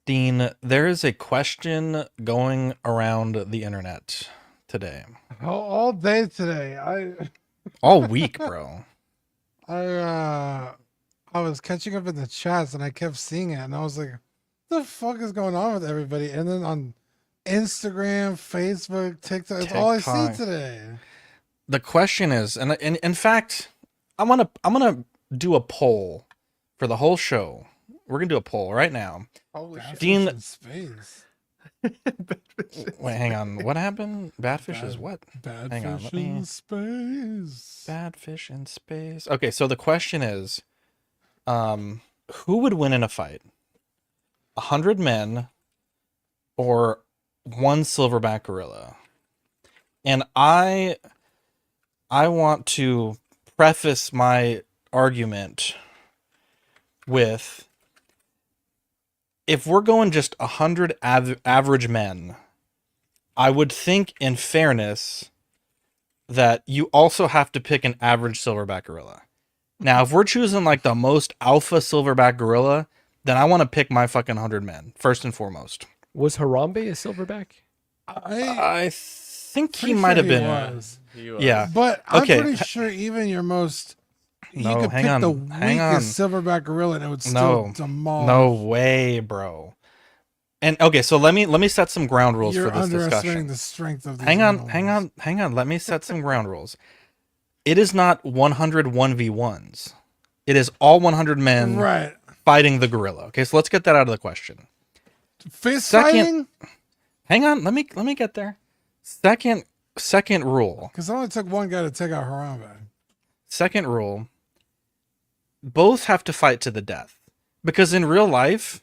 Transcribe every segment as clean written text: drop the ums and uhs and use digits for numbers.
Dean, there is a question going around the internet today. All day today. All week, bro. I was catching up in the chats and I kept seeing it and I was like, what the fuck is going on with everybody? And then on Instagram, Facebook, TikTok, it's all I see today. The question is, and in fact, I'm gonna do a poll for the whole show. We're gonna do a poll right now. Holy shit. Dean, In space. wait, hang on. What happened? Badfish is what? Bad Hang on, fish let me- in space. Bad fish in space. Okay, so the question is, who would win in a fight? 100 men or one silverback gorilla? And I want to preface my argument with, if we're going just 100 average men, I would think in fairness that you also have to pick an average silverback gorilla. Now, if we're choosing like the most alpha silverback gorilla, then I want to pick my fucking 100 men, first and foremost. Was Harambe a silverback? I think he Pretty might have sure he been. was. He was. Yeah. But I'm Okay. pretty sure even your most No, you could hang pick on, the hang on. weakest silverback gorilla and it would still demolish. No way, bro. And okay, so let me set some ground rules You're for this underestimating discussion. the strength of these Hang on. Let me set some ground rules. It is not 100 1v1s. It is all 100 men Right. fighting the gorilla. Okay, so let's get that out of the question. Fist Second- fighting? Hang on, let me get there. Second rule. Because it only took one guy to take out Harambe. Second rule. Both have to fight to the death. Because in real life,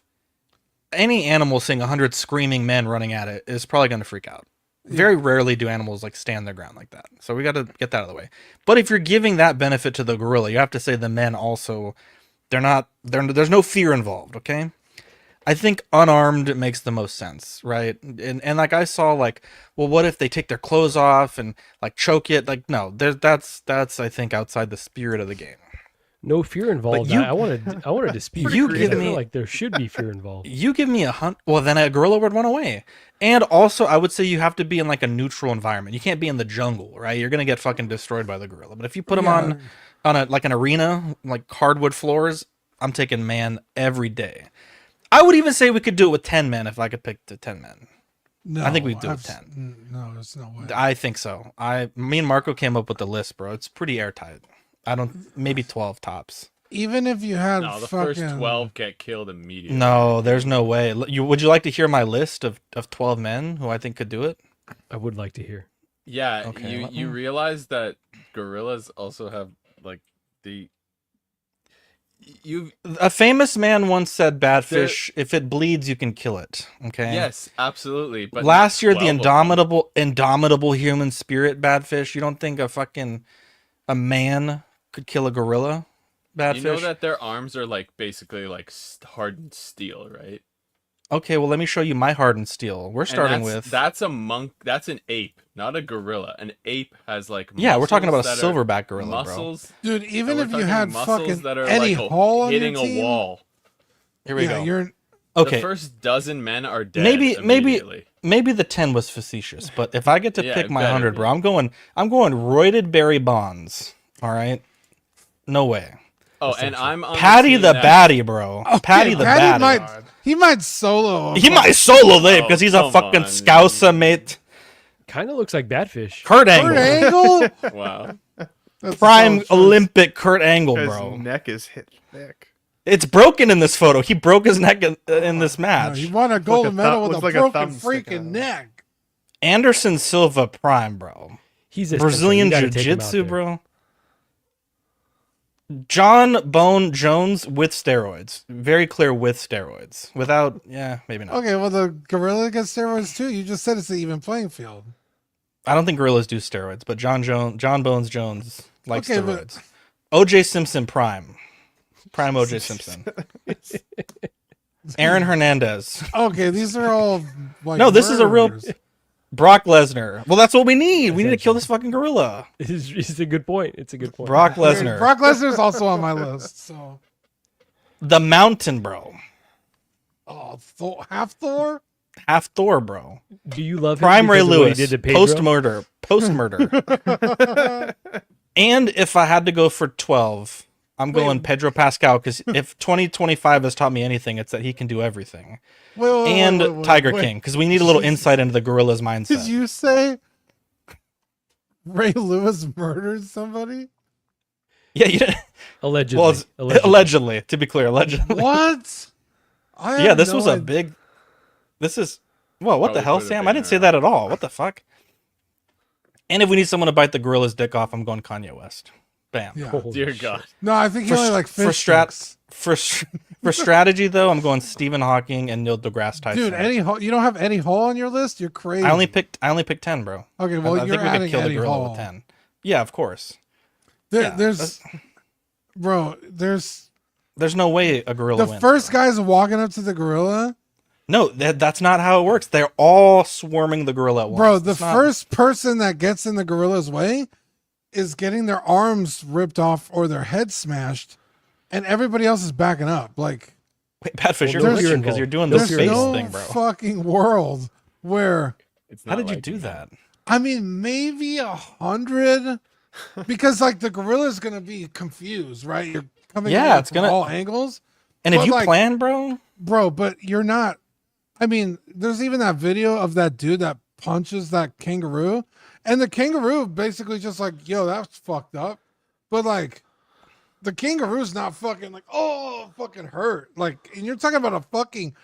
any animal seeing 100 screaming men running at it is probably going to freak out. Very rarely do animals like stand their ground like that. So we got to get that out of the way. But if you're giving that benefit to the gorilla, you have to say the men also, there's no fear involved, okay? I think unarmed makes the most sense, right? And like I saw, like, well, what if they take their clothes off and like choke it? Like, no, that's I think outside the spirit of the game. No fear involved. you- I want to dispute. You because give I me- feel like there should be fear involved. You give me well, then a gorilla would run away. And also, I would say you have to be in like a neutral environment. You can't be in the jungle, right? You're gonna get fucking destroyed by the gorilla. But if you put them on a like an arena, like hardwood floors, I'm taking man every day. I would even say we could do it with 10 men if I could pick the 10 men. No, I think we'd do it with 10. No, there's no way. I think so. Me and Marco came up with the list, bro. It's pretty airtight. Maybe 12 tops. Even if you had No, the fucking... first 12 get killed immediately. No, there's no way. Would you like to hear my list of 12 men who I think could do it? I would like to hear. Yeah, Okay, you realize that gorillas also have like the A famous man once said, "Badfish, if it bleeds, you can kill it." Okay. yes, absolutely. But Last year, not the 12 of them. indomitable human spirit, Badfish. You don't think a man could kill a gorilla, Badfish? You know that their arms are like basically like hardened steel, right? Okay, well, let me show you my hardened steel. We're starting with that's a monk. That's an ape, not a gorilla. An ape has like yeah. We're talking about a muscles that are silverback gorilla, bro. muscles. Dude, even we're if you talking had muscles fucking that are Eddie like Hall on hitting your team, a wall. Here we go. You're Okay, The first dozen men are dead. maybe immediately. the 10 was facetious, but if I get to Yeah, pick it my better 100, be. bro, I'm going roided Barry Bonds. All right, no way. Oh, and I'm on Patty the the team that- baddie, bro. Patty the Patty baddie. he might solo. He might solo there Oh, because he's a come fucking on. scouser, mate. Kind of looks like Badfish. Kurt Kurt Angle, Angle? Wow. That's prime a solid choice. Olympic Kurt Angle, His bro. neck is hit thick. It's broken in this photo. He broke his neck in this No, match. he won a gold medal with looks a like a broken thumb sticking freaking out. neck. Anderson Silva prime, bro. He's a Brazilian Spencer. You gotta take him out Jiu-Jitsu, there. bro. John Bone Jones with steroids. Very clear with steroids. Without, yeah, maybe not. Okay, well, the gorilla gets steroids too. You just said it's an even playing field. I don't think gorillas do steroids, but John Bones Jones likes Okay, but- steroids. OJ Simpson prime. Prime OJ Simpson. Aaron Hernandez. Okay, these are all like No, this is a real- murderers. Brock Lesnar. Well, that's what we need. We need to kill this fucking gorilla. It's a good point. It's a good point. Brock Okay, Lesnar. Brock Lesnar is also on my list. So The Mountain, bro. half Thor. Half Thor, bro. Do you love him Prime Ray because of what he Lewis. did to Pedro? Post murder. And if I had to go for 12, I'm going Pedro Pascal, because if 2025 has taught me anything, it's that he can do everything. And Tiger King, because we need a little insight into the gorilla's mindset. Did you say Ray Lewis murdered somebody? Yeah, you didn't. Allegedly. Well, allegedly, to be clear, allegedly. What? Yeah, this was a big. This is. Well, what the hell, Sam? I didn't say that at all. What the fuck? And if we need someone to bite the gorilla's dick off, I'm going Kanye West. Bam. Yeah. Holy Dear shit. God. No, I think he only like fish sticks. For strategy though, I'm going Stephen Hawking and Neil deGrasse Tyson. Dude, you don't have Eddie Hall on your list? You're crazy. I only picked 10, bro. Okay, well, I you're think we could adding kill the Eddie gorilla Hall. with 10. Yeah, of course. There's no way a gorilla the wins. first guy's walking up to the gorilla. No, that's not how it works. They're all swarming the gorilla at once. Bro, the first person that gets in the gorilla's way is getting their arms ripped off or their head smashed, and everybody else is backing up. Like, wait, Badfish, you're there's- glitching because you're doing the there's space no thing, bro. fucking world where. It's How not did you like do that? I mean, maybe 100, because like the gorilla's gonna be confused, right? You're coming at it it's from gonna all angles, And if but, you like, plan, bro, but you're not. I mean, there's even that video of that dude that punches that kangaroo, and the kangaroo basically just like, yo, that's fucked up, but like, the kangaroo's not fucking like, oh, fucking hurt, like, and you're talking about a fucking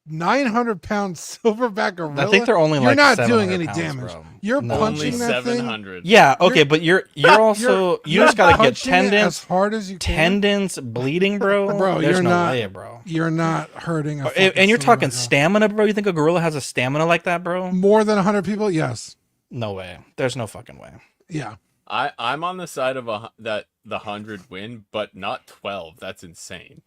900-pound silverback gorilla. I think they're only you're like not 700 doing any pounds, damage. bro. You're No. only punching that thing. 700. yeah, okay, but you're also you just gotta get punching it tendons, as hard as you can. tendons bleeding, bro. Bro, There's you're no not- way, bro. You're not hurting a And you're talking silverback gorilla. stamina, bro. You think a gorilla has a stamina like that, bro? More than 100 people? Yes. No way. There's no fucking way. Yeah. I'm on the side of that the 100 win, but not 12. That's insane.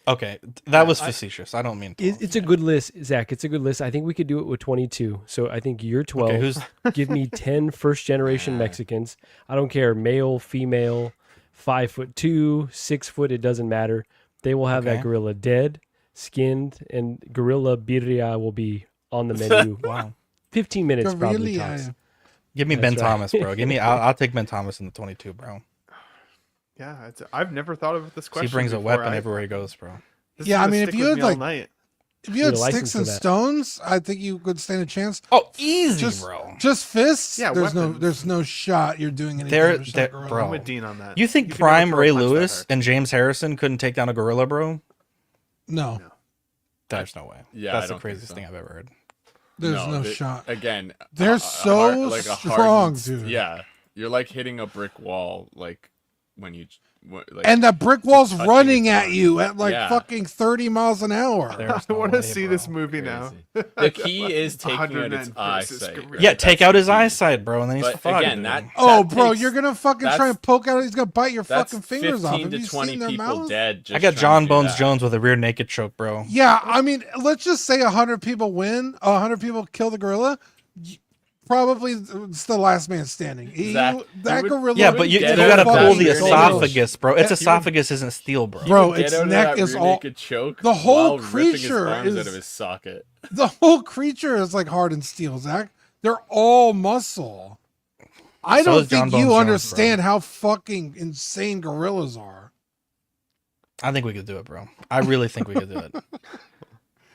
Okay, that was facetious. I don't mean. It's a good list, Zach. It's a good list. I think we could do it with 22. So I think you're 12. Okay, who's Give me 10 first generation Mexicans. I don't care, male, female, 5'2", 6 foot. It doesn't matter. They will have Okay. that gorilla dead, skinned, and gorilla birria will be on the menu. wow? 15 minutes probably Really, tops. Give me That's Ben right. Thomas, bro. Give me. I'll take Ben Thomas in the 22, bro. Yeah, I've never thought of this question. He brings a before. weapon everywhere he goes, bro. This Yeah, is I gonna mean, if stick you with had, me all like- night. If you had Need a license sticks for and that. stones, I think you could stand a chance. Oh, easy, Just, bro. just fists. Yeah, there's weapons. no shot you're doing any There- damage to that gorilla. bro. I'm with Dean on that. You think can never Prime throw a Ray punch that Lewis hard. and James Harrison couldn't take down a gorilla, bro? No, There's no way. Yeah, That's I the don't think craziest so. thing I've ever heard. there's no shot. Again, They're so a strong, dude. Yeah, you're like hitting a brick wall, like when you like. And the brick wall's touching running is at fine. you at like Yeah. fucking 30 miles an hour. There's I no want to way, see bro. this movie now. Crazy. The key is taking out 100 its men versus eyesight. gorilla. Yeah, That's take the out his key. eyesight, bro, and then he's But fucked. again, dude. that Oh, that bro, takes- you're gonna fucking try that's- and poke out. He's gonna bite your That's fucking fingers off. 15 Have to you 20 seen their people mouths? dead. Just I got trying John to do Bones that. Jones with a rear naked choke, bro. Yeah, I mean, let's just say 100 people win. 100 people kill the gorilla. Probably it's the last man standing. Zach, That you would- gorilla. Yeah, would but you get gotta out of pull that the rear naked- esophagus, bro. Its You would- esophagus isn't steel, bro. Bro, Get its out of neck that is rear all. naked choke the whole while ripping his creature arms is- out of his socket. The whole creature is like hardened steel, Zach. They're all muscle. I So don't is John think you Bones Jones, understand how fucking insane gorillas are. I think we could do it, bro. I really think we could do it.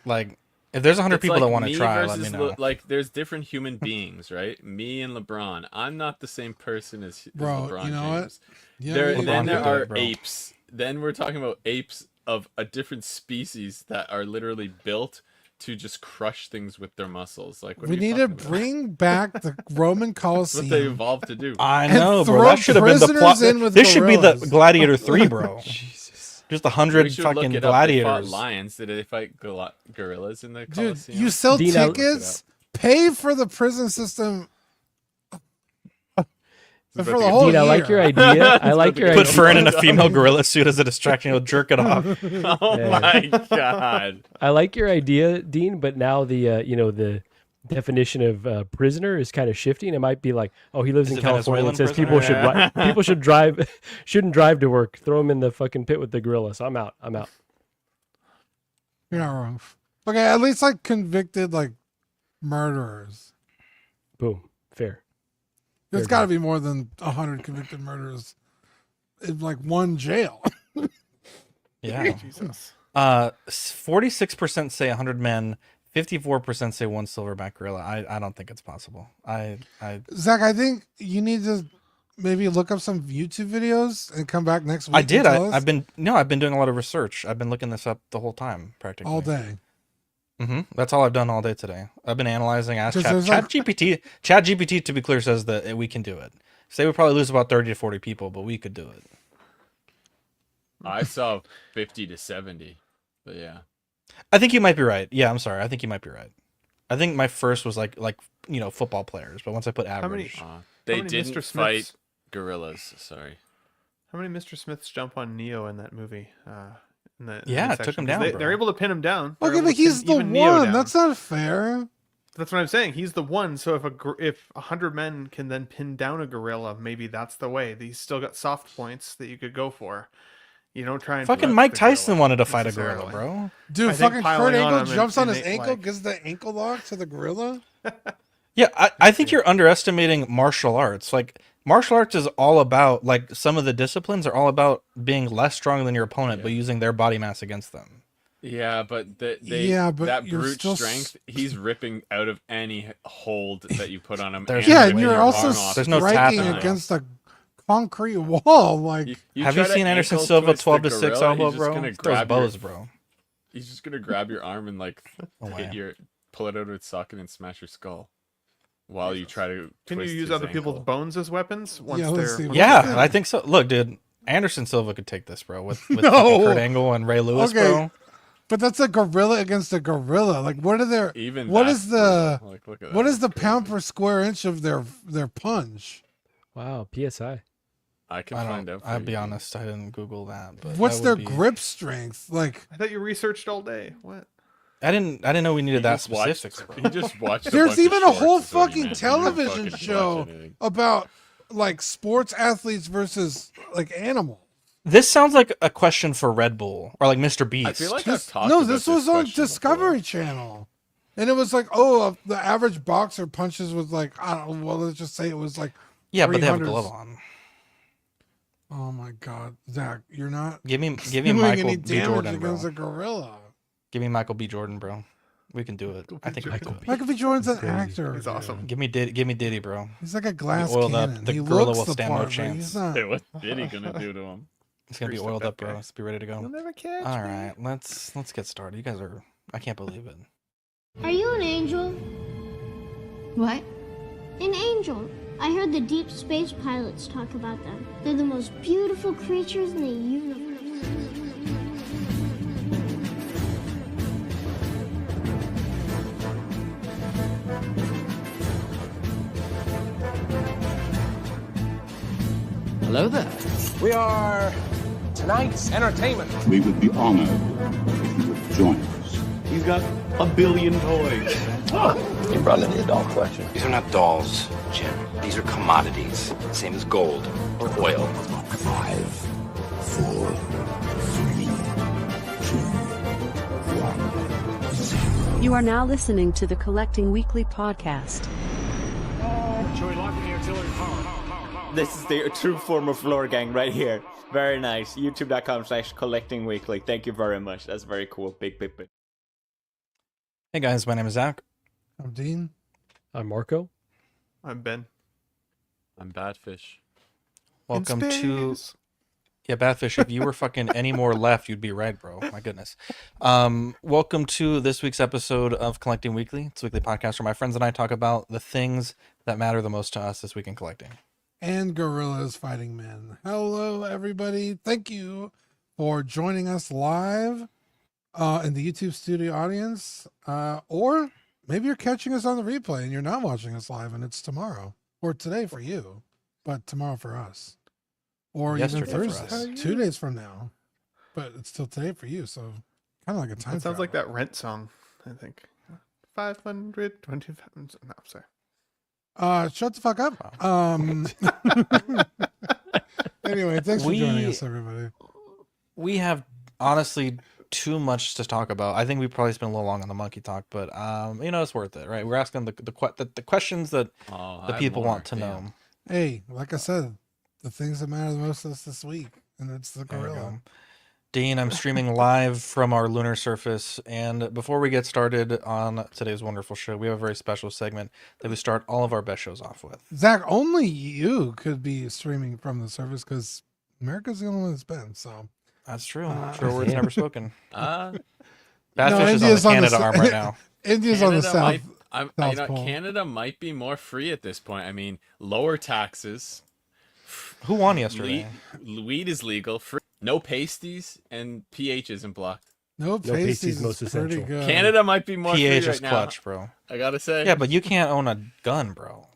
Like, if there's 100 It's people like that want to me try, let me versus know. like, there's different human beings, right? Me and LeBron. I'm not the same person as Bro, LeBron you know what? James. Yeah, There, yeah, then LeBron there could do are it, bro. apes. Then we're talking about apes of a different species that are literally built to just crush things with their muscles. Like, what we are you need to talking about? bring back the Roman That's what they Colosseum. evolved to do. I and know, bro. throw That should have been the plot. prisoners in with This should be the gorillas. Gladiator 3, bro. Jesus. Just 100 We should look fucking it up. They fought gladiators. lions. Did they fight gorillas in the Dude, Colosseum? you sell Dean, I'll look it tickets, pay for the prison system. It's For about the to whole Dean, I like year. your idea. I like your Put idea. Fern in a female gorilla suit as a distraction. He'll jerk it off. Oh Yeah. my god! I like your idea, Dean, but now the the definition of prisoner is kind of shifting. It might be like, oh, he lives Is in it California and says Venezuelan people prisoner? people should drive shouldn't drive to work. Throw him in the fucking pit with the gorilla. So I'm out. You're not wrong. Okay, at least like convicted like murderers. Boom. Fair. There's Fair got to game. be more than 100 convicted murderers in like one jail. Yeah. Jesus. 46% say 100 men. 54% say one silverback gorilla. I don't think it's possible. I Zach, I think you need to maybe look up some YouTube videos and come back next week. I did. and tell us I've been doing a lot of research. I've been looking this up the whole time, practically all day. That's all I've done all day today. I've been analyzing. Ask Because Chat there's, like- GPT. Chat GPT, to be clear, says that we can do it. Say we probably lose about 30 to 40 people, but we could do it. I saw 50 to 70, but yeah. I think you might be right. Yeah, I'm sorry. I think you might be right. I think my first was like football players, but once I put many- average, They many didn't Mr. fight Smiths? gorillas. Sorry. How many Mr. Smiths jump on Neo in that movie? Yeah, it took him down, bro. They're able to pin him down. They're Okay, able but to pin he's the even Neo one. down. That's not fair. That's what I'm saying. He's the one. So if 100 men can then pin down a gorilla, maybe that's the way. He's still got soft points that you could go for. You don't try and fucking put Mike the Tyson gorilla wanted to fight a gorilla, necessarily. bro. Dude, I think fucking Kurt piling on Angle him jumps and on his they, ankle, like- gives the ankle lock to the gorilla. Yeah, I think you're underestimating martial arts. Like martial arts is all about like some of the disciplines are all about being less strong than your opponent, but using their body mass against them. Yeah, but Yeah, but that you're brute still strength, he's ripping out of any hold that you put on him. There's and Yeah, no and way you're your also arm off. There's no striking tapping. against a concrete wall. Like, Have try you to seen Anderson ankle Silva twist the 12 to 6 gorilla, elbow, he's just bro? gonna Those grab your- bows, bro. He's just gonna grab your arm and like Away. pull it out of its socket and smash your skull while you try to. Can you twist use his other people's ankle. bones as weapons? Once Yeah, let's they're see. once Yeah, they're- I think so. Look, dude, Anderson Silva could take this, bro, with No. fucking Kurt Angle and Ray Lewis, Okay. bro. but that's a gorilla against a gorilla. Like, what are their? Even What that's is the? brutal. Like, look at What that. is the It's pound crazy. per square inch of their punch? Wow. PSI. I can I find don't. out. for I'll you, be dude. honest, I didn't Google that. But What's that their would be- grip strength? Like, I thought you researched all day. What? I didn't know we needed He that just watched- specifics, bro. He just watched. there's bunch of even a whole shorts, is what he fucking meant. He didn't television fucking watch show anything. about like sports athletes versus like animals. This sounds like a question for Red Bull or like Mr. Beast. I feel like This- I've talked no, about this was on question Discovery before. Channel, and it was like, oh, the average boxer punches with like, I don't know. Well, let's just say it was like, yeah, but they have a 300s. glove on. oh my god, Zach, you're not Give me doing Michael any B. damage Jordan, bro. against a gorilla. Give me Michael B. Jordan, bro. We can do it. I think we can do it. Michael B. Jordan's an That's crazy. actor. He's dude. awesome. Give me Diddy, bro. He's like a glass oiled up, cannon. the He gorilla looks will the stand no part, but chance. he's not. Hey, what Diddy gonna do to him? It's gonna be Greased up oiled that up, bro. guy. Let's be ready to go. You'll never catch All me. right, let's get started. You guys are. I can't believe it. Are you an angel? What? An angel. I heard the deep space pilots talk about them. They're the most beautiful creatures in the universe. Hello there. We are tonight's entertainment. We would be honored if you would join us. He's got a billion toys. You brought in the adult collection. These are not dolls, Jim. These are commodities. Same as gold or oil. 5, 4, 3, 2, 1, 0. You are now listening to the Collecting Weekly podcast. This is the true form of lore gang right here. Very nice. YouTube.com/collectingweekly. Thank you very much. That's very cool. Big. Hey guys, my name is Zach. I'm Dean. I'm Marco. I'm Ben. I'm Badfish. Welcome In to. space. Yeah, Badfish. If you were fucking any more left, you'd be right, bro. My goodness. Welcome to this week's episode of Collecting Weekly. It's a weekly podcast where my friends and I talk about the things that matter the most to us this week in collecting. And gorillas fighting men. Hello, everybody. Thank you for joining us live in the YouTube studio audience. Or maybe you're catching us on the replay and you're not watching us live and it's tomorrow or today for you, but tomorrow for us. Or even Yesterday for Thursday, us. 2 days from now. But it's still today for you. So kind of like a time. That sounds like travel. that Rent song, I think. 525. No, sorry. Shut the fuck up. Anyway, thanks for joining us, everybody. We have honestly too much to talk about. I think we probably spent a little long on the monkey talk, but it's worth it, right? We're asking the questions that the people want to know. Hey, like I said, the things that matter the most is this week, and it's the gorilla. Dean, I'm streaming live from our lunar surface, and before we get started on today's wonderful show, we have a very special segment that we start all of our best shows off with. Zach, only you could be streaming from the surface because America's the only one that's been. So that's true. True words never spoken. No, Badfish is on the Canada arm right now. India's on the south. Canada might be more free at this point. I mean, lower taxes. Who won yesterday? Weed is legal. Free. No pasties, and pH isn't blocked. No pasties most essential. Good. Canada might be more pH free is right clutch, now. bro. I gotta say. Yeah, but you can't own a gun, bro.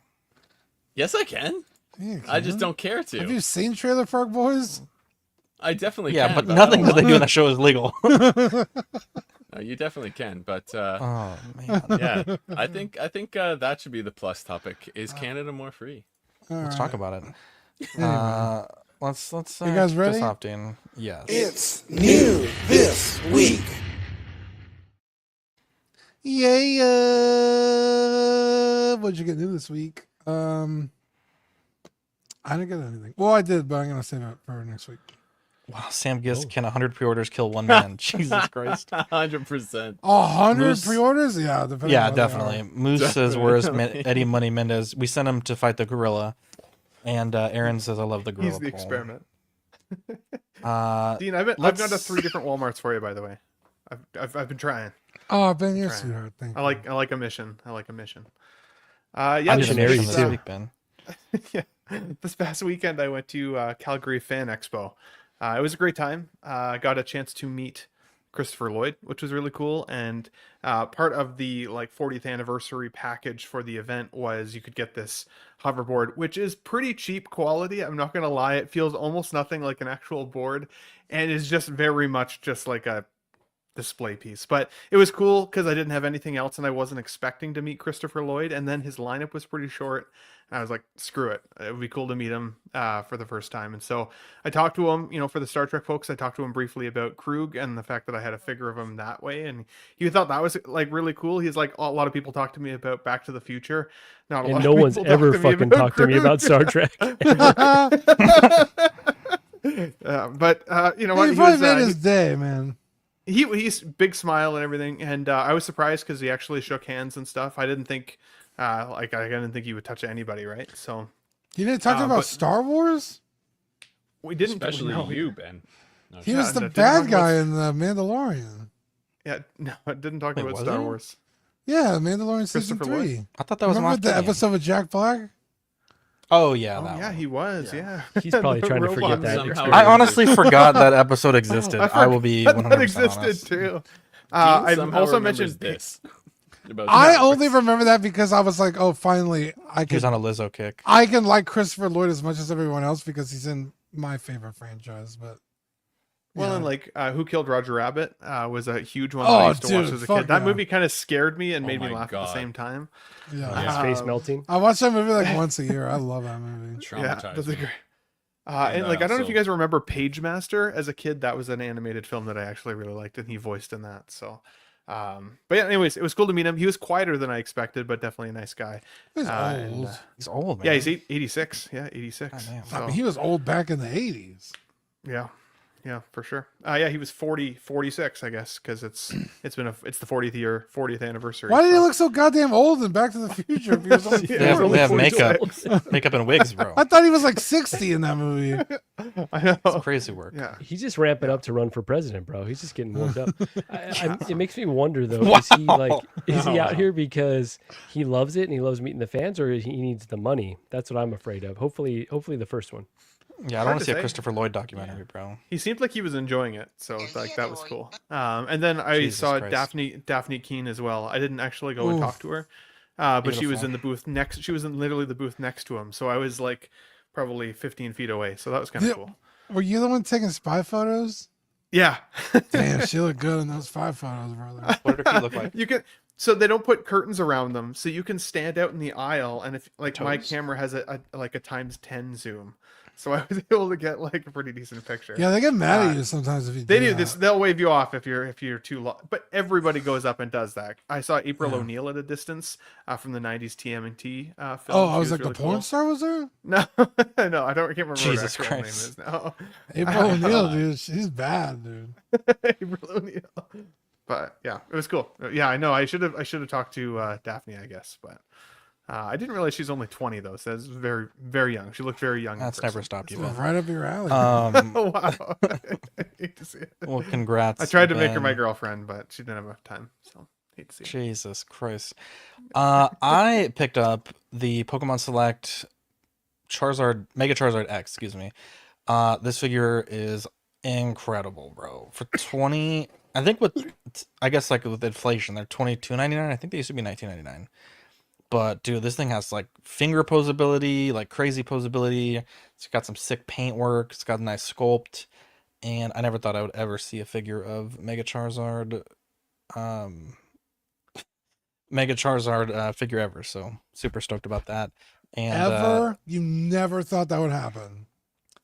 Yes, I can. Yeah, I just don't care to. Have you seen Trailer Park Boys? I definitely can. Yeah, but nothing that they do in that show is legal. No, you definitely can, but oh man, yeah, I think that should be the plus topic. Is Canada more free? Let's talk about it. Anyway. Let's you guys ready? Yes. It's new this week. Yeah. What'd you get new this week? I didn't get anything. Well, I did, but I'm gonna save it for next week. Wow, Sam Gist, can 100 pre-orders kill one man? Jesus Christ. 100%. 100 pre-orders? Yeah, definitely. Moose says, where's Eddie Money Mendez? We sent him to fight the gorilla. And Aaron says, I love the gorilla. He's the pole. experiment. Dean, I've gone to 3 different Walmarts for you, by the way. I've been trying. Oh, Ben, you're sweetheart. Thank you. I like a mission. Yeah, missionary too. Ben. Yeah. This past weekend, I went to Calgary Fan Expo. It was a great time. I got a chance to meet Christopher Lloyd, which was really cool. And part of the 40th anniversary package for the event was you could get this hoverboard, which is pretty cheap quality. I'm not going to lie. It feels almost nothing like an actual board and is just very much just like a display piece. But it was cool because I didn't have anything else and I wasn't expecting to meet Christopher Lloyd. And then his lineup was pretty short. And I was like, screw it. It would be cool to meet him for the first time. And so I talked to him, for the Star Trek folks, I talked to him briefly about Krug and the fact that I had a figure of him that way. And he thought that was really cool. He's like, a lot of people talk to me about Back to the Future. Not a lot no of one's ever fucking talked to me about Star Trek. But you know what? He probably made his day, man. He's big smile and everything. And I was surprised because he actually shook hands and stuff. I didn't think... I didn't think he would touch anybody, right? So you didn't talk about Star Wars. We didn't, especially you, Ben. No, he was the bad guy in the Mandalorian. Yeah, no, I didn't talk about Star Wars. Yeah, Mandalorian season 3. I thought that was remember the episode with Jack Black. Oh yeah, one. He was. Yeah, he's probably trying to forget that. I honestly forgot that episode existed. I will be 100% that existed honest. too. I also mentioned this. I only remember that because I was like, oh, finally, He's on a Lizzo kick. I can like Christopher Lloyd as much as everyone else because he's in my favorite franchise. But and Who Killed Roger Rabbit was a huge one that I used to watch as a kid. That movie kind of scared me and made me laugh at the same time. Yeah, his face melting. I watch that movie like once a year. I love that movie. Yeah, that's great. And I don't know if you guys remember Page Master as a kid. That was an animated film that I actually really liked, and he voiced in that. So. But yeah, anyways, it was cool to meet him. He was quieter than I expected, but definitely a nice guy. He's old. He's old, man. Yeah, he's 86. Yeah, 86. I mean, he was old back in the 80s. Yeah, for sure. Yeah, he was 46, I guess, because it's the 40th anniversary. Why did he look so goddamn old in Back to the Future? If he was only they have makeup and wigs, bro. I thought he was like 60 in that movie. I know. It's crazy work. Yeah, he's just ramping up to run for president, bro. He's just getting warmed up. It makes me wonder though, is he out here because he loves it and he loves meeting the fans, or he needs the money? That's what I'm afraid of. Hopefully the first one. Yeah, I don't want to see a Christopher Lloyd documentary, bro. He seemed like he was enjoying it, so that was cool. And then I saw Daphne Keane as well. I didn't actually go and talk to her, but beautiful. She was in the booth next. She was in literally the booth next to him, so I was like probably 15 feet away. So that was kind of cool. Were you the one taking spy photos? Yeah. Damn, she looked good in those 5 photos, brother. What did her feet look like? You can. So they don't put curtains around them, so you can stand out in the aisle, and if my camera has a times 10 zoom, so I was able to get like a pretty decent picture. Yeah, they get mad at you sometimes if you. They do that. this. They'll wave you off if you're too long. But everybody goes up and does that. I saw April Yeah. O'Neil at a distance from the '90s TMNT film. Oh, I She was like, really the porn cool. star was there? No, no, I can't remember Jesus what her actual Christ. name is now. April O'Neil, dude, she's bad, dude. April O'Neil. But yeah, it was cool. Yeah, I know. I should have talked to Daphne, I guess, but I didn't realize she's only 20 though. So that's very, very young. She looked very young. That's never stopped you. It's Ben. right up your alley. Oh, wow. I hate to see it. Well, congrats. I tried to make her Ben. my girlfriend, but she didn't have enough time. So hate to see it. Jesus Christ. I picked up the Pokemon Select Charizard, Mega Charizard X, excuse me. This figure is incredible, bro. For 20, I think I guess like with inflation, they're $22.99. I think they used to be $19.99. But dude, this thing has like finger posability, like crazy posability. It's got some sick paint work. It's got a nice sculpt. And I never thought I would ever see a figure of Mega Charizard figure ever, so super stoked about that. And Ever? You never thought that would happen.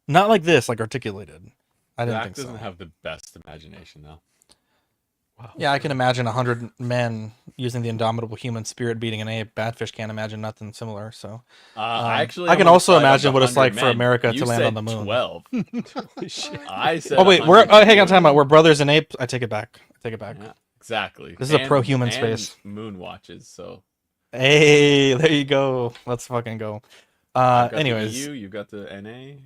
not like this, like articulated. I didn't Zach think so. doesn't have the best imagination though. Wow. Yeah, I can imagine 100 men using the indomitable human spirit beating an ape. Badfish can't imagine nothing similar. So I can also imagine what it's like for America to land on the moon. 12. Holy shit. I said. Oh wait, hang on, time out. We're brothers and apes. I take it back. Yeah, exactly. This is a pro-human space. Moon watches. So. Hey, there you go. Let's fucking go. I've got the Anyways, EU, you got the NA.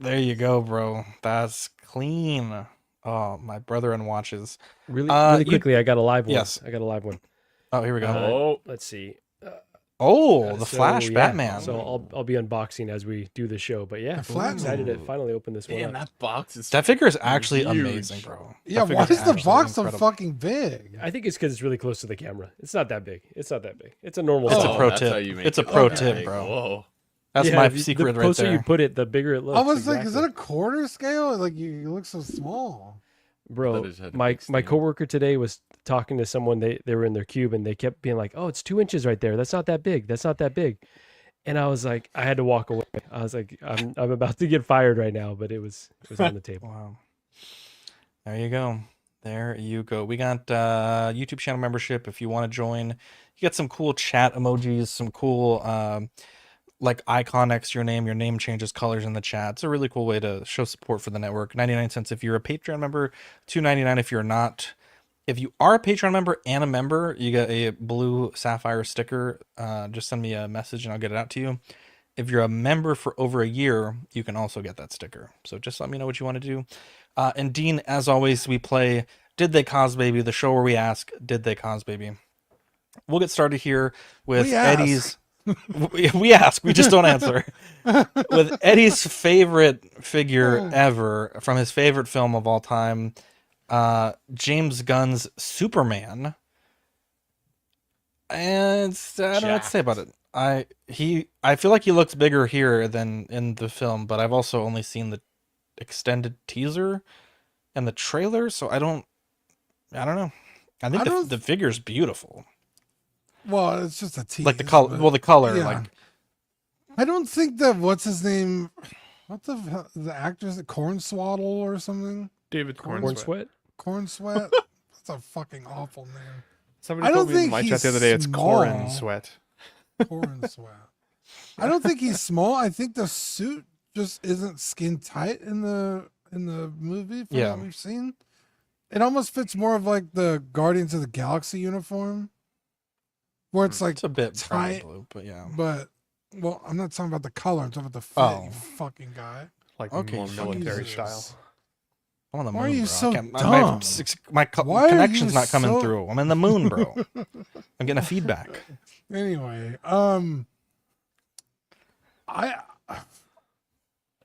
there you go, bro. That's clean. Oh, my brother and watches. Really quickly, I got a live one. Yes. I got a live one. Oh, here we go. Let's see. The Flash yeah, Batman. So I'll be unboxing as we do the show. But yeah, Flash- excited to finally open this one Damn, up. that box is. That figure is actually huge. amazing, bro. Yeah, That why figure's is the actually box so incredible. fucking big? I think it's because it's really close to the camera. It's not that big. It's not that big. It's a normal. It's size. a pro that's tip. how you make It's a it pro look tip, big. bro. Whoa. That's Yeah, my the secret right closer there. you put it, the bigger it looks. I was like, is exactly. that a quarter scale? Like you look so small. Bro, That is had a my big stand. coworker today was talking to someone. They were in their cube and they kept being like, "Oh, it's 2 inches right there. That's not that big. That's not that big." And I was like, I had to walk away. I was like, I'm about to get fired right now, but it was on the table. Wow. There you go. There you go. We got YouTube channel membership if you want to join. You get some cool chat emojis, some cool like icon next to your name changes colors in the chat. It's a really cool way to show support for the network. 99 cents if you're a Patreon member, $2.99 if you're not. If you are a Patreon member and a member, you get a blue sapphire sticker. Just send me a message and I'll get it out to you. If you're a member for over a year, you can also get that sticker. So just let me know what you want to do. And Dean, as always, we play Did They Cause Baby, the show where we ask, Did they cause baby? We'll get started here with We ask. Eddie's. We ask, we just don't answer. With Eddie's favorite figure ever from his favorite film of all time, James Gunn's Superman. And I don't know what to say about it. I feel like he looks bigger here than in the film, but I've also only seen the extended teaser and the trailer, so I don't know. I think the figure's beautiful. Well, it's just a tease. Like the color, but- well, the color, yeah. like I don't think that what's his name, what the actor's Cornswaddle or something. David Corn sweat. Cornsweat. That's a fucking awful name. Somebody I told don't me in think my chat he's the other day it's small. Corin Sweat. Cornsweat. I don't think he's small. I think the suit just isn't skin tight in the movie from what we've seen. It almost fits more of like the Guardians of the Galaxy uniform, where it's like it's a bit tight, blue, but yeah. But well, I'm not talking about the color. I'm talking about the fit. You fucking guy. Like Okay, more military Jesus. style. I'm on the Why are moon, you bro. so I can't- my Why are connection's you not coming so- through. I'm in the moon, bro. I'm getting a feedback. Anyway, I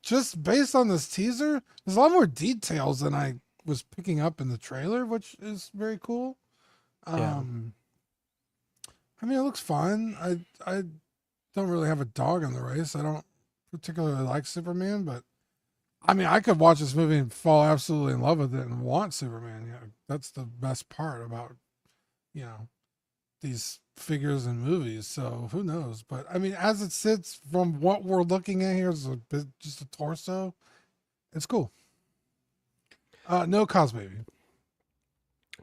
just based on this teaser, there's a lot more details than I was picking up in the trailer, which is very cool. Yeah. I mean, it looks fun. I don't really have a dog in the race. I don't particularly like Superman, but I mean, I could watch this movie and fall absolutely in love with it and want Superman. Yeah, that's the best part about, these figures in movies, so who knows? But I mean, as it sits from what we're looking at here, is just a torso. It's cool. No cos baby.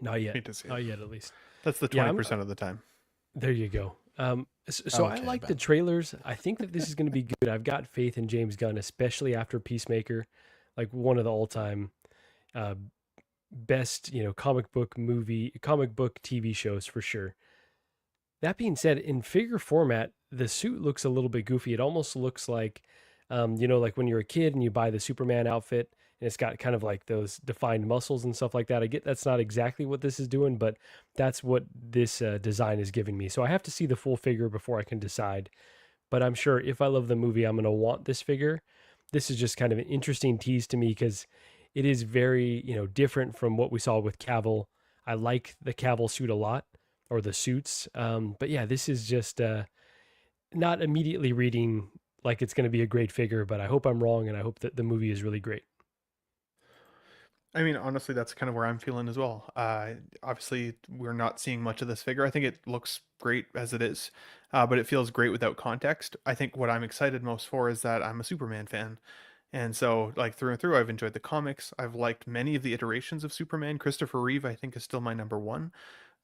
Not yet. Hate to see it. Not yet, at least. That's the 20% of the time. There you go. So I like the trailers. I think that this is going to be good. I've got faith in James Gunn, especially after Peacemaker, like one of the all-time best, comic book TV shows for sure. That being said, in figure format, the suit looks a little bit goofy. It almost looks like, like when you're a kid and you buy the Superman outfit and it's got kind of like those defined muscles and stuff like that. I get that's not exactly what this is doing, but that's what this design is giving me. So I have to see the full figure before I can decide. But I'm sure if I love the movie, I'm going to want this figure. This is just kind of an interesting tease to me because it is very, different from what we saw with Cavill. I like the Cavill suit a lot, or the suits. But yeah, this is just not immediately reading like it's going to be a great figure, but I hope I'm wrong, and I hope that the movie is really great. I mean, honestly, that's kind of where I'm feeling as well. Obviously, we're not seeing much of this figure. I think it looks great as it is, but it feels great without context. I think what I'm excited most for is that I'm a Superman fan. And so, like, through and through, I've enjoyed the comics. I've liked many of the iterations of Superman. Christopher Reeve, I think, is still my number one.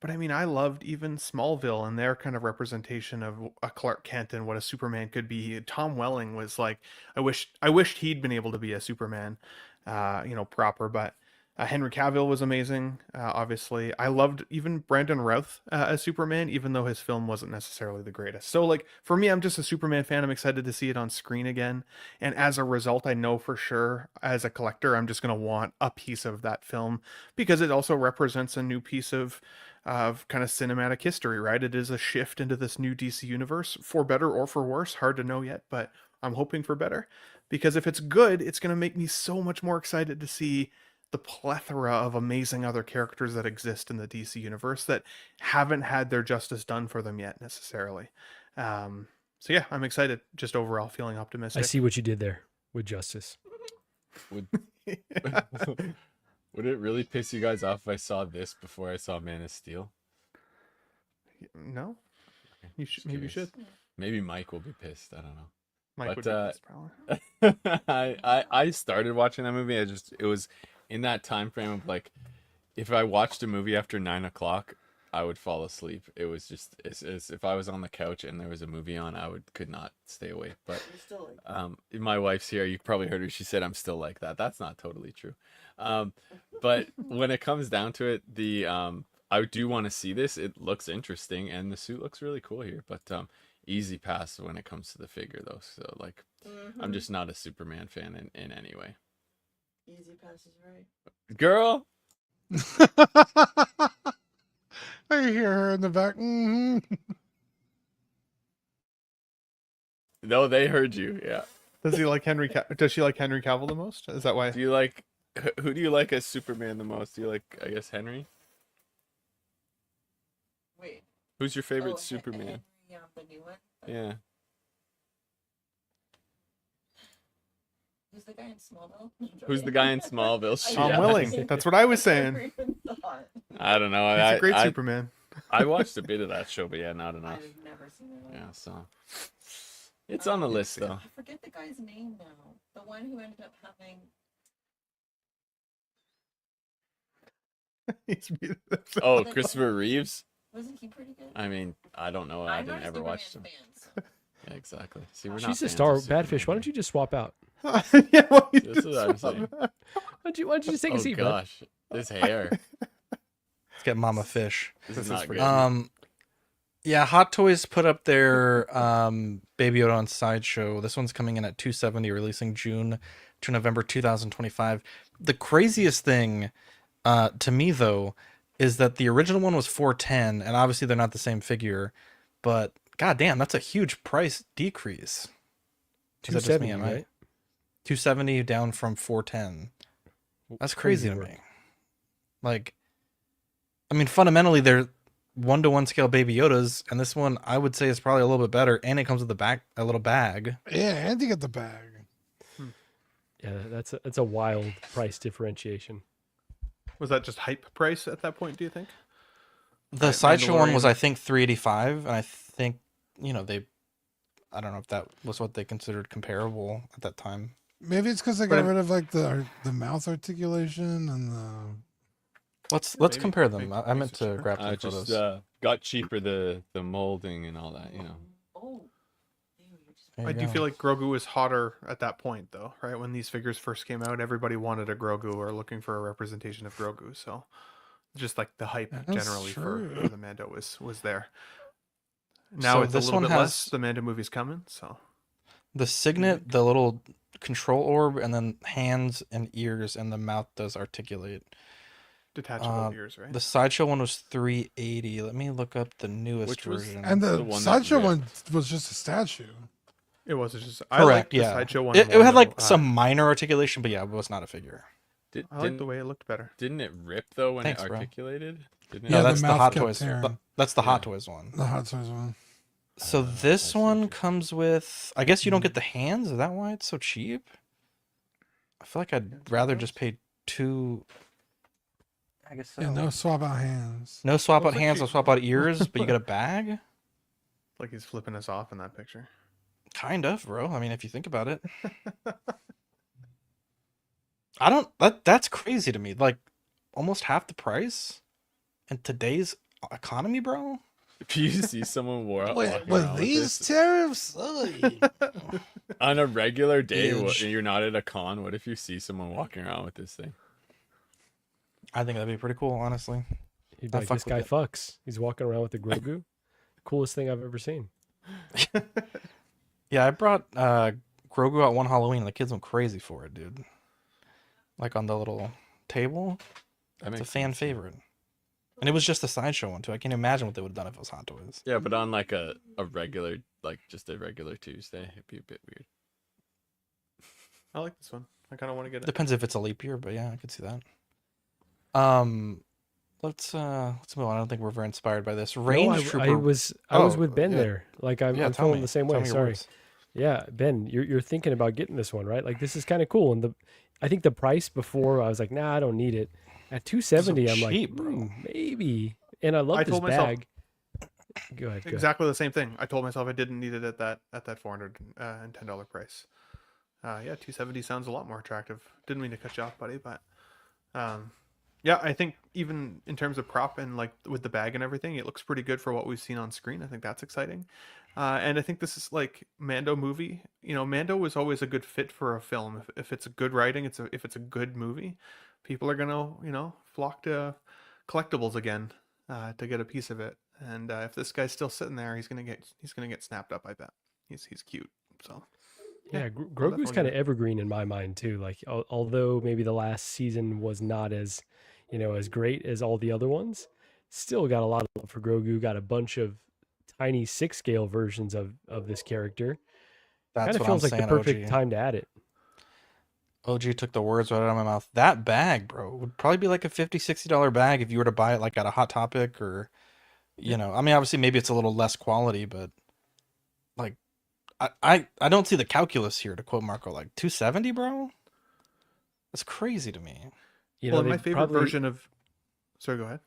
But I mean, I loved even Smallville and their kind of representation of a Clark Kent and what a Superman could be. Tom Welling was like, I wished he'd been able to be a Superman, proper. But Henry Cavill was amazing. Obviously, I loved even Brandon Routh as Superman, even though his film wasn't necessarily the greatest. So, like, for me, I'm just a Superman fan. I'm excited to see it on screen again. And as a result, I know for sure, as a collector, I'm just going to want a piece of that film because it also represents a new piece of kind of cinematic history, right? It is a shift into this new DC universe, for better or for worse. Hard to know yet, but I'm hoping for better. Because if it's good, it's going to make me so much more excited to see the plethora of amazing other characters that exist in the DC universe that haven't had their justice done for them yet necessarily. So yeah, I'm excited. Just overall feeling optimistic. I see what you did there with justice. Would it really piss you guys off if I saw this before I saw Man of Steel? No. You should. Maybe you should. Maybe Mike will be pissed. I don't know. Mike would be pissed, probably. I started watching that movie. It was in that time frame of like, if I watched a movie after 9 o'clock, I would fall asleep. It was just as if I was on the couch and there was a movie on, could not stay awake. But my wife's here. You probably heard her. She said I'm still like that. That's not totally true. But when it comes down to it, I do want to see this. It looks interesting and the suit looks really cool here. But easy pass when it comes to the figure though. So like, I'm just not a Superman fan in any way. Easy pass is right. Girl. I hear her in the back. Mm-hmm. No, they heard you. Yeah. Does she like Henry Cavill the most? Is that why? Who do you like as Superman the most? Do you like, I guess, Henry? Wait. Who's your favorite Superman? Henry, the new one? Yeah. Who's the guy in Smallville? Who's the guy in Smallville? Tom Welling. That's what I was saying. I don't know. He's a great Superman. I watched a bit of that show, but yeah, not enough. I've never seen it. Yeah, so it's on the list though. I forget the guy's name now. The one who ended up having. Oh, Christopher Reeves. Wasn't he pretty good? I mean, I don't know. I didn't ever watch him. Yeah, exactly. See, we're not. She's a star. Badfish. Why don't you just swap out? Yeah, this is what I'm saying. Why don't you just take a seat, gosh, this hair. Let's get Mama Fish. This is not good. Yeah, Hot Toys put up their Baby Yoda on Sideshow. This one's coming in at $270, releasing June to November 2025. The craziest thing to me, though, is that the original one was $410, and obviously they're not the same figure, but goddamn, that's a huge price decrease. $270, right? $270 down from $410. That's crazy to me. Like, I mean, fundamentally, they're 1-to-1 scale Baby Yodas, and this one I would say is probably a little bit better, and it comes with a little bag. Yeah, and you get the bag. Yeah, that's a wild price differentiation. Was that just hype price at that point, do you think? The Right, sideshow one was, Mandalorian. I think, 385, and I think I don't know if that was what they considered comparable at that time. Maybe it's because they But got rid of like the mouth articulation and the. Let's maybe. compare them. I meant Makes it to cheaper. grab some Just photos. got cheaper, the molding and all that, you know. Oh. There I you do go. feel like Grogu was hotter at that point, though, right? When these figures first came out, everybody wanted a Grogu or looking for a representation of Grogu. So, just like the hype That's generally true. for the Mando was there. Now So it's a this little one bit less. has The Mando movie's coming, so the signet, the little control orb, and then hands and ears, and the mouth does articulate. detachable ears, right? The sideshow one was 380. Let me look up the newest Which was- version. And the, The one that sideshow ripped. one was just a statue. It was just I Correct, like the yeah. sideshow one. It more, had like though. some minor articulation, but yeah, it was not a figure. I like the way it looked better. Didn't it rip though when Thanks, it bro. articulated? Didn't No, Yeah, the that's the mouth Hot kept Toys. tearing. That's the Hot Yeah. Toys one. The hot toys one. So I this see one what comes with. I guess you don't get the hands. Is that why it's so cheap? I feel like I'd rather just pay two. I guess so. Yeah, no swap out hands. No swap Looks out like hands, she- no swap out ears, but you get a bag. Like he's flipping us off in that picture. Kind of, bro. I mean, if you think about it. I don't. That's crazy to me. Like, almost half the price, in today's economy, bro. If you see someone walking With around these this tariffs, on a regular day, Huge. you're not at a con. What if you see someone walking around with this thing? I think that'd be pretty cool, honestly. He'd be I like, fuck this with guy it. fucks. He's walking around with the Grogu. Coolest thing I've ever seen. Yeah, I brought Grogu out one Halloween, and the kids went crazy for it, dude. Like on the little table, That it's a makes fan sense, yeah. favorite. And it was just a sideshow one too. I can't imagine what they would have done if it was Hot Toys. Yeah, but on like a regular, like just a regular Tuesday, it'd be a bit weird. I like this one. I kind of want to get it. Depends if it's a leap year, but yeah, I could see that. Let's move on. I don't think we're very inspired by this. Range I Trooper. was Oh, with Ben yeah. there. Like I'm tell feeling me. the same Tell way. me your Sorry. words. Yeah, Ben, you're thinking about getting this one, right? Like this is kind of cool. And I think the price before I was like, nah, I don't need it. At $270, I'm cheap, like, bro. maybe. And I love I this told myself- bag. Go ahead. Exactly the same thing. I told myself I didn't need it at that $410 price. Yeah, 270 sounds a lot more attractive. Didn't mean to cut you off, buddy, but yeah, I think even in terms of prop and like with the bag and everything, it looks pretty good for what we've seen on screen. I think that's exciting. And I think this is like Mando movie. You know, Mando was always a good fit for a film. If it's a good writing, if it's a good movie, people are gonna flock to collectibles again to get a piece of it. And if this guy's still sitting there, he's gonna get snapped up. I bet he's cute. So Yeah, I'll Grogu's definitely kind get of it. evergreen in my mind too. Like although maybe the last season was not as as great as all the other ones, still got a lot of love for Grogu. Got a bunch of tiny 6 scale versions of this character. That's Kind of what feels I'm like saying, the perfect OG. time to add it. OG took the words right out of my mouth. That bag, bro, would probably be like a $50-$60 bag if you were to buy it like at a Hot Topic or, I mean, obviously maybe it's a little less quality, but like, I don't see the calculus here, to quote Marco. Like 270, bro. That's crazy to me. Well, my they favorite probably- version of. Sorry, go ahead.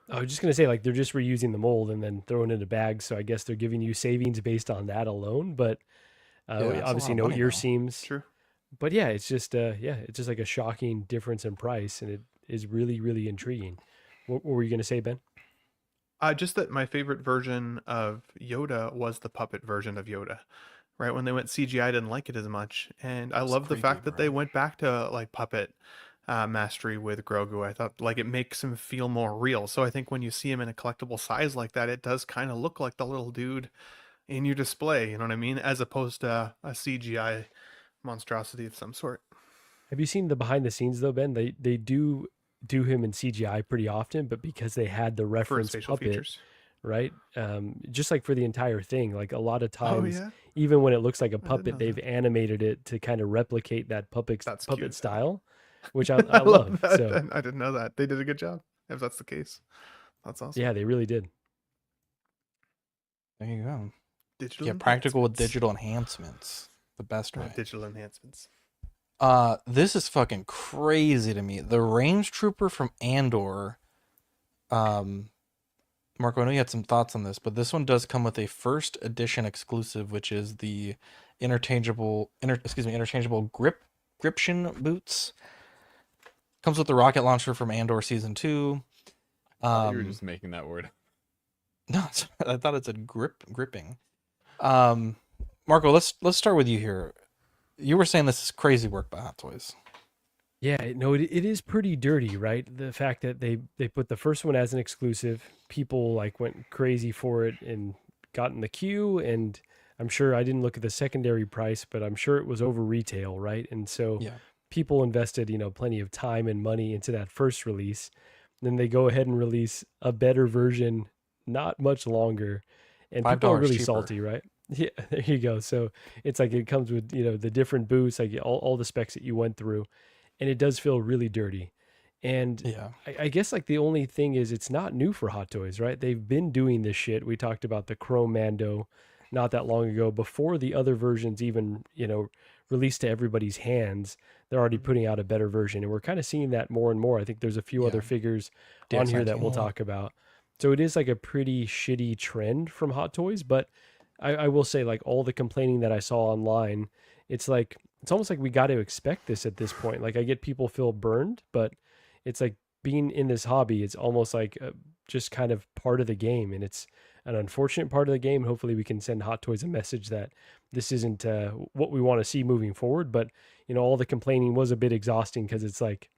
I was just gonna say, like, they're just reusing the mold and then throwing it in a bag. So I guess they're giving you savings based on that alone. But Yeah, that's a obviously, lot of no money, ear though. seams. True. But yeah, it's just it's just like a shocking difference in price, and it is really, really intriguing. What were you gonna say, Ben? Just that my favorite version of Yoda was the puppet version of Yoda. Right when they went CGI, I didn't like it as much, and I love the creepy, fact that bro. they went back to like puppet mastery with Grogu. I thought like it makes him feel more real. So I think when you see him in a collectible size like that, it does kind of look like the little dude in your display. You know what I mean? As opposed to a CGI monstrosity of some sort. Have you seen the behind the scenes though, Ben? They do him in CGI pretty often, but because they had the For reference facial puppet, features. right? Just like for the entire thing, like a lot of Oh times, yeah. even when it looks like a know puppet, they've animated it to kind of replicate that That's puppet cute. style, which I I love love. that. So I didn't know that. They did a good job. If that's the case, that's awesome. yeah, they really did. There you go. Digital. Yeah, practical with enhancements. digital enhancements. The best way. Digital enhancements. This is fucking crazy to me. The range trooper from Andor, Marco, I know you had some thoughts on this, but this one does come with a first edition exclusive, which is the interchangeable gription boots. Comes with the rocket launcher from Andor season 2. You were just making that word. No, I thought it said gripping. Marco, let's start with you here. You were saying this is crazy work by Hot Toys. Yeah, no, it is pretty dirty, right? The fact that they put the first one as an exclusive, people like went crazy for it and got in the queue, and I'm sure I didn't look at the secondary price, but I'm sure it was over retail, right? And so people invested, plenty of time and money into that first release. Then they go ahead and release a better version not much longer, and people are really cheaper. salty, right? Yeah, there you go. So it's like it comes with the different boosts, like all the specs that you went through, and it does feel really dirty. And I guess like the only thing is it's not new for Hot Toys, right? They've been doing this shit. We talked about the Chrome Mando not that long ago, before the other versions even released to everybody's hands. They're already putting out a better version, and we're kind of seeing that more and more. I think there's a few other figures on here that we'll talk about. So it is like a pretty shitty trend from Hot Toys, but I will say, like, all the complaining that I saw online, it's almost like we got to expect this at this point. Like, I get people feel burned, but it's like being in this hobby, it's almost like just kind of part of the game, and it's an unfortunate part of the game. Hopefully we can send Hot Toys a message that this isn't what we want to see moving forward. But all the complaining was a bit exhausting, because it's like,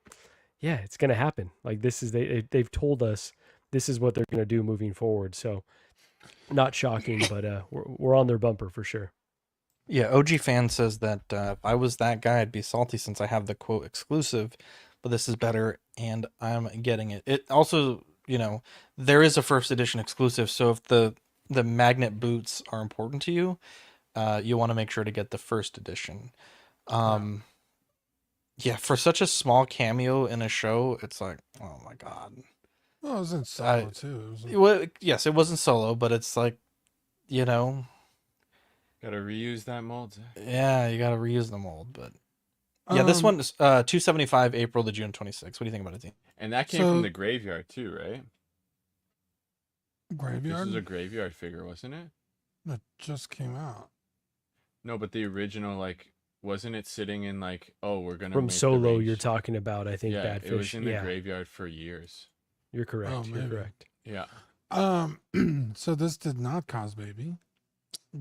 yeah, it's going to happen. Like, this is they've told us this is what they're going to do moving forward. So not shocking, but we're on their bumper for sure. Yeah, OG Fan says that if I was that guy, I'd be salty since I have the quote exclusive, but this is better and I'm getting it. It also, there is a first edition exclusive, so if the magnet boots are important to you, you want to make sure to get the first edition. Yeah, for such a small cameo in a show, it's like, oh my god. Well, it was in Solo too. Yes, it wasn't Solo, but it's like, gotta reuse that mold. Yeah, you gotta reuse the mold, but yeah, this one is $275 April to June 26. What do you think about it, Dean? And that came from the graveyard too, right? Graveyard? This is a graveyard figure, wasn't it? It just came out. No, but the original, like, wasn't it sitting in like, we're gonna from make Solo? You're talking about, I think, yeah, Bad Fish. It was in the graveyard for years. You're correct. You're correct. Yeah. So this did not cause baby.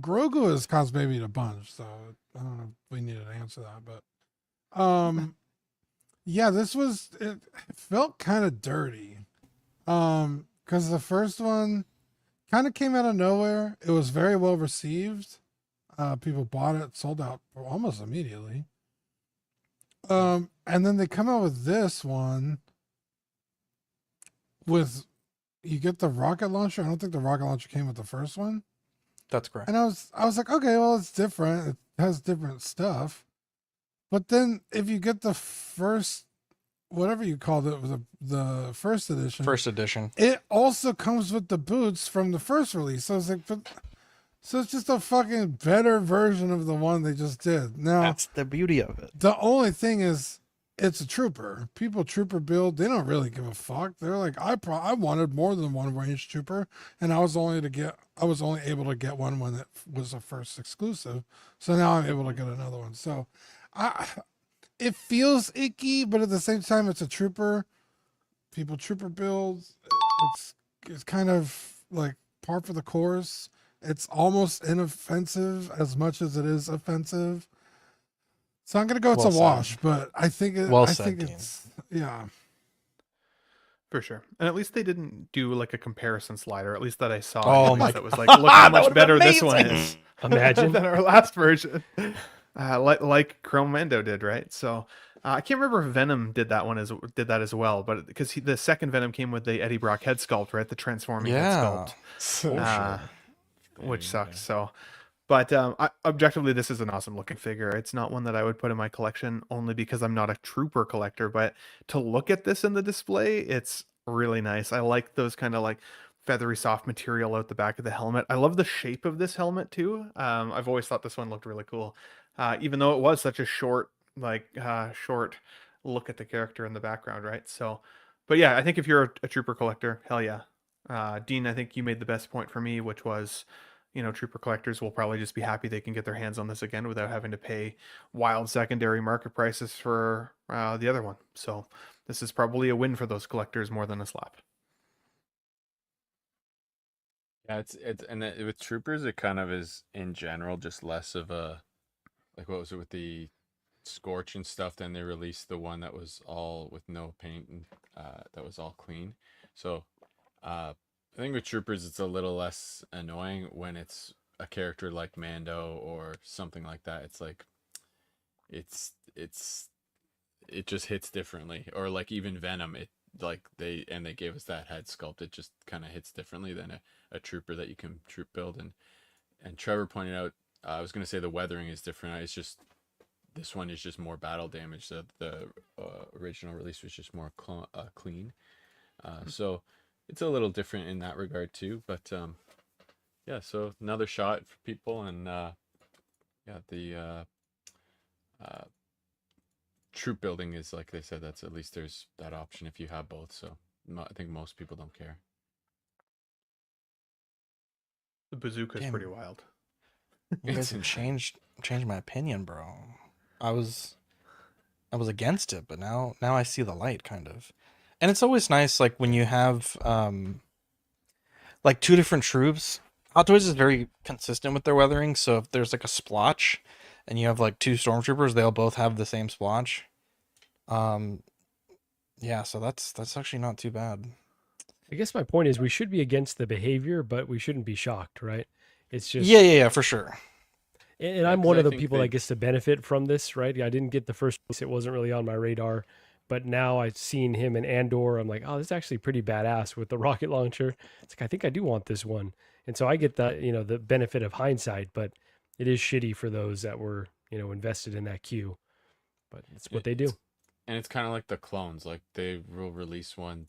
Grogu has caused baby a bunch, so I don't know if we needed to answer that, but yeah, it felt kind of dirty. Because the first one kind of came out of nowhere. It was very well received. People bought it, sold out almost immediately. And then they come out with this one you get the rocket launcher. I don't think the rocket launcher came with the first one. That's correct. And I was like, okay, well, it's different. It has different stuff. But then if you get the first, whatever you called it, the first edition. It also comes with the boots from the first release. So I was like, so it's just a fucking better version of the one they just did. Now that's the beauty of it. The only thing is, it's a trooper. People trooper build. They don't really give a fuck. They're like, I wanted more than one range trooper, and I was only able to get one when it was a first exclusive. So now I'm able to get another one. So, it feels icky, but at the same time, it's a trooper. People trooper builds. It's kind of like par for the course. It's almost inoffensive as much as it is offensive. So I'm gonna go. It's a wash, but I think it's yeah, for sure. And at least they didn't do like a comparison slider. At least that I saw. Oh my! That was like, look how much better this one is. Imagine than our last version. Like Chrome Mando did, right? So I can't remember if Venom did that as well, but because the second Venom came with the Eddie Brock head sculpt, right? The transforming head sculpt, sure. Which sucks. So. But objectively, this is an awesome looking figure. It's not one that I would put in my collection only because I'm not a trooper collector. But to look at this in the display, it's really nice. I like those kind of like feathery soft material out the back of the helmet. I love the shape of this helmet too. I've always thought this one looked really cool, even though it was such a short look at the character in the background, right? So, but yeah, I think if you're a trooper collector, hell yeah. Dean, I think you made the best point for me, which was, trooper collectors will probably just be happy they can get their hands on this again without having to pay wild secondary market prices for the other one. So this is probably a win for those collectors more than a slap. Yeah, with troopers, it kind of is in general just less of a, like, what was it with the Scorch and stuff? Then they released the one that was all with no paint and that was all clean. So I think with troopers, it's a little less annoying when it's a character like Mando or something like that. It's like it just hits differently. Or like even Venom, they gave us that head sculpt. It just kind of hits differently than a trooper that you can troop build. And Trevor pointed out, I was going to say the weathering is different. It's just this one is just more battle damage. The original release was just more clean. So it's a little different in that regard too. But yeah, so another shot for people, and the troop building is, like they said, that's at least there's that option if you have both. So I think most people don't care. The bazooka is pretty wild. You guys have changed my opinion, bro. I was against it, but now I see the light, kind of. And it's always nice, like when you have like two different troops. Hot Toys is very consistent with their weathering, so if there's like a splotch and you have like two stormtroopers, they'll both have the same splotch. Yeah, so that's actually not too bad. I guess my point is we should be against the behavior, but we shouldn't be shocked, right? It's just yeah, for sure. And I'm one of the people that gets to benefit from this, right? I didn't get the first piece; it wasn't really on my radar, but now I've seen him in Andor. I'm like, oh, this is actually pretty badass with the rocket launcher. It's like, I think I do want this one, and so I get the the benefit of hindsight, but it is shitty for those that were invested in that queue. But it's what they do. And it's kind of like the clones. Like they will release one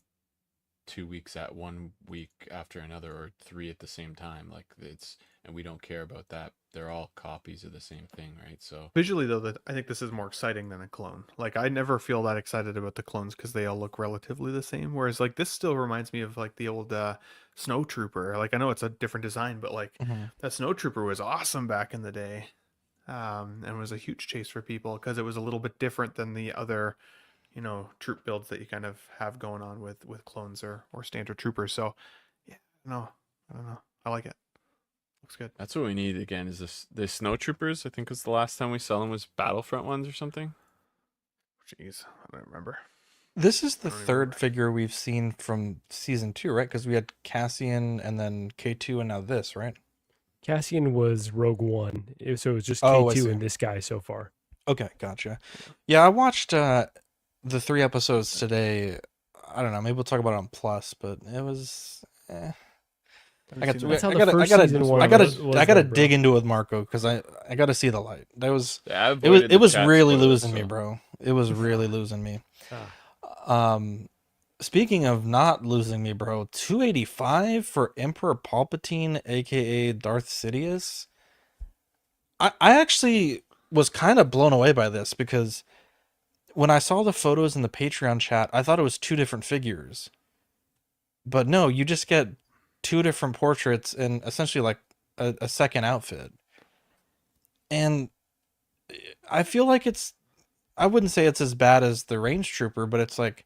2 weeks at 1 week after another, or 3 at the same time. Like and we don't care about that. They're all copies of the same thing, right? So visually, though, I think this is more exciting than a clone. Like I never feel that excited about the clones because they all look relatively the same. Whereas like this still reminds me of like the old Snow Trooper. Like I know it's a different design, but like that Snow Trooper was awesome back in the day, and was a huge chase for people because it was a little bit different than the other troop builds that you kind of have going on with clones or standard troopers. So yeah, I don't know, I like it. Looks good. That's what we need again, is the snow troopers. I think was the last time we saw them was Battlefront ones or something. Jeez, I don't remember. This is the third figure we've seen from season 2, right? Because we had Cassian and then K2 and now this, right? Cassian was Rogue One, so it was just Oh, I K2 see. and this guy so far. Okay, gotcha. Yeah, I watched the 3 episodes today. I don't know, maybe we'll talk about it on Plus, but it was I gotta dig into it with Marco because I gotta see the light. It was really losing me, bro. It was really losing me. Speaking of not losing me, bro, 285 for Emperor Palpatine, aka Darth Sidious. I actually was kind of blown away by this because when I saw the photos in the Patreon chat, I thought it was 2 different figures. But no, you just get 2 different portraits and essentially like a second outfit. And I feel like I wouldn't say it's as bad as the Range Trooper, but it's like,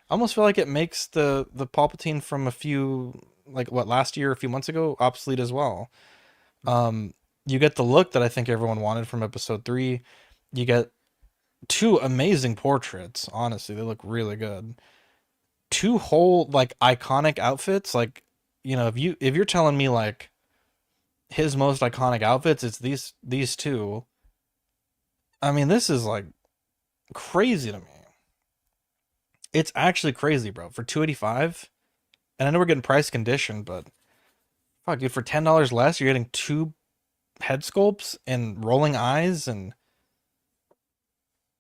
I almost feel like it makes the Palpatine from a few, like what, last year, a few months ago, obsolete as well. You get the look that I think everyone wanted from episode 3. You get 2 amazing portraits. Honestly, they look really good. 2 whole like iconic outfits. Like, if you're telling me like his most iconic outfits, it's these 2. I mean, this is like crazy to me. It's actually crazy, bro. For 285, and I know we're getting price conditioned, but fuck, dude, for $10 less, you're getting 2 head sculpts and rolling eyes and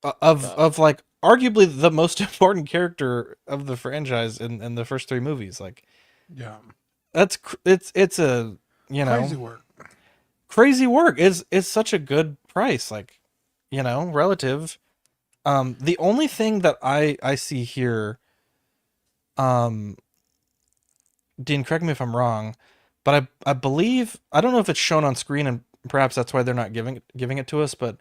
of like arguably the most important character of the franchise in the first 3 movies. Like, yeah, it's a crazy work. It's such a good price, like, relative. The only thing that I see here, Dean, correct me if I'm wrong, but I believe, I don't know if it's shown on screen, and perhaps that's why they're not giving it to us, but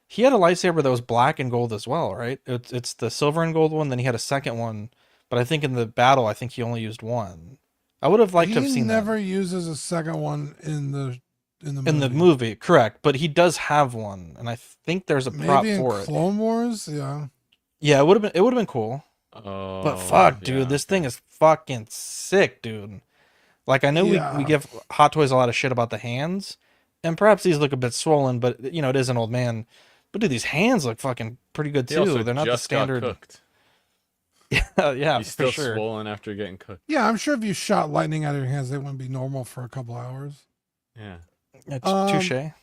he had a lightsaber that was black and gold as well, right? It's the silver and gold one, then he had a second one, but I think in the battle, I think he only used one. I would have liked to have He seen never that. uses a second one in the movie. In the movie, correct, but he does have one, and I think there's a prop Maybe in for it. Clone Wars, yeah. Yeah, it would have been cool. Oh, But fuck, dude, yeah, this thing is fucking sick, dude. Like, I know we give Hot Toys a lot of shit about the hands, and perhaps these look a bit swollen, but you know, it is an old man. But dude, these hands look fucking pretty good He also too. They're not the just got standard. cooked. Yeah, He's for still sure. swollen after getting cooked. Yeah, I'm sure if you shot lightning out of your hands, they wouldn't be normal for a couple hours. Yeah.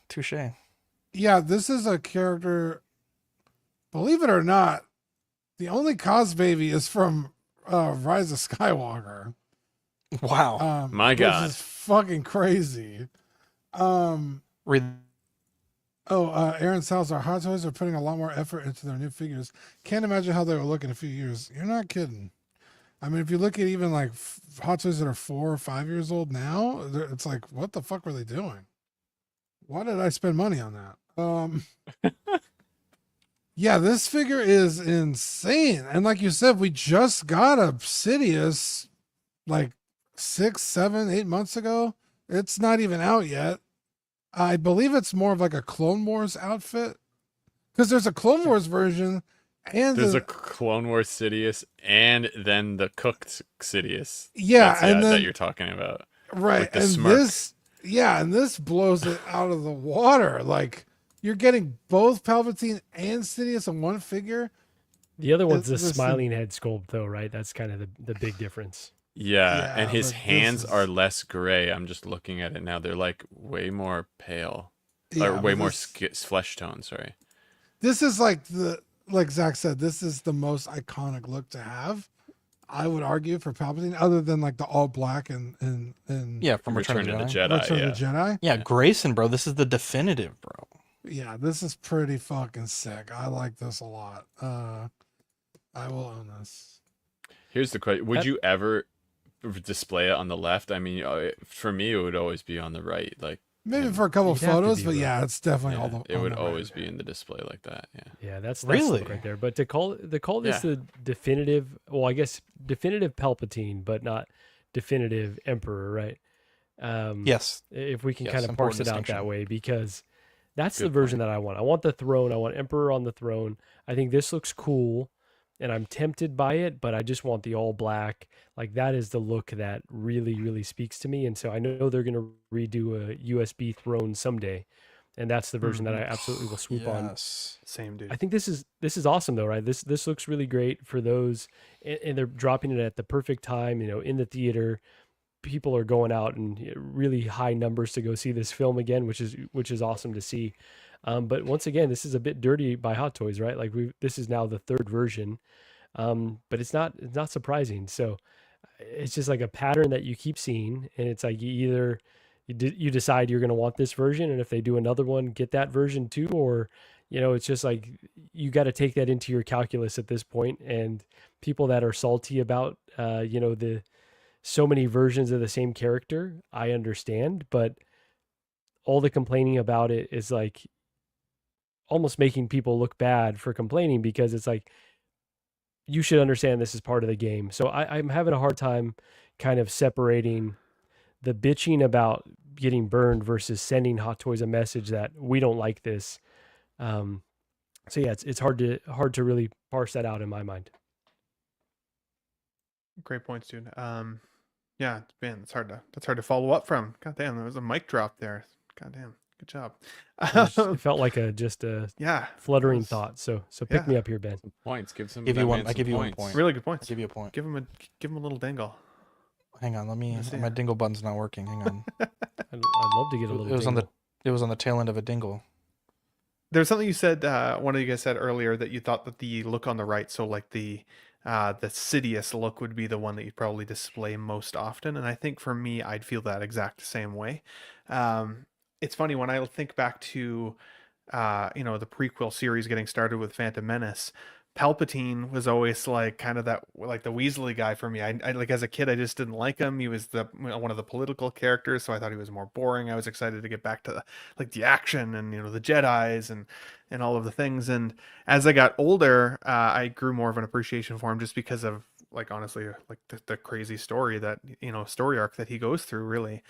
Touche. Yeah, this is a character, believe it or not, the only cos baby is from Rise of Skywalker. Wow. My God. This is fucking crazy. Aaron Salazar, Hot Toys are putting a lot more effort into their new figures. Can't imagine how they will look in a few years. You're not kidding. I mean, if you look at even like Hot Toys that are 4 or 5 years old now, it's like, what the fuck were they doing? Why did I spend money on that? Yeah, this figure is insane. And like you said, we just got a Sidious like 6, 7, 8 months ago. It's not even out yet. I believe it's more of like a Clone Wars outfit. Because there's a Clone Wars version and there's a Clone Wars Sidious and then the cooked Sidious. Yeah, and then, that you're talking about. Right. With the and smirk. this blows it out of the water. Like, you're getting both Palpatine and Sidious in one figure. The other one's the smiling head sculpt, though, right? That's kind of the big difference. Yeah, and his hands are less gray. I'm just looking at it now. They're like way more pale. Or way more flesh tone, sorry. This is like Zach said, this is the most iconic look to have. I would argue for Palpatine, other than like the all black and yeah, from Return of the Jedi. Return of the Jedi. Yeah, Grayson, bro. This is the definitive, bro. Yeah, this is pretty fucking sick. I like this a lot. I will own this. Here's the question: would you ever display it on the left? I mean, for me, it would always be on the right. Like maybe for a couple of photos, but yeah, it's definitely all the. It would always be in the display like that. Yeah. Yeah, that's really right there. But to call this the definitive, well, I guess definitive Palpatine, but not definitive Emperor, right? Yes. If we can kind of parse it out that way, because that's the version that I want. I want the throne. I want Emperor on the throne. I think this looks cool, and I'm tempted by it, but I just want the all black. Like, that is the look that really, really speaks to me. And so I know they're going to redo a USB throne someday, and that's the version that I absolutely will swoop on. Same, dude. I think this is awesome though, right? This looks really great for those, and they're dropping it at the perfect time. You know, in the theater, people are going out in really high numbers to go see this film again, which is awesome to see. But once again, this is a bit dirty by Hot Toys, right? Like, this is now the third version, but it's not surprising. So it's just like a pattern that you keep seeing, and it's like you decide you're going to want this version, and if they do another one, get that version too, or it's just like you got to take that into your calculus at this point. And people that are salty about the so many versions of the same character, I understand, but all the complaining about it is like almost making people look bad for complaining, because it's like, you should understand this is part of the game. So I'm having a hard time kind of separating the bitching about getting burned versus sending Hot Toys a message that we don't like this. So yeah, it's hard to really parse that out in my mind. Great points, dude. Yeah, man, that's hard to follow up from. God damn, there was a mic drop there. God damn, good job. It felt like a fluttering thought. So pick me up here, Ben. Some points. I give you 1 point. Really good points. I'll give you a point. Give him a little dingle. Hang on, my dingle button's not working. Hang on. I'd love to get a little. It was on the tail end of a dingle. There's something you said. One of you guys said earlier that you thought that the look on the right, so like the Sidious look, would be the one that you probably display most often. And I think for me, I'd feel that exact same way. It's funny when I think back to the prequel series getting started with Phantom Menace. Palpatine was always like kind of that, like the Weasley guy for me. I like as a kid, I just didn't like him. He was one of the political characters, so I thought he was more boring. I was excited to get back to like the action and the Jedis and all of the things. And as I got older, I grew more of an appreciation for him just because of like honestly like the crazy story that story arc that he goes through really.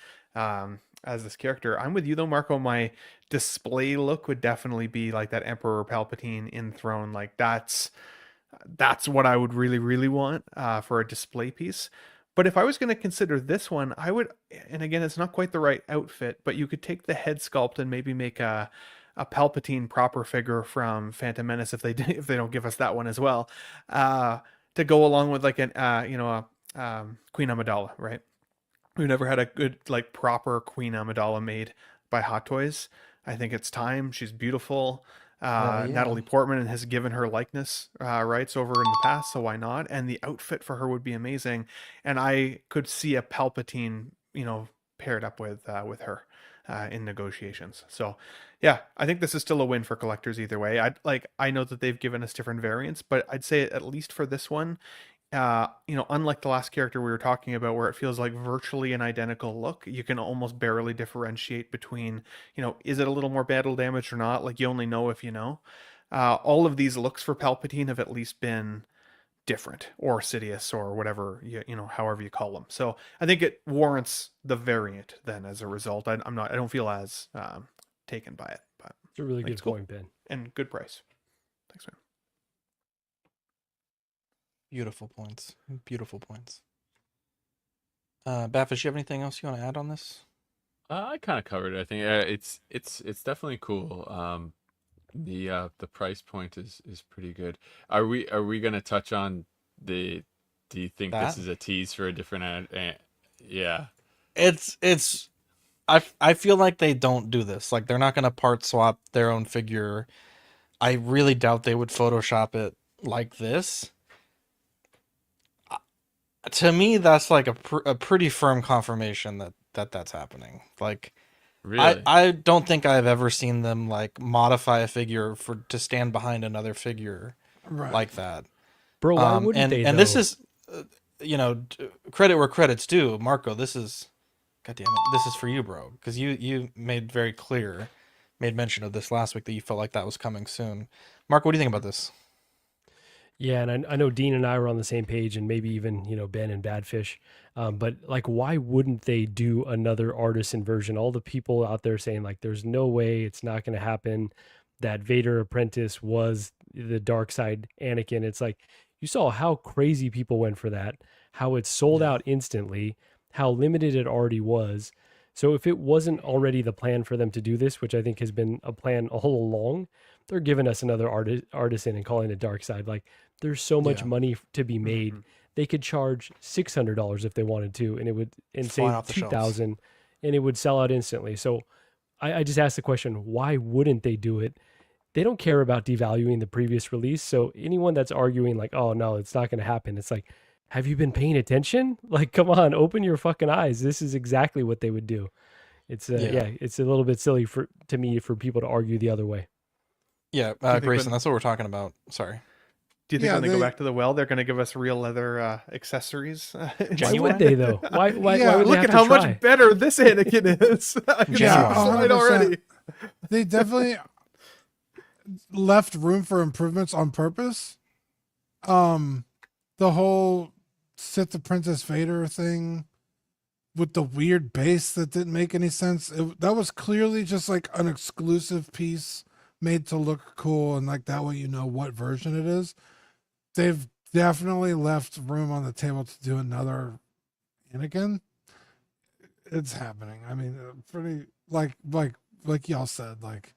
As this character, I'm with you though, Marco. My display look would definitely be like that Emperor Palpatine in throne. Like that's what I would really want for a display piece. But if I was going to consider this one, I would, and again, it's not quite the right outfit, but you could take the head sculpt and maybe make a Palpatine proper figure from Phantom Menace if they don't give us that one as well, to go along with like an Queen Amidala, right? We've never had a good, like, proper Queen Amidala made by Hot Toys. I think it's time. She's beautiful. Natalie Portman has given her likeness rights over in the past, so why not? And the outfit for her would be amazing. And I could see a Palpatine, paired up with her in negotiations. So, yeah, I think this is still a win for collectors either way. I know that they've given us different variants, but I'd say at least for this one, unlike the last character we were talking about where it feels like virtually an identical look, you can almost barely differentiate between, is it a little more battle damage or not? Like you only know if you know. All of these looks for Palpatine have at least been different, or Sidious, or whatever, however you call them. So I think it warrants the variant then as a result. I don't feel as taken by it, but it's a really good point, Ben. And good price. Thanks, man. Beautiful points. Beautiful points. Baffish, you have anything else you want to add on this? I kind of covered it. I think it's definitely cool. The price point is pretty good. Are we gonna touch on do you think this is a tease for a different yeah? It's I feel like they don't do this. Like they're not gonna part swap their own figure. I really doubt they would Photoshop it like this. To me, that's like a pretty firm confirmation that's happening. Like, really? I don't think I've ever seen them like modify a figure to stand behind another figure like that. Bro, why wouldn't they? And this is, credit where credit's due. Marco, this is, God damn it, this is for you, bro, because you made mention of this last week that you felt like that was coming soon. Marco, what do you think about this? Yeah, and I know Dean and I were on the same page, and maybe even Ben and Badfish. But like, why wouldn't they do another artisan version? All the people out there saying like, "There's no way, it's not going to happen." That Vader apprentice was the dark side Anakin. It's like you saw how crazy people went for that, how it sold out instantly, how limited it already was. So if it wasn't already the plan for them to do this, which I think has been a plan all along, they're giving us another artisan and calling it dark side. Like, there's so much money to be made. Mm-hmm. They could charge $600 if they wanted to, and it would say $2,000, and it would sell out instantly. So I just asked the question, why wouldn't they do it? They don't care about devaluing the previous release. So anyone that's arguing like, oh no, it's not going to happen, it's like, have you been paying attention? Like, come on, open your fucking eyes. This is exactly what they would do. It's it's a little bit silly to me for people to argue the other way. Yeah, Grayson, that's what we're talking about. Sorry. Do you think when they go back to the well, they're going to give us real leather accessories? Why would they though? Why would look at how much better this Anakin is. Already. They definitely left room for improvements on purpose. The whole Sith Apprentice Vader thing with the weird base that didn't make any sense. That was clearly just like an exclusive piece made to look cool, and like that way you know what version it is. They've definitely left room on the table to do another Anakin. It's happening. I mean, pretty like y'all said, like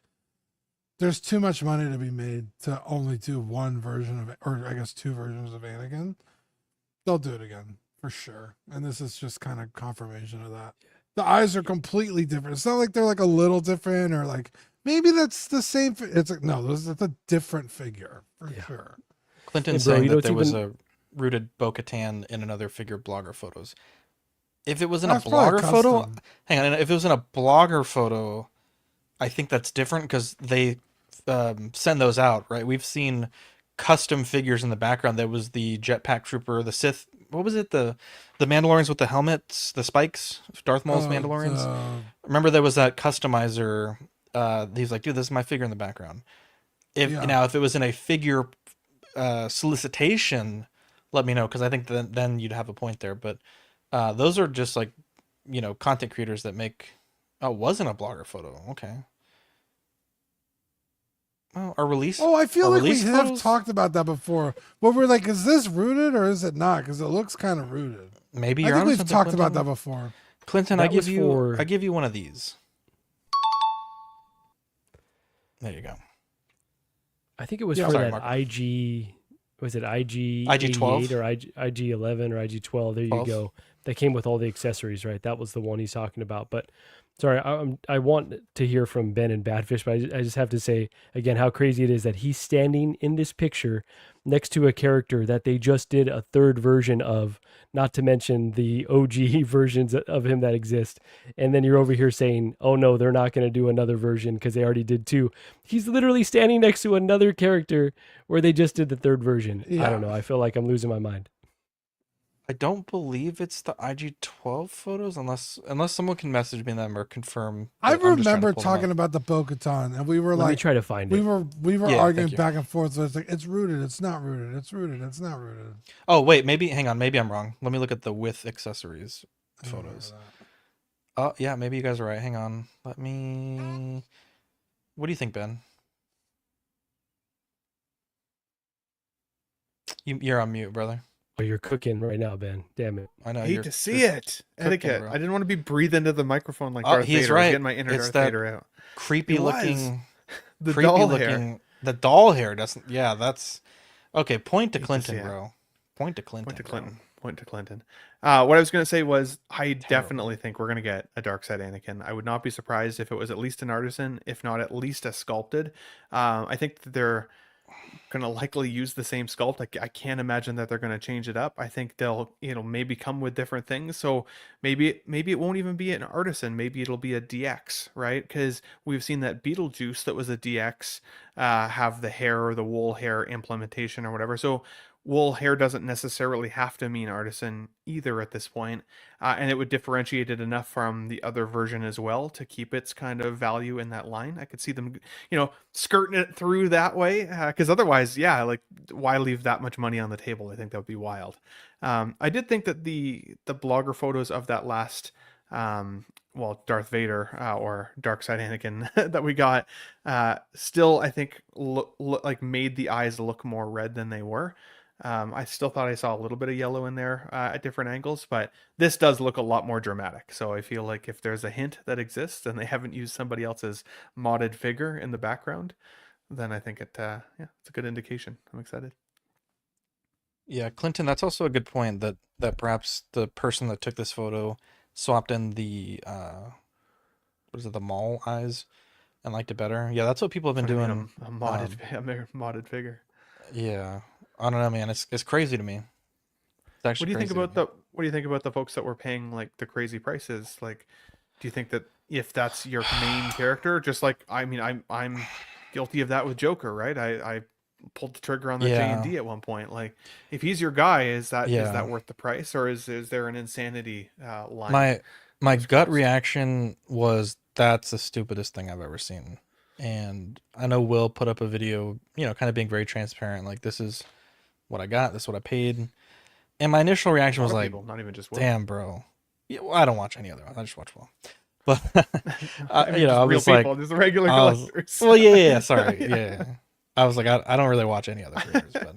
there's too much money to be made to only do one version of it, or I guess two versions of Anakin. They'll do it again for sure, and this is just kind of confirmation of that. The eyes are completely different. It's not like they're like a little different, or like maybe that's the same. It's like no, that's a different figure for sure. Clinton saying that there was a rooted Bo-Katan in another figure blogger photos. If it was in a blogger photo, hang on. If it was in a blogger photo, I think that's different because they send those out, right? We've seen custom figures in the background. There was the jetpack trooper, the Sith. What was it? The Mandalorians with the helmets, the spikes, Darth Maul's Mandalorians. Remember there was that customizer. He's like, dude, this is my figure in the background. If it was in a figure solicitation, let me know, because I think then you'd have a point there. But those are just like, content creators that make. Oh, it wasn't a blogger photo. Okay. Well, our release. Oh, I feel like we have photos? talked about that before. But we're like, is this rooted or is it not? Because it looks kind of rooted. Maybe I you're think onto we've something, talked Clinton. about that before. Clinton, That I give was you one of these. There you go. I think it was Yeah, for sorry, that Marco. IG. Was it IG IG-12? 88 or IG 11 or IG 12? There you 12. go. That came with all the accessories, right? That was the one he's talking about. But sorry, I want to hear from Ben and Badfish, but I just have to say again how crazy it is that he's standing in this picture next to a character that they just did a third version of, not to mention the OG versions of him that exist. And then you're over here saying, oh no, they're not going to do another version because they already did two. He's literally standing next to another character where they just did the third version. Yeah. I don't know. I feel like I'm losing my mind. I don't believe it's the IG-12 photos, unless someone can message me them or confirm. I but I'm just trying to remember pull them talking up. about the Bo-Katan, and we were Let me like, try to find we it. were Yeah, arguing thank you. back and forth. So it's like, it's rooted, it's not rooted, it's rooted, it's not rooted. Oh wait, hang on, maybe I'm wrong. Let me look at the with accessories photos. Oh yeah, maybe you guys are right. Hang on, let me. What do you think, Ben? You're on mute, brother. Oh, you're cooking right now, Ben. Damn it. I know. I hate to see it. Etiquette. I didn't want to be breathed into the microphone like Darth he's Vader. I right. was getting my inner It's Darth that Vader out. Creepy It was. looking. The creepy doll looking. hair. The doll hair doesn't. Yeah, that's okay. Point to Hate to Clinton, see it. bro. Point to Clinton. Point to bro. Clinton. Point to Clinton. What I was going to say was, I definitely think we're going to get a dark side Anakin. I would not be surprised if it was at least an artisan, if not at least a sculpted. I think that they're going to likely use the same sculpt. I can't imagine that they're going to change it up. I think they'll, maybe come with different things. So maybe it won't even be an artisan. Maybe it'll be a DX, right? Because we've seen that Beetlejuice that was a DX have the hair or the wool hair implementation or whatever. So wool hair doesn't necessarily have to mean artisan either at this point. And it would differentiate it enough from the other version as well to keep its kind of value in that line. I could see them, skirting it through that way. Because otherwise, yeah, like, why leave that much money on the table? I think that would be wild. I did think that the blogger photos of that last, Darth Vader or Dark Side Anakin that we got, still, I think, like made the eyes look more red than they were. I still thought I saw a little bit of yellow in there at different angles, but this does look a lot more dramatic. So I feel like if there's a hint that exists and they haven't used somebody else's modded figure in the background, then I think it's a good indication. I'm excited. Yeah, Clinton, that's also a good point that perhaps the person that took this photo swapped in the the mall eyes and liked it better. Yeah, that's what people have been doing. A modded figure. Yeah. I don't know, man. It's crazy to me. It's actually What do you think crazy about what do you think about the folks that were paying like the crazy prices? Like, do you think that if that's your main character, just like, I mean, I'm guilty of that with Joker, right? I pulled the trigger on the J&D at one point. Like, if he's your guy, is that worth the price, or is there an insanity line? My gut reaction was, that's the stupidest thing I've ever seen. And I know Will put up a video, kind of being very transparent, like, this is what I got, this is what I paid. And my initial reaction was like, not even just Will. damn, bro. Yeah, well, I don't watch any other one. I just watch Will. But I mean, I was like, just regular collectors. well, yeah, sorry, yeah. I was like, I don't really watch any other creators, but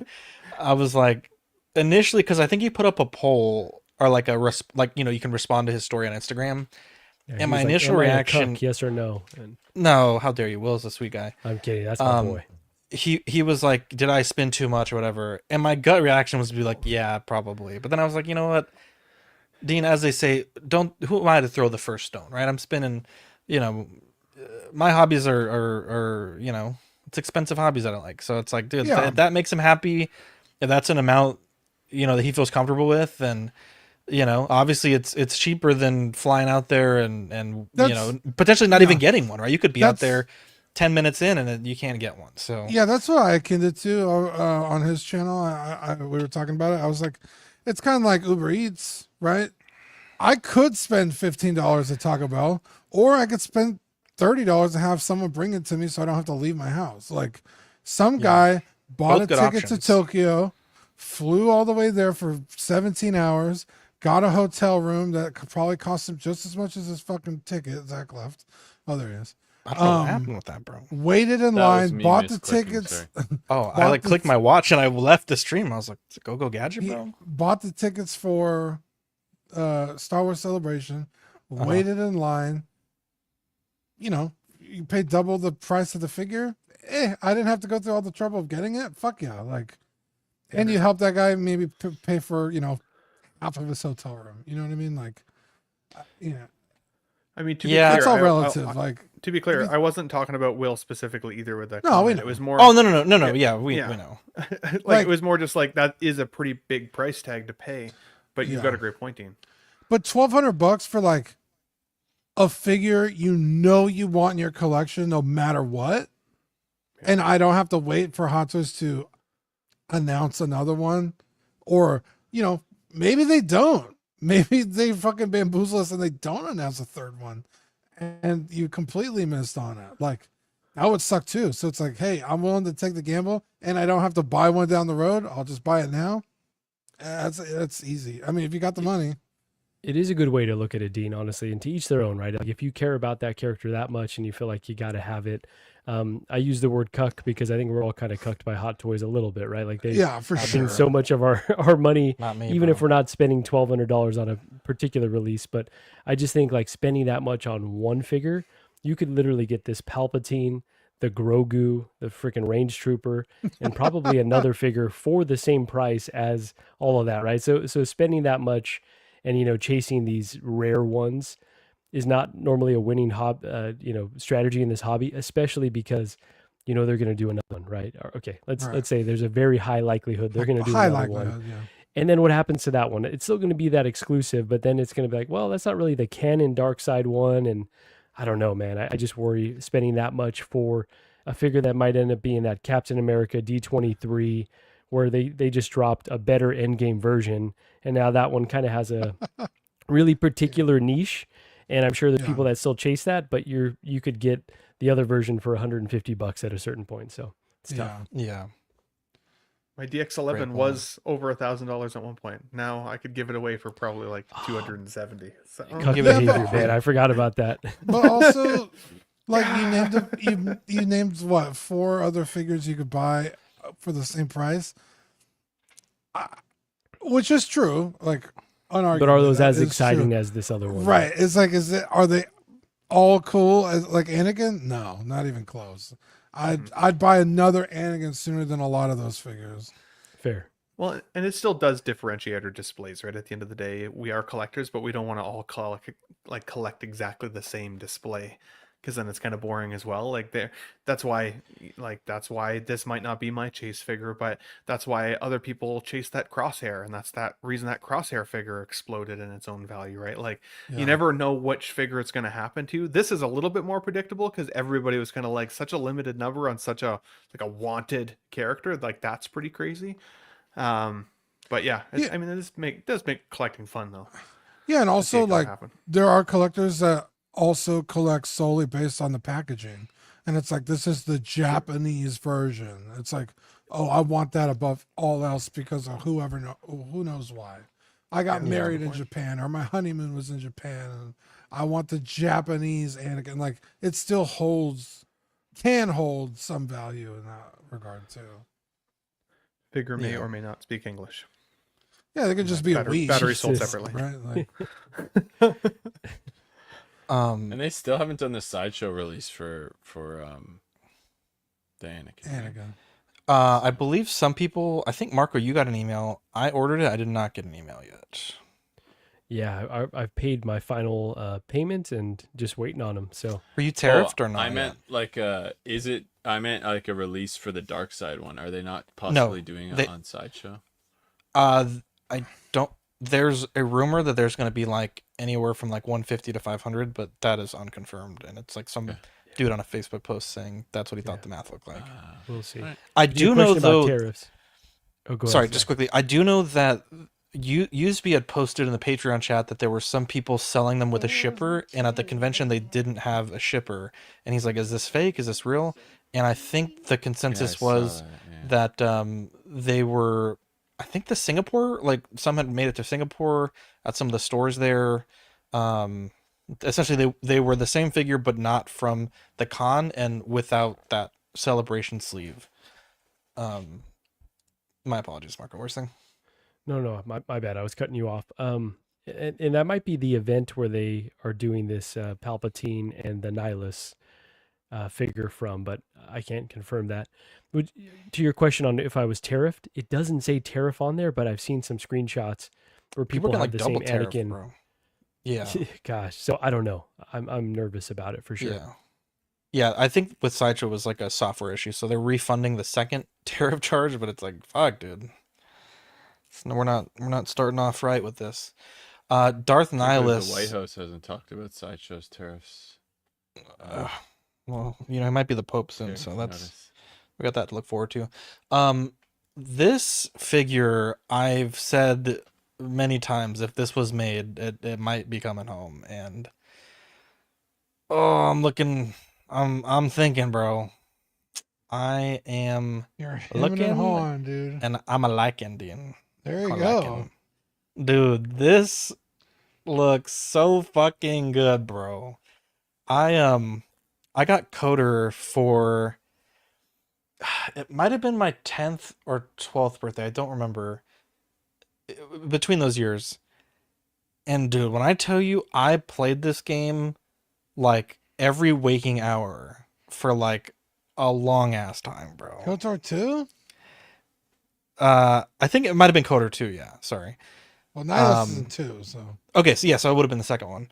I was like, initially, because I think he put up a poll or like you can respond to his story on Instagram. Yeah, and my like, initial reaction, yes or no? And no, how dare you? Will's a sweet guy. I'm kidding. That's my boy. He was like, did I spend too much or whatever? And my gut reaction was to be like, yeah, probably. But then I was like, you know what, Dean, as they say, who am I to throw the first stone, right? I'm spending, my hobbies are it's expensive hobbies I don't like. So it's like, dude, if that makes him happy, if that's an amount, that he feels comfortable with, then, obviously it's cheaper than flying out there and potentially not even getting one, right? You could be out there 10 minutes in and you can't get one. So Yeah, that's what I akin it to on his channel. We were talking about it. I was like, it's kind of like Uber Eats, right? I could spend $15 at Taco Bell, or I could spend $30 and have someone bring it to me so I don't have to leave my house. Like some guy bought Both a good ticket options. to Tokyo, flew all the way there for 17 hours, got a hotel room that could probably cost him just as much as his fucking ticket. Zach left. Oh, there he is. I don't know what happened with that, bro. Waited in That was line, me bought the misclicking, tickets. Oh, I like clicked my watch and I left the stream. I was like, it's a go gadget, bro. Bought the tickets for Star Wars Celebration, waited in line. You know, you pay double the price of the figure. I didn't have to go through all the trouble of getting it. Fuck yeah. Like, and you help that guy maybe pay for, you know, half of his hotel room. You know what I mean? Like, yeah. I mean, to be clear, it's all relative. Like, to be clear, I wasn't talking about Will specifically either with that. No, comment. we know. It was more. Oh, no. Yeah, we know. Like, it was more just like that is a pretty big price tag to pay, but you've got a great point, Dean. But $1,200 for like a figure you know you want in your collection no matter what, and I don't have to wait for Hot Toys to announce another one, or you know maybe they don't. Maybe they fucking bamboozle us and they don't announce a third one, and you completely missed on it. Like, that would suck too. So it's like, hey, I'm willing to take the gamble, and I don't have to buy one down the road. I'll just buy it now. That's easy. I mean, if you got the money. It is a good way to look at it, Dean, honestly, and to each their own, right? Like if you care about that character that much and you feel like you got to have it. I use the word cuck because I think we're all kind of cucked by Hot Toys a little bit, right? Like they for spend sure. so much of our money, Not me, even bro. if we're not spending $1,200 on a particular release. But I just think like spending that much on one figure, you could literally get this Palpatine, the Grogu, the freaking Range Trooper, and probably another figure for the same price as all of that, right? So spending that much and, you know, chasing these rare ones is not normally a winning strategy in this hobby, especially because, you know, they're going to do another one, right? Okay, let's say there's a very high likelihood they're going to do another one. Yeah. And then what happens to that one? It's still going to be that exclusive, but then it's going to be like, well, that's not really the canon dark side one. And I don't know, man. I just worry spending that much for a figure that might end up being that Captain America D23, where they just dropped a better endgame version. And now that one kind of has a really particular niche. And I'm sure there's people that still chase that, but you could get the other version for $150 at a certain point. So it's tough. Yeah. My DX11 was over $1,000 at one point. Now I could give it away for probably like 270. So Cuck behavior, man. I forgot about that. But also, like you named what 4 other figures you could buy for the same price, which is true. Like, unarguably, But are those that as is exciting true. as this other one? Right. It's like, are they all cool as like Anakin? No, not even close. I'd buy another Anakin sooner than a lot of those figures. Fair. Well, and it still does differentiate our displays, right? At the end of the day, we are collectors, but we don't want to all collect exactly the same display, because then it's kind of boring as well. Like that's why this might not be my chase figure, but that's why other people chase that Crosshair, and that's that reason that Crosshair figure exploded in its own value, right? Like you never know which figure it's going to happen to. This is a little bit more predictable because everybody was kind of like such a limited number on such a wanted character. Like that's pretty crazy. But yeah, I mean, it does make collecting fun though. Yeah, and also like there are collectors that also collect solely based on the packaging, and it's like, this is the Japanese version. It's like, oh, I want that above all else because of who knows why. I got married in Japan, or my honeymoon was in Japan, and I want the Japanese Anakin. Like, it still can hold some value in that regard too. Figure may or may not speak English. Yeah, they could just be a Wii. Battery sold separately, right? Like, and they still haven't done the sideshow release for the Anakin. I believe some people. I think Marco, you got an email. I ordered it. I did not get an email yet. Yeah, I've paid my final payment and just waiting on them. So were you tariffed or not? I meant like I meant like a release for the dark side one. Are they not possibly doing it on sideshow? I don't. There's a rumor that there's going to be like anywhere from like 150 to 500, but that is unconfirmed, and it's like some dude on a Facebook post saying that's what he thought the math looked like. We'll see. I do know though. Tariffs. Oh, go sorry, ahead, just quickly. I do know that USB had posted in the Patreon chat that there were some people selling them with a shipper, and at the convention they didn't have a shipper. And he's like, "Is this fake? Is this real?" And I think the consensus was that they were. I think the Singapore, like some had made it to Singapore at some of the stores there. Essentially, they were the same figure, but not from the con and without that celebration sleeve. My apologies, Marco. Worst thing. No, my bad. I was cutting you off. And that might be the event where they are doing this Palpatine and the Nihilus figure from, but I can't confirm that. To your question on if I was Tariffed, it doesn't say Tariff on there, but I've seen some screenshots where people have the same Anakin. Bro. Yeah. Gosh, so I don't know. I'm nervous about it for sure. Yeah, I think with Sideshow was like a software issue, so they're refunding the second tariff charge, but it's like, fuck, dude. No, we're not starting off right with this. Darth Nihilus. The White House hasn't talked about Sideshow's tariffs. Well, you know, it might be the Pope soon, so we got that to look forward to. This figure, I've said many times, if this was made, it might be coming home, and I'm thinking, bro. I am looking on, dude, and I'm a liking, dude. There you go, dude. This looks so fucking good, bro. I got Coder for, it might have been my 10th or 12th birthday. I don't remember. Between those years. And dude, when I tell you I played this game like every waking hour for like a long ass time, bro. KOTOR 2? I think it might have been KOTOR 2, yeah. Sorry. Well, Nihilus is in 2, so. Okay, so yeah, so it would have been the second one.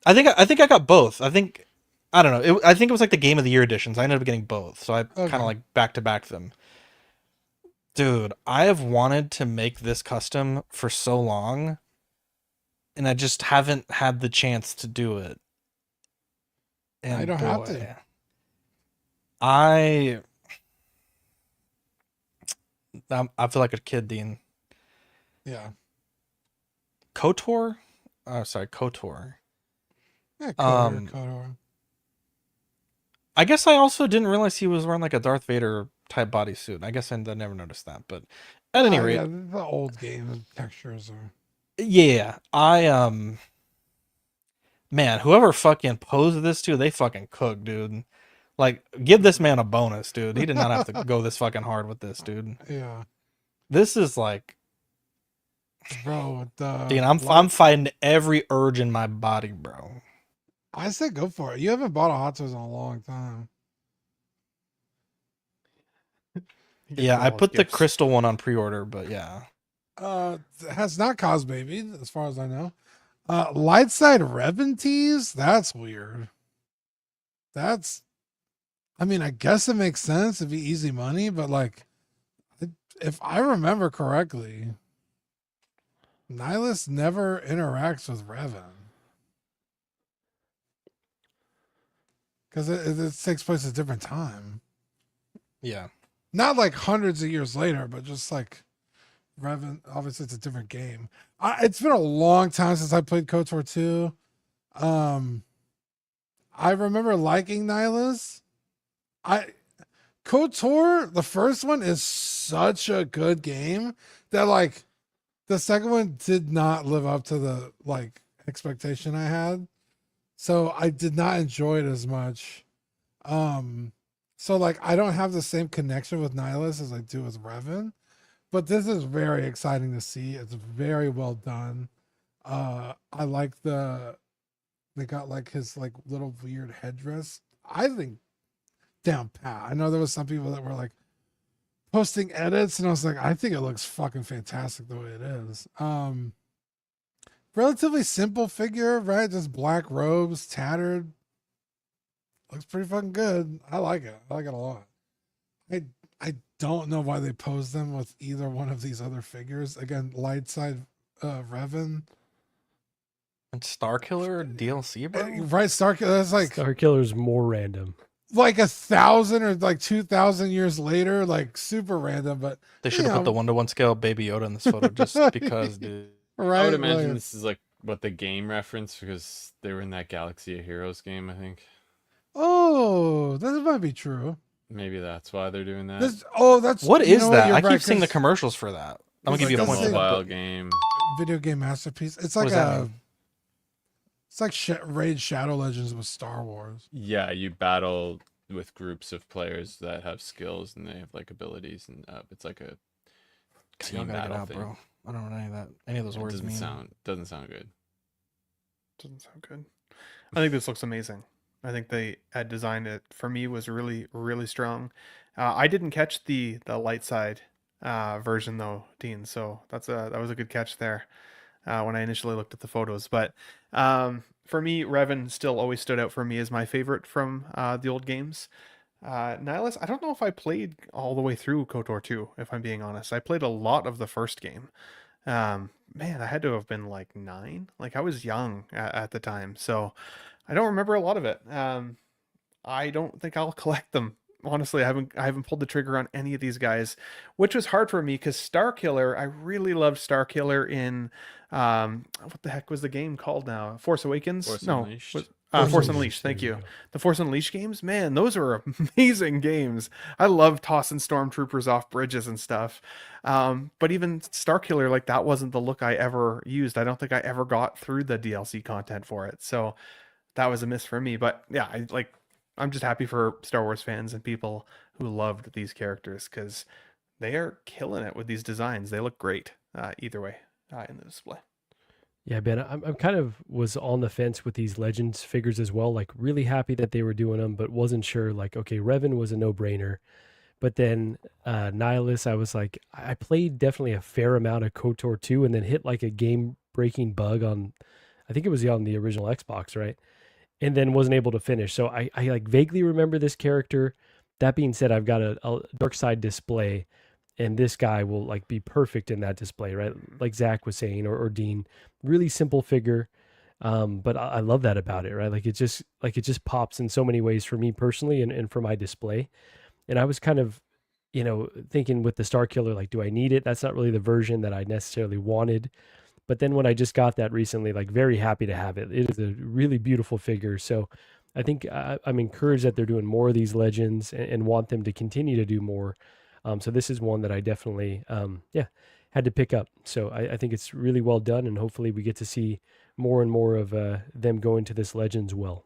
I think I got both. I don't know. I think it was like the Game of the Year editions. I ended up getting both, so I kind of like back to back them. Dude, I have wanted to make this custom for so long, and I just haven't had the chance to do it. And I don't have to. I feel like a kid, Dean. Yeah. KOTOR? Oh, sorry, KOTOR. Yeah, KOTOR. I guess I also didn't realize he was wearing like a Darth Vader type bodysuit. I guess I never noticed that, but at any rate, the old game textures are. Yeah, man, whoever fucking posed this to, they fucking cooked, dude. Like, give this man a bonus, dude. He did not have to go this fucking hard with this, dude. Yeah. This is like, bro. Dude, I'm fighting every urge in my body, bro. I say go for it. You haven't bought a Hot Toys in a long time. Yeah, I put the crystal one on pre-order, but yeah. It has not Cos Baby, as far as I know. Light Side Revan tease? That's weird. I mean, I guess it makes sense if you easy money, but like, if I remember correctly, Nihilus never interacts with Revan. Because it takes place at a different time. Yeah. Not like hundreds of years later, but just like Revan. Obviously, it's a different game. It's been a long time since I played KOTOR 2. I remember liking Nihilus. KOTOR, the first one, is such a good game that like the second one did not live up to the like expectation I had. So I did not enjoy it as much. So like I don't have the same connection with Nihilus as I do with Revan, but this is very exciting to see. It's very well done. I like they got like his like little weird headdress. I think down pat. I know there was some people that were like posting edits, and I was like, I think it looks fucking fantastic the way it is. Relatively simple figure, right? Just black robes, tattered. Looks pretty fucking good. I like it. I like it a lot. I don't know why they posed them with either one of these other figures. Again, light side Revan. And Starkiller DLC, bro. Right, Starkiller. That's like Starkiller's more random. like 1,000 or like 2,000 years later, like super random. But They should have put the 1-to-1 scale Baby Yoda in this photo just because, dude. Right. I would imagine like, this is like what the game reference because they were in that Galaxy of Heroes game. I think oh, that might be true. maybe that's why they're doing that. That's What you is know that? you're I right, keep seeing the 'cause commercials for that. I'm gonna It's give you a like point. the for that, Mobile but- game. video game masterpiece. It's What like does that mean? it's like Raid Shadow Legends with Star Wars. Yeah, you battle with groups of players that have skills and they have like abilities, and it's like a Y'all team gotta get battle out, thing. bro. I don't know any of that. Any of those It words doesn't mean. sound good. Doesn't sound good. I think this looks amazing. I think they had designed it for me was really really strong. I didn't catch the light side version though, Dean. So that was a good catch there when I initially looked at the photos. But for me, Revan still always stood out for me as my favorite from the old games. Nihilus, I don't know if I played all the way through KOTOR 2, if I'm being honest. I played a lot of the first game. Man, I had to have been like 9. Like I was young at the time, so I don't remember a lot of it. I don't think I'll collect them. Honestly, I haven't pulled the trigger on any of these guys, which was hard for me because Starkiller, I really loved Starkiller in what the heck was the game called now? Force Awakens? Force no, Unleashed. Force Unleashed. Thank you. The Force Unleashed games, man, those are amazing games. I love tossing stormtroopers off bridges and stuff. But even Starkiller, like that wasn't the look I ever used. I don't think I ever got through the DLC content for it. So that was a miss for me. But yeah, I'm just happy for Star Wars fans and people who loved these characters because they are killing it with these designs. They look great either way in the display. Yeah, Ben, I'm kind of was on the fence with these Legends figures as well. Like really happy that they were doing them, but wasn't sure. Like, okay, Revan was a no-brainer. But then Nihilus, I was like, I played definitely a fair amount of KOTOR 2 and then hit like a game-breaking bug on, I think it was on the original Xbox, right? And then wasn't able to finish. So I like vaguely remember this character. That being said, I've got a dark side display, and this guy will like be perfect in that display, right? Like Zach was saying, or Dean, really simple figure. But I love that about it, right? Like it just pops in so many ways for me personally and for my display. And I was kind of, thinking with the Starkiller, like, do I need it? That's not really the version that I necessarily wanted. But then when I just got that recently, like very happy to have it. It is a really beautiful figure. So I think I'm encouraged that they're doing more of these Legends and want them to continue to do more. So this is one that I definitely, had to pick up. So I think it's really well done, and hopefully we get to see more and more of them go into this Legends well.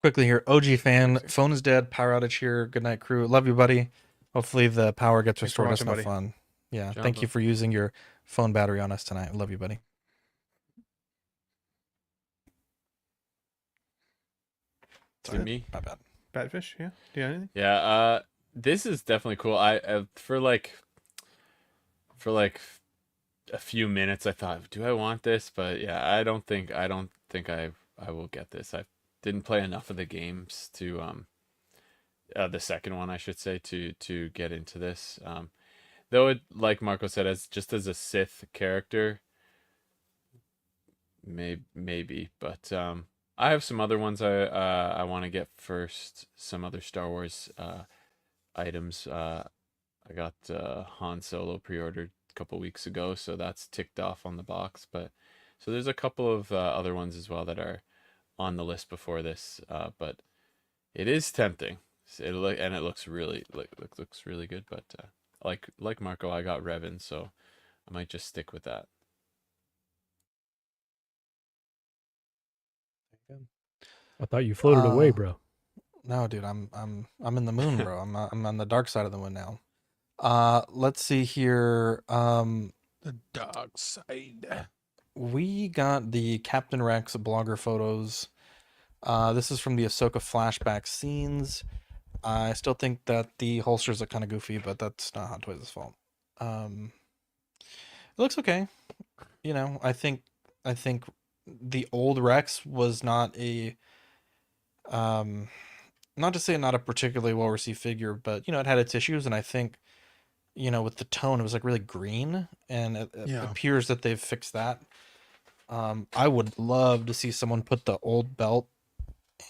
Quickly here, OG fan, phone is dead, power outage here. Good night, crew. Love you, buddy. Hopefully the power gets Thanks for restored. That's watching, no buddy. fun. Yeah, Jump thank you up. for using your phone battery on us tonight. Love you, buddy. To me, My bad. Badfish, yeah. Do you have anything? yeah. This is definitely cool. I for like a few minutes, I thought, do I want this? But yeah, I don't think I will get this. I didn't play enough of the games to the second one, I should say, to get into this. Though it, like Marco said, as a Sith character, maybe. But I have some other ones I want to get first. Some other Star Wars items. I got Han Solo pre-ordered a couple weeks ago, so that's ticked off on the box. But so there's a couple of other ones as well that are on the list before this. But it is tempting. It looks really looks really good. But like Marco, I got Revan, so I might just stick with that. I thought you floated away, bro. No, dude, I'm in the moon, bro. I'm on the dark side of the moon now. Let's see here. The dark side. We got the Captain Rex blogger photos. This is from the Ahsoka flashback scenes. I still think that the holsters are kind of goofy, but that's not Hot Toys' fault. It looks okay. I think the old Rex was not not to say not a particularly well received figure, but it had its issues, and I think with the tone, it was like really green, and it appears that they've fixed that. I would love to see someone put the old belt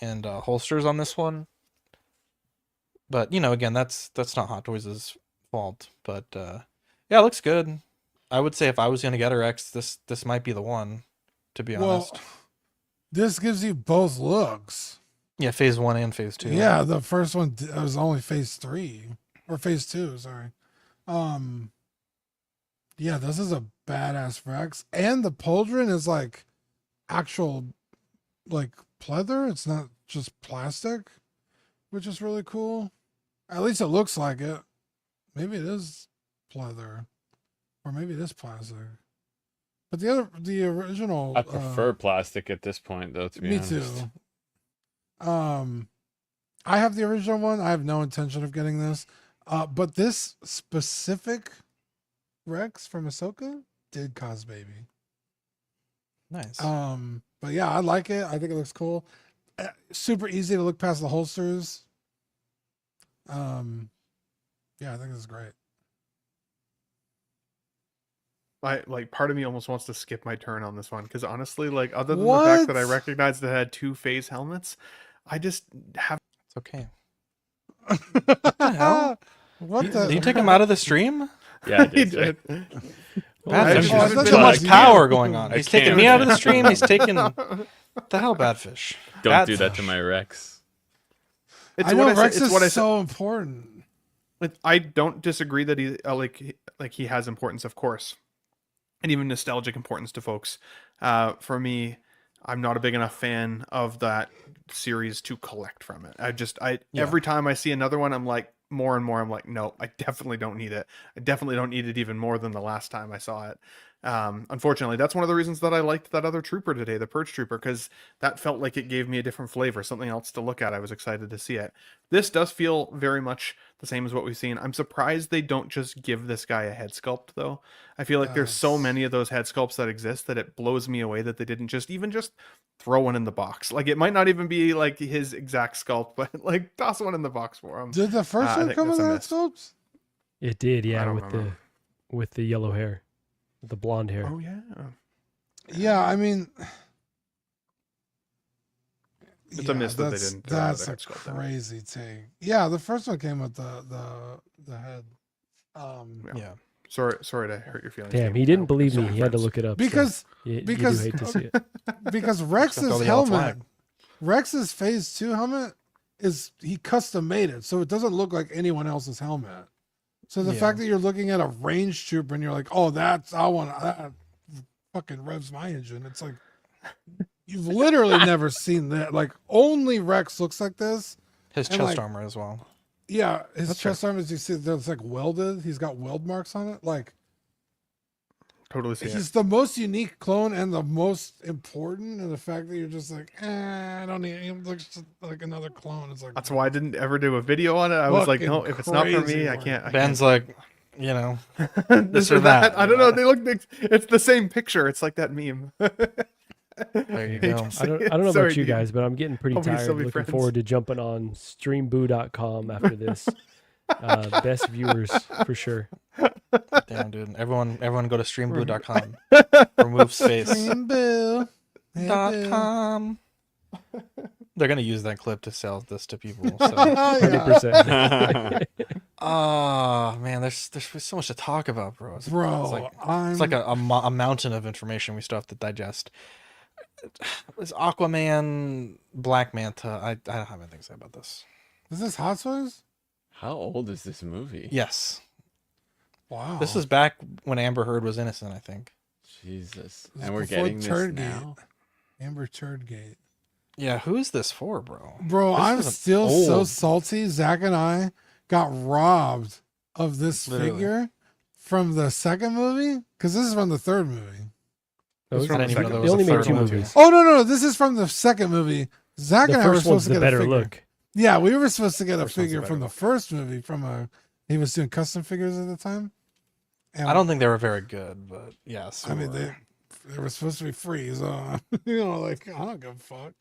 and holsters on this one. But again, that's not Hot Toys' fault. But yeah, it looks good. I would say if I was gonna get a Rex, this might be the one, to be honest. This gives you both looks. Yeah, phase 1 and phase 2. Yeah, the first one was only phase 3 or phase 2. Sorry. Yeah, this is a badass Rex, and the pauldron is like actual like pleather. It's not just plastic, which is really cool. At least it looks like it. Maybe it is pleather, or maybe it is plastic. But the original. I prefer plastic at this point, though. To be honest. Me too. I have the original one. I have no intention of getting this. But this specific Rex from Ahsoka did cause baby. Nice. But yeah, I like it. I think it looks cool. Super easy to look past the holsters. Yeah, I think this is great. Part of me almost wants to skip my turn on this one because honestly, like, other than the fact that I recognized it had 2 phase helmets, I just have. It's okay. What the hell? Did you take him out of the stream? Yeah, I did. Badfish, there's too much power going on. He's taking me out of the stream. He's taking the hell, Badfish. Don't do that to my Rex. It's I know what Rex it's is what I so important. I don't disagree that he like he has importance, of course, and even nostalgic importance to folks. For me, I'm not a big enough fan of that series to collect from it. Every time I see another one, I'm like, more and more, I'm like, no, I definitely don't need it. I definitely don't need it even more than the last time I saw it. Unfortunately, that's one of the reasons that I liked that other trooper today, the Purge Trooper, because that felt like it gave me a different flavor, something else to look at. I was excited to see it. This does feel very much the same as what we've seen. I'm surprised they don't just give this guy a head sculpt, though. I feel like there's so many of those head sculpts that exist that it blows me away that they didn't just throw one in the box. Like, it might not even be like his exact sculpt, but like toss one in the box for him. Did the first one come with head sculpts? It did, yeah, with the yellow hair, the blonde hair. Oh yeah. Yeah, I mean, it's a miss that they didn't. That's a crazy take. Yeah, the first one came with the head. Yeah. Sorry to hurt your feelings. Damn, he didn't believe me. He had to look it up. Because you do hate to see it. Because Rex's phase 2 helmet he custom made it, so it doesn't look like anyone else's helmet. So the fact that you're looking at a range trooper and you're like, oh, that fucking revs my engine. It's like, you've literally never seen that. Like, only Rex looks like this. His chest armor as well. Yeah, his chest armor, as you see, there's like welded. He's got weld marks on it. Like, totally see he's the most unique clone and the most important. And the fact that you're just like, I don't need him. Looks like another clone. It's like, that's why I didn't ever do a video on it. I was like, no, if it's not for me, I can't. Ben's like, this or that. I don't know. They look. It's the same picture. It's like that meme. There you go. I don't know about you guys, but I'm getting pretty tired. Looking forward to jumping on streamboo.com after this. Best viewers for sure. Damn, dude. Everyone go to streamboo.com. Remove space. Streamboo.com. They're going to use that clip to sell this to people. So. 100%. Oh, man, there's so much to talk about, bro. It's like a mountain of information we still have to digest. Is Aquaman Black Manta? I don't have anything to say about this. Is this Hot Toys? How old is this movie? Yes. Wow. This is back when Amber Heard was innocent, I think. Jesus. And we're getting this now. Amber Turdgate. Yeah, who is this for, bro? Bro, I'm still so salty. Zach and I got robbed of this figure from the second movie, because this is from the third movie. They only made 2 movies. Oh no, this is from the second movie. Zach and I were supposed to get a figure. Look. Yeah, we were supposed to get a figure from the first movie he was doing custom figures at the time. And I don't think they were very good, but yes. I mean, they were supposed to be free, so like, I don't give a fuck.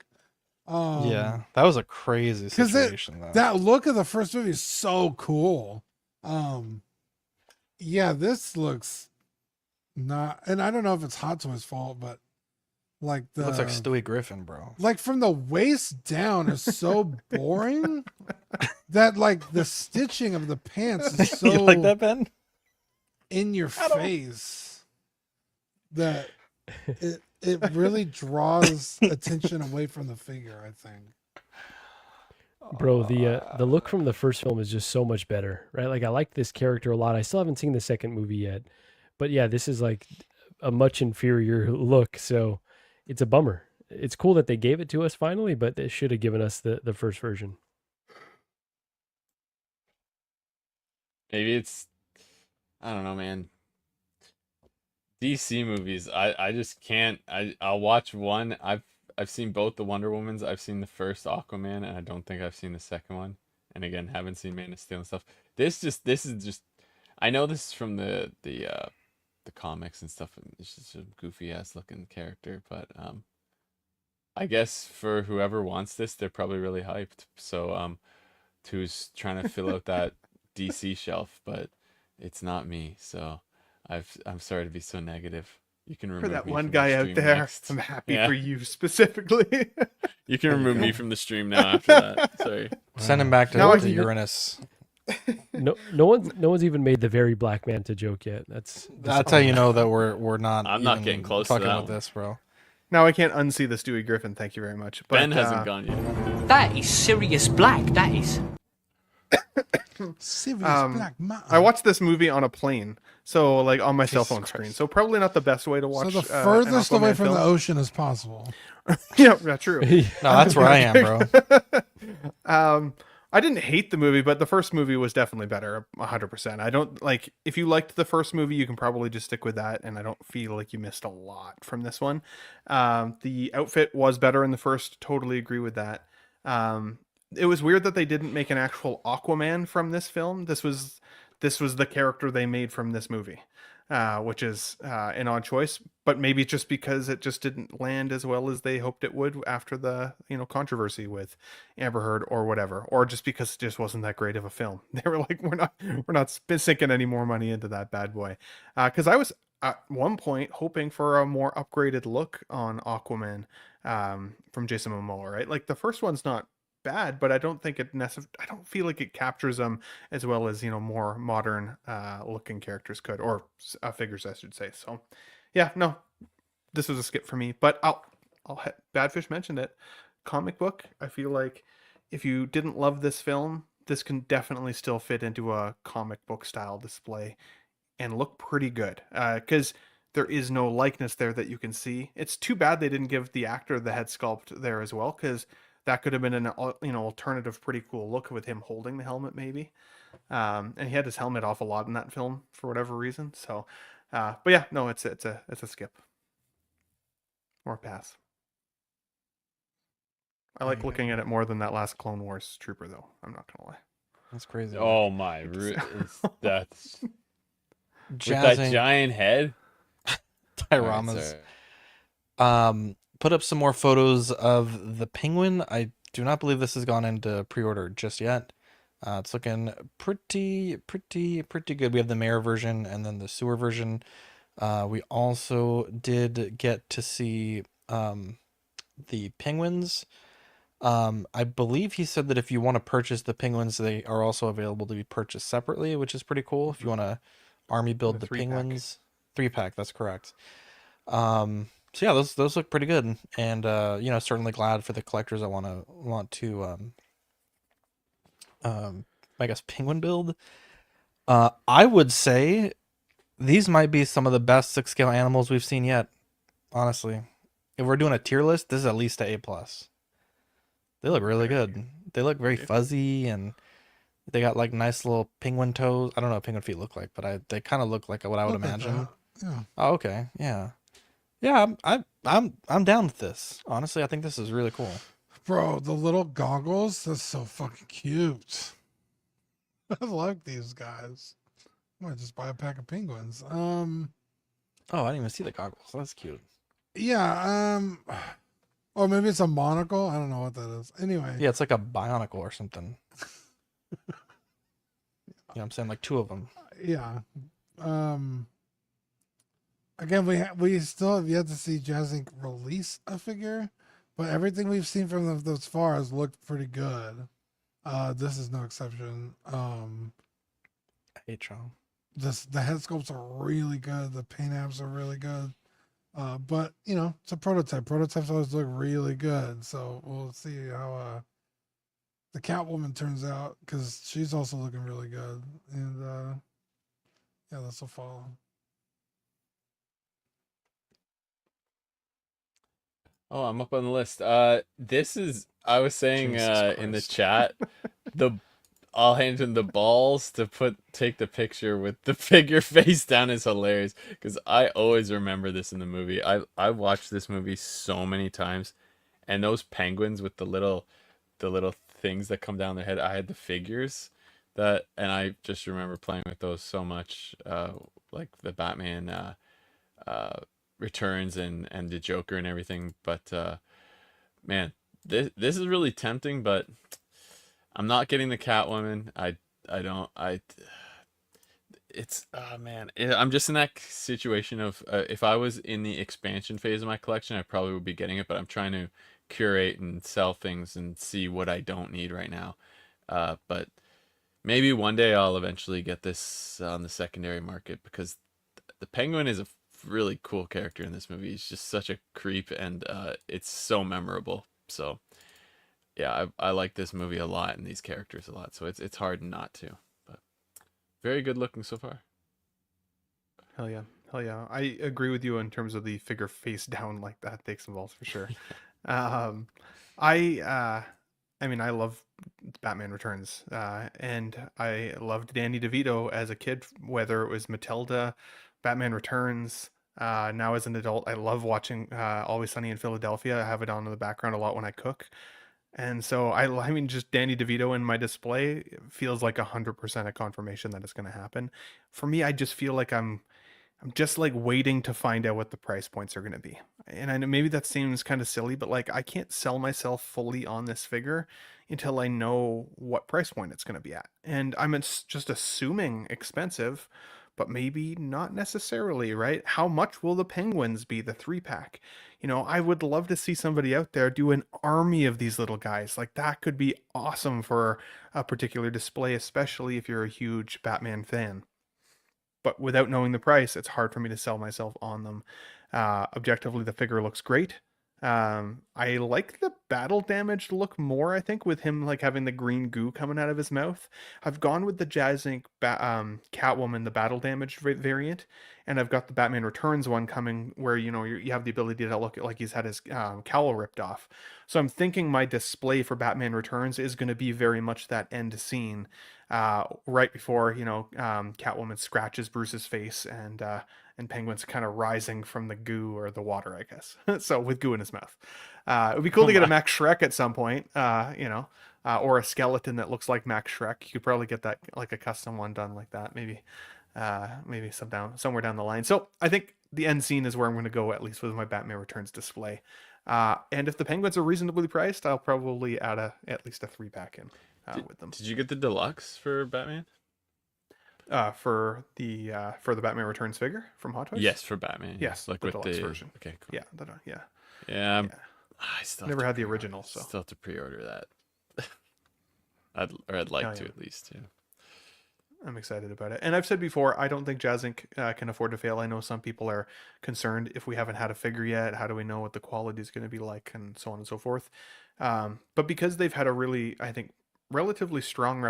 Yeah, that was a crazy situation. That look of the first movie is so cool. Yeah, this looks not, and I don't know if it's Hot Toys' fault, but Like It looks like Stewie Griffin, bro. like from the waist down is so boring that like the stitching of the pants is so You like that, Ben? in your face that it really draws attention away from the figure, I think. Bro, the look from the first film is just so much better, right? Like I like this character a lot. I still haven't seen the second movie yet, but yeah, this is like a much inferior look, so it's a bummer. It's cool that they gave it to us finally, but they should have given us the first version. Maybe it's, I don't know, man. DC movies, I just can't. I'll watch one. I've seen both the Wonder Womans. I've seen the first Aquaman, and I don't think I've seen the second one. And again, haven't seen Man of Steel and stuff. This is just. I know this is from the comics and stuff. It's just a goofy ass looking character, but I guess for whoever wants this, they're probably really hyped. So who's trying to fill out that DC shelf, but it's not me. So I'm sorry to be so negative. You can remove For that me one from guy the out stream there, next. I'm happy Yeah. for you specifically. You can remove me from the stream now after that. Sorry. Send him back to Now I the can- Uranus. No one's even made the very Black Manta joke yet. That's how you know that we're not. I'm not even getting close to talking that with one. this, bro. Now I can't unsee the Stewie Griffin. Thank you very much. But, Ben hasn't gone yet. That is Sirius Black, that is. Serious Black Mountain. I watched this movie on a plane, so like on my cell Jesus phone screen. Christ. So probably not the best way to watch. So the an furthest away Aquaman from the film. ocean as possible. Yeah, true. No, that's where I am, bro. I didn't hate the movie, but the first movie was definitely better, 100%. I don't like, if you liked the first movie, you can probably just stick with that, and I don't feel like you missed a lot from this one. The outfit was better in the first, totally agree with that. It was weird that they didn't make an actual Aquaman from this film. This was the character they made from this movie, which is an odd choice, but maybe just because it just didn't land as well as they hoped it would after the controversy with Amber Heard or whatever, or just because it just wasn't that great of a film. They were like, we're not sinking any more money into that bad boy, because I was at one point hoping for a more upgraded look on Aquaman from Jason Momoa, right? Like the first one's not bad, but I don't think I don't feel like it captures them as well as more modern looking characters could, or figures, I should say. So yeah, no, this was a skip for me. But Badfish mentioned it. Comic book. I feel like if you didn't love this film, this can definitely still fit into a comic book style display and look pretty good. Because there is no likeness there that you can see. It's too bad they didn't give the actor the head sculpt there as well, because that could have been an alternative, pretty cool look with him holding the helmet, maybe. And he had his helmet off a lot in that film for whatever reason. So, but yeah, no, it's a skip or pass. I like looking at it more than that last Clone Wars trooper, though. I'm not gonna lie. That's crazy. Oh my, that's with that Jazzing giant head. dioramas. Alright, Put up some more photos of the penguin. I do not believe this has gone into pre-order just yet. It's looking pretty good. We have the mayor version and then the sewer version. We also did get to see the penguins. I believe he said that if you want to purchase the penguins, they are also available to be purchased separately, which is pretty cool. If you want to army build the penguins, 3-pack, that's correct. So yeah, those look pretty good, and certainly glad for the collectors that want to I guess penguin build. I would say these might be some of the best 6-scale animals we've seen yet. Honestly, if we're doing a tier list, this is at least an A+. They look really good. They look very fuzzy, and they got like nice little penguin toes. I don't know what penguin feet look like, but they kind of look like what I would imagine. Yeah. Oh, okay, yeah. Yeah, I'm down with this. Honestly, I think this is really cool. Bro, the little goggles, that's so fucking cute. I like these guys. I might just buy a pack of penguins. Oh, I didn't even see the goggles. That's cute. Yeah, or maybe it's a monocle. I don't know what that is. Anyway. Yeah, it's like a bionicle or something. I'm saying like 2 of them. Yeah. Again, we still have yet to see Jazink release a figure, but everything we've seen from them thus far has looked pretty good. This is no exception. I hate y'all. The head sculpts are really good. The paint apps are really good. But it's a prototype. Prototypes always look really good. So we'll see how the Catwoman turns out, because she's also looking really good. And yeah, this will follow. Oh, I'm up on the list. This is, I was saying in the chat, I'll hand him the balls to take the picture with the figure face down is hilarious, because I always remember this in the movie. I watched this movie so many times, and those penguins with the little things that come down their head. I had the figures and I just remember playing with those so much. Like the Batman Returns and the Joker and everything. But man, this is really tempting, but I'm not getting the Catwoman. It's man, I'm just in that situation of if I was in the expansion phase of my collection, I probably would be getting it, but I'm trying to curate and sell things and see what I don't need right now. But maybe one day I'll eventually get this on the secondary market, because the Penguin is a really cool character in this movie. He's just such a creep, and it's so memorable. So yeah, I like this movie a lot and these characters a lot, so it's hard not to. But very good looking so far. Hell yeah. I agree with you in terms of the figure face down like that takes some balls for sure. I mean, I love Batman Returns, and I loved Danny DeVito as a kid, whether it was Matilda, Batman Returns. Now as an adult, I love watching Always Sunny in Philadelphia. I have it on in the background a lot when I cook. And so I mean, just Danny DeVito in my display feels like 100% a confirmation that it's going to happen. For me, I just feel like I'm just like waiting to find out what the price points are going to be. And I know maybe that seems kind of silly, but like I can't sell myself fully on this figure until I know what price point it's going to be at. And I'm just assuming expensive, but maybe not necessarily, right? How much will the Penguins be, the 3-pack? I would love to see somebody out there do an army of these little guys. Like that could be awesome for a particular display, especially if you're a huge Batman fan. But without knowing the price, it's hard for me to sell myself on them. Objectively, the figure looks great. I like the battle damage look more, I think, with him like having the green goo coming out of his mouth. I've gone with the Jazink Catwoman, the battle damage variant, and I've got the Batman Returns one coming where, you have the ability to look like he's had his cowl ripped off. So I'm thinking my display for Batman Returns is going to be very much that end scene right before, Catwoman scratches Bruce's face and Penguin's kind of rising from the goo or the water, I guess. So with goo in his mouth. It would be cool to get a Max Shrek at some point, or a skeleton that looks like Max Shrek. You could probably get that, like a custom one done like that, maybe somewhere down the line. So I think the end scene is where I'm going to go, at least with my Batman Returns display. And if the Penguins are reasonably priced, I'll probably add at least a 3-pack in with them. Did you get the deluxe for Batman? For the Batman Returns figure from Hot Toys? Yes, for Batman. Yes, like the with deluxe the version. Okay, cool. Yeah. Yeah. I still never had the original, so still have to pre-order that. I'd like to at least. Yeah. I'm excited about it. And I've said before, I don't think Jazink can afford to fail. I know some people are concerned if we haven't had a figure yet, how do we know what the quality is going to be like, and so on and so forth. But because they've had a really, I think, relatively strong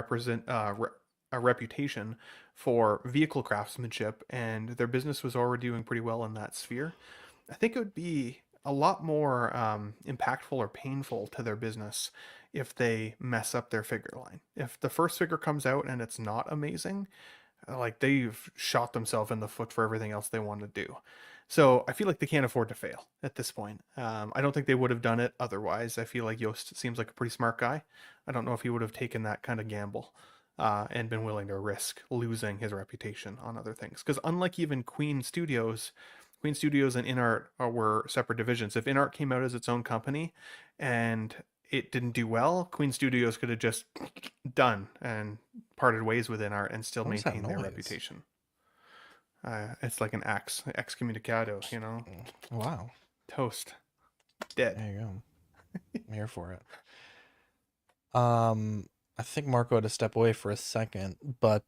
a reputation for vehicle craftsmanship, and their business was already doing pretty well in that sphere, I think it would be a lot more impactful or painful to their business if they mess up their figure line. If the first figure comes out and it's not amazing, like they've shot themselves in the foot for everything else they want to do. So I feel like they can't afford to fail at this point. I don't think they would have done it otherwise. I feel like Yost seems like a pretty smart guy. I don't know if he would have taken that kind of gamble and been willing to risk losing his reputation on other things. Because unlike even Queen Studios and InArt were separate divisions. If InArt came out as its own company and it didn't do well, Queen Studios could have just done and parted ways with InArt and still maintain their reputation. It's like an excommunicado, you know. Wow. Toast. Dead. There you go. I'm here for it. I think Marco had to step away for a second, but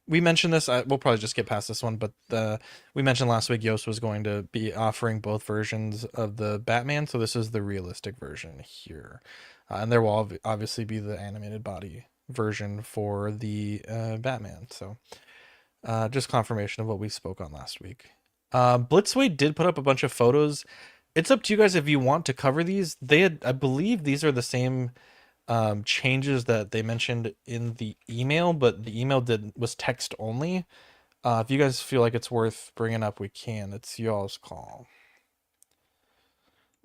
we mentioned this. We'll probably just get past this one, but we mentioned last week Yost was going to be offering both versions of the Batman, so this is the realistic version here. And there will obviously be the animated body version for the Batman, so just confirmation of what we spoke on last week. Blitzway did put up a bunch of photos. It's up to you guys if you want to cover these. I believe these are the same changes that they mentioned in the email, but the email was text only. If you guys feel like it's worth bringing up, we can. It's y'all's call.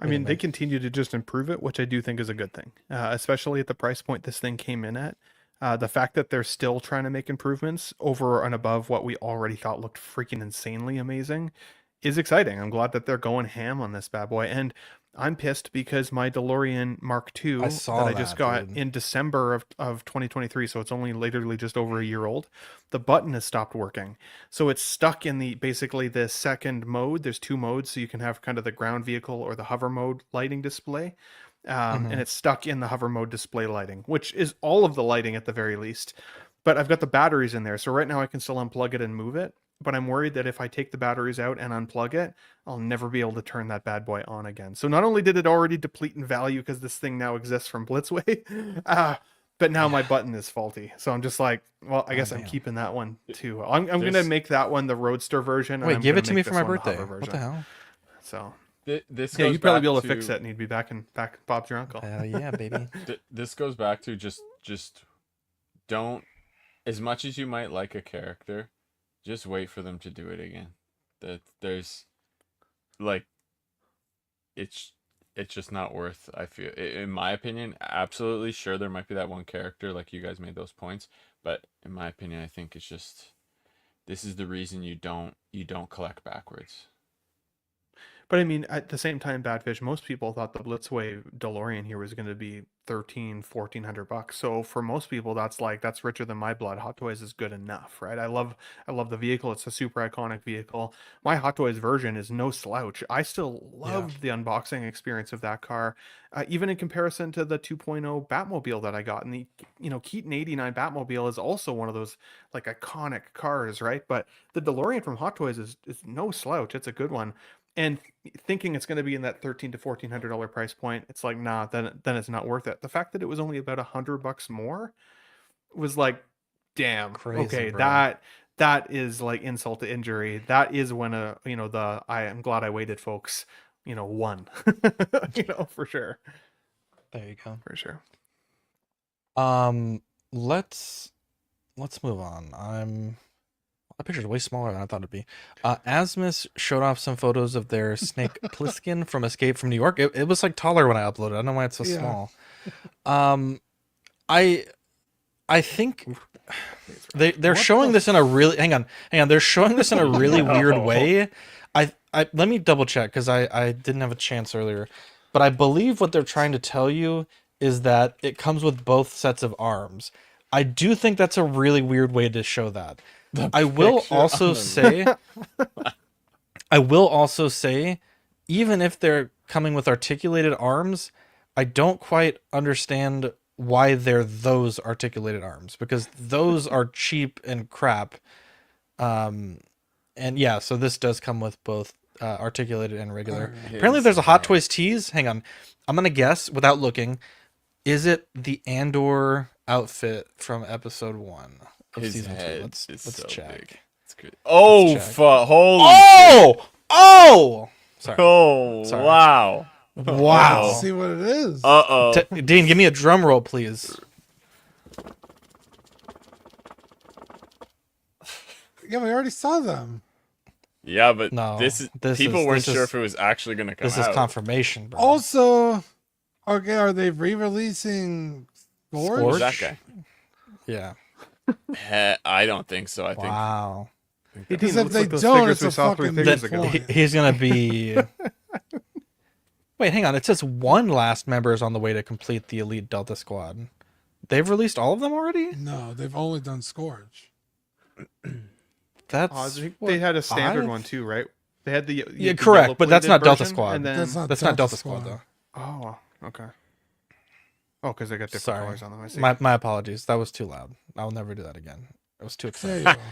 I mean, they continue to just improve it, which I do think is a good thing, especially at the price point this thing came in at. The fact that they're still trying to make improvements over and above what we already thought looked freaking insanely amazing is exciting. I'm glad that they're going ham on this bad boy. And I'm pissed because my DeLorean Mark II that I just got in December of 2023, so it's only literally just over a year old, the button has stopped working. So it's stuck in basically the second mode. There's two modes, so you can have kind of the ground vehicle or the hover mode lighting display. And it's stuck in the hover mode display lighting, which is all of the lighting at the very least. But I've got the batteries in there, so right now I can still unplug it and move it. But I'm worried that if I take the batteries out and unplug it, I'll never be able to turn that bad boy on again. So not only did it already deplete in value because this thing now exists from Blitzway, but now my button is faulty. So I'm just like, well, I guess I'm keeping that one too. I'm going to make that one the Roadster version. Wait, give it to me for my birthday. What the hell? So this you'd probably be able to fix it, and you'd be back Bob's your uncle. Hell yeah, baby. This goes back to just don't, as much as you might like a character, just wait for them to do it again. That there's like, it's just not worth, I feel, in my opinion. Absolutely sure there might be that one character, like you guys made those points, but in my opinion, I think it's just, this is the reason you don't collect backwards. But I mean, at the same time, Badfish, most people thought the Blitzway DeLorean here was going to be $1,400. So for most people, that's richer than my blood. Hot Toys is good enough, right? I love the vehicle. It's a super iconic vehicle. My Hot Toys version is no slouch. I still loved the unboxing experience of that car, even in comparison to the 2.0 Batmobile that I got. And the Keaton 89 Batmobile is also one of those like iconic cars, right? But the DeLorean from Hot Toys is no slouch. It's a good one. And thinking it's going to be in that $1,300 to $1,400 price point, it's like, nah, then it's not worth it. The fact that it was only about $100 more was like, damn, crazy, okay, bro. that is like insult to injury. That is when I am glad I waited, folks, won, for sure. There you go. For sure. Let's move on. That picture's way smaller than I thought it'd be. Asmus showed off some photos of their Snake Plissken from Escape from New York. It was like taller when I uploaded. I don't know why it's so small. I think they're showing this in a really hang on. They're showing this in a really weird way. I let me double check because I didn't have a chance earlier, but I believe what they're trying to tell you is that it comes with both sets of arms. I do think that's a really weird way to show that. I will also say, even if they're coming with articulated arms, I don't quite understand why they're those articulated arms, because those are cheap and crap. And yeah, so this does come with both articulated and regular. Apparently there's a Hot Toys tease. Hang on. I'm going to guess without looking. Is it the Andor outfit from episode 1? His season head 2. Let's so check. Big. It's good. Oh, holy shit. Sorry. Oh, Sorry. Wow. Wow. Let's see what it is. Dean, give me a drum roll, please. Yeah, we already saw them. Yeah, but No, people weren't sure if it was actually going to come out. This is confirmation, bro. Also, okay, are they re-releasing Scourge? Who's that guy? Yeah. I don't think so. I think. Wow. Because if they don't, it's a fucking He's gonna be. Wait, hang on. It says one last member is on the way to complete the Elite Delta Squad. They've released all of them already? No, they've only done Scourge. That's I think what they had a standard I've- one too, right? They had the Yeah, correct, but that's yellow not Delta version, Squad. And then, That's not Delta Squad though. oh, okay. Oh, because they got different Sorry, colors on them. I see. my apologies. That was too loud. I'll never do that again. It was too There you exciting.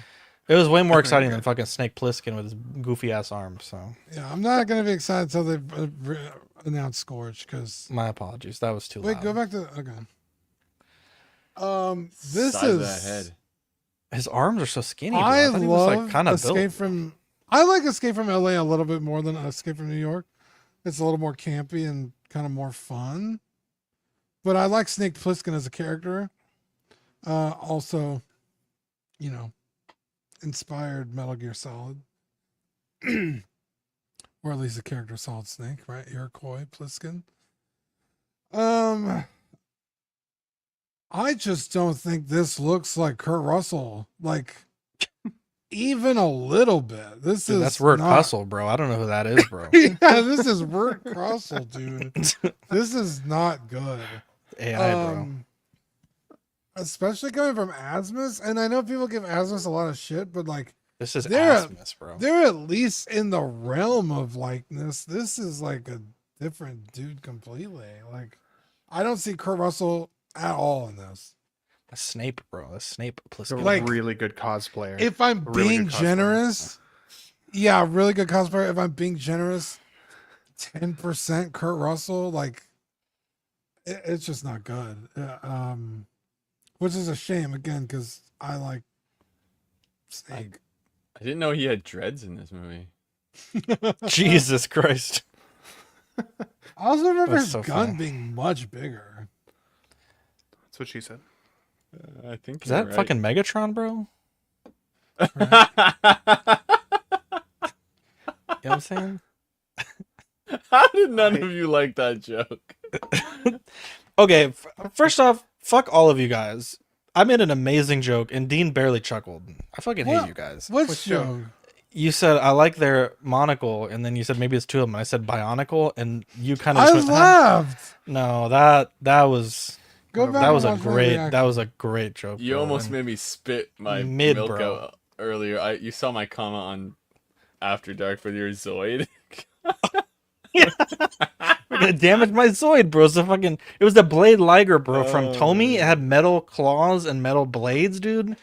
go. It was way more You're exciting than good. fucking Snake Plissken with his goofy ass arms. So Yeah, I'm not gonna be excited until they announce Scourge. Because my apologies. That was too wait, loud. go back to this Size of is that head. His arms are so skinny. Bro. I thought he was love like kind of Escape built. from. I like Escape from LA a little bit more than Escape from New York. It's a little more campy and kind of more fun. But I like Snake Plissken as a character. Also, you know, inspired Metal Gear Solid, or at least the character Solid Snake, right? Iroquois Pliskin. I just don't think this looks like Kurt Russell. Like, even a little bit. This Dude, is that's Burt not... Russell, bro. I don't know who that is, bro. Yeah, this is Burt Russell, dude. This is not good. AI, bro. Especially coming from Asmus, and I know people give Asmus a lot of shit, but like This is they're Asmus, bro. they're at least in the realm of likeness. This is like a different dude completely. Like, I don't see Kurt Russell at all in this. A Snape, bro. A Snape He's a Plissken. Like, really good cosplayer. If I'm A really being good cosplayer. generous, yeah, really good cosplayer. If I'm being generous, 10% Kurt Russell, like it's just not good. Which is a shame again because I like Snake. I didn't know he had dreads in this movie. Jesus Christ. I also remember That's his so gun funny. being much bigger. That's what she said. I think Is that fucking Megatron, bro? You know what I'm saying? How did none of you like that joke? Okay, first off, fuck all of you guys. I made an amazing joke, and Dean barely chuckled. I fucking hate you guys. What's joke? You said I like their monocle, and then you said maybe it's two of them. And I said bionicle, and you kind of I laughed. No, that was Go back that was and a watch my great reaction. joke. You bro, almost and- made me spit my Mid, milk bro. out earlier. You saw my comment on After Dark with your Zoid. We're gonna damage my Zoid, bro. So fucking, it was the Blade Liger, bro, from Tomy. It had metal claws and metal blades, dude.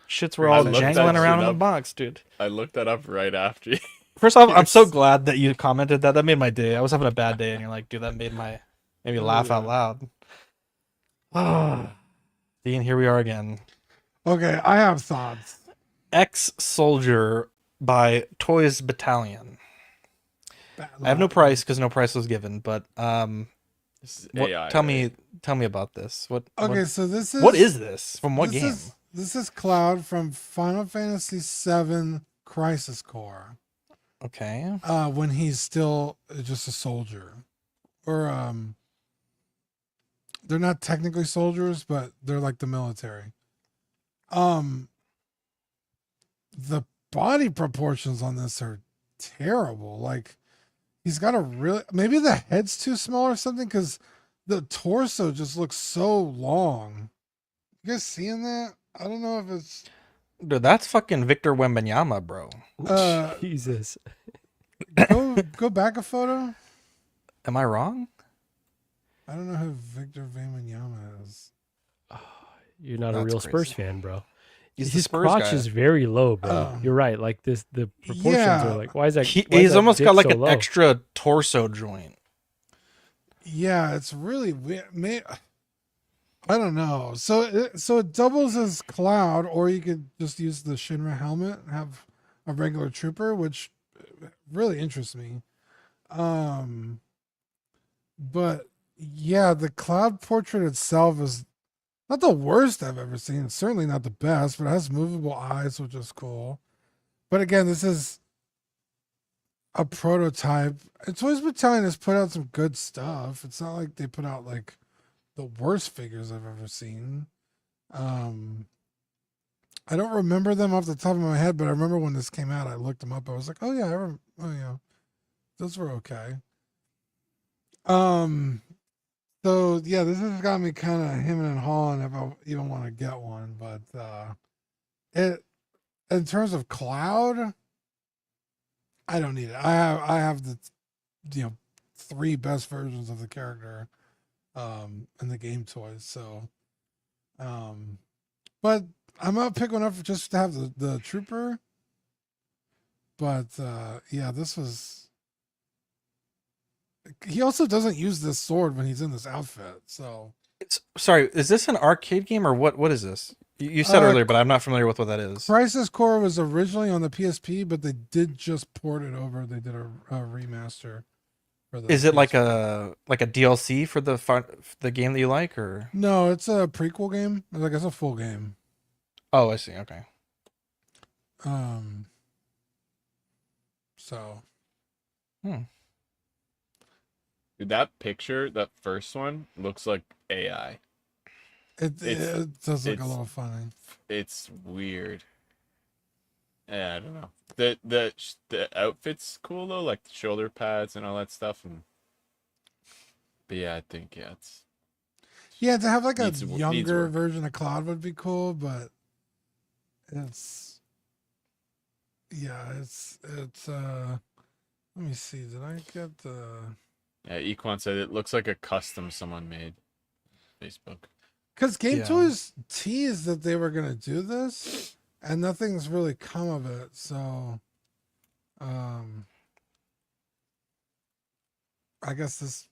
Shits were I all looked that jangling shit around in the up. box, dude. I looked that up right after. First off, I'm so glad that you commented that. That made my day. I was having a bad day, and you're like, dude, that made me laugh out loud. Dean, here we are again. Okay, I have thoughts. Ex-Soldier by Toys Battalion. I have no price because no price was given, but This is AI, tell right? me about this. Okay, so this is what is this? From what game? This is Cloud from Final Fantasy VII Crisis Core. Okay. When he's still just a soldier, or they're not technically soldiers, but they're like the military. The body proportions on this are terrible. Like, he's got a really, maybe the head's too small or something, because the torso just looks so long. You guys seeing that? I don't know if it's Dude, that's fucking Victor Wembanyama, bro. Jesus. go back a photo. Am I wrong? I don't know who Victor Wembanyama is. You're not a That's real crazy. Spurs fan, bro. He's the His Spurs crotch guy. is very low, bro. Oh. You're right. Like the proportions Yeah. are like, why is that? He's almost got like an extra torso joint. Yeah, it's really weird. I don't know. So it doubles as Cloud, or you could just use the Shinra helmet and have a regular trooper, which really interests me. But yeah, the Cloud portrait itself is not the worst I've ever seen. It's certainly not the best, but it has movable eyes, which is cool. But again, this is a prototype. And Toys Battalion has put out some good stuff. It's not like they put out like the worst figures I've ever seen. I don't remember them off the top of my head, but I remember when this came out, I looked them up. I was like, oh yeah, oh yeah, those were okay. So yeah, this has got me kind of hemming and hawing if I even want to get one, but in terms of Cloud, I don't need it. I have the 3 best versions of the character in the game toys. So, but I'm gonna pick one up just to have the trooper. But yeah, this was. He also doesn't use this sword when he's in this outfit. So, sorry, is this an arcade game or what? What is this? You said earlier, but I'm not familiar with what that is. Crisis Core was originally on the PSP, but they did just port it over. They did a remaster. Is it like a DLC for the game that you like, or no? It's a prequel game. Like it's a full game. Oh, I see. Okay. So. Dude, that picture, that first one, looks like AI. It does look a little funny. It's weird. Yeah, I don't know. The outfit's cool though, like the shoulder pads and all that stuff. But yeah, I think it's. Yeah, to have like a younger version of Cloud would be cool, but it's. Yeah, it's. Let me see. Did I get the? Yeah, Equan said it looks like a custom someone made. Facebook. Because Game Toys teased that they were gonna do this, and nothing's really come of it. So, I guess this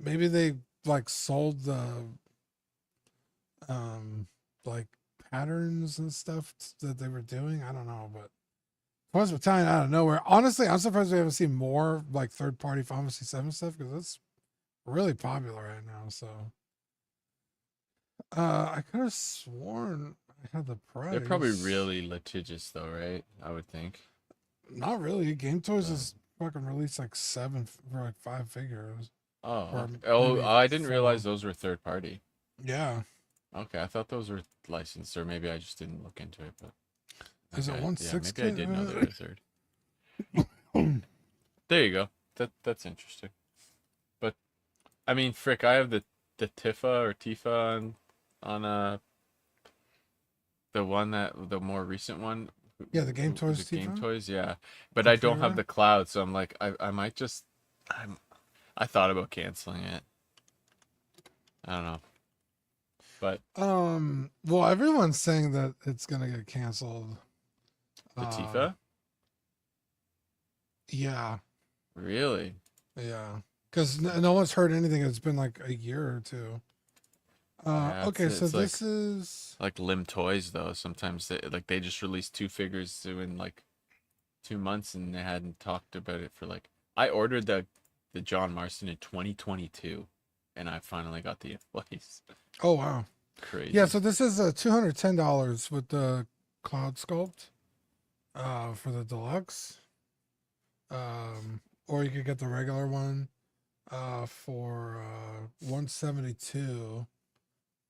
maybe they like sold the like patterns and stuff that they were doing. I don't know, but Force Battalion out of nowhere. Honestly, I'm surprised we haven't seen more like third-party Final Fantasy 7 stuff because it's really popular right now. So, I could have sworn I had the price. They're probably really litigious though, right? I would think. Not really. Game Toys has fucking released like 7 for like 5 figures. I didn't realize those were third party. Yeah. Okay, I thought those were licensed, or maybe I just didn't look into it. But is it 160? Yeah, maybe I did know they were third. There you go. That's interesting. But I mean, frick, I have the Tifa on the more recent one. Yeah, the Game Toys the Game Tifa? Toys, yeah. But I don't have the Cloud, so I'm like, I might just. I thought about canceling it. I don't know. But well, everyone's saying that it's gonna get canceled. The Tifa? Yeah. Really? Yeah. Because no one's heard anything. It's been like a year or 2. Okay, so this is like Lim Toys though. Sometimes they just released 2 figures in like 2 months, and they hadn't talked about it for like. I ordered the John Marston in 2022, and I finally got the invoice. Oh wow, crazy. Yeah, so this is $210 with the Cloud Sculpt, for the deluxe, or you could get the regular one, for $172,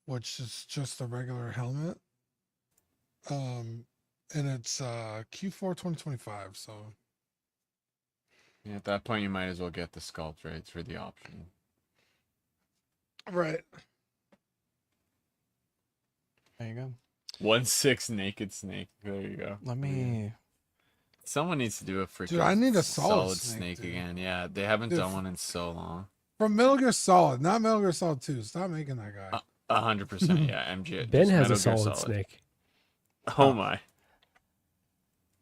which is just a regular helmet, and it's Q4 2025. So. Yeah, at that point, you might as well get the sculpt, right? It's for the option. Right. There you go. 1/6 naked snake. There you go. Let me. Someone needs to do a freaking. Dude, I need a solid snake again. Yeah, they haven't done one in so long. From Metal Gear Solid, not Metal Gear Solid 2. Stop making that guy. 100%. Yeah, MG. Ben has a solid snake. Oh my.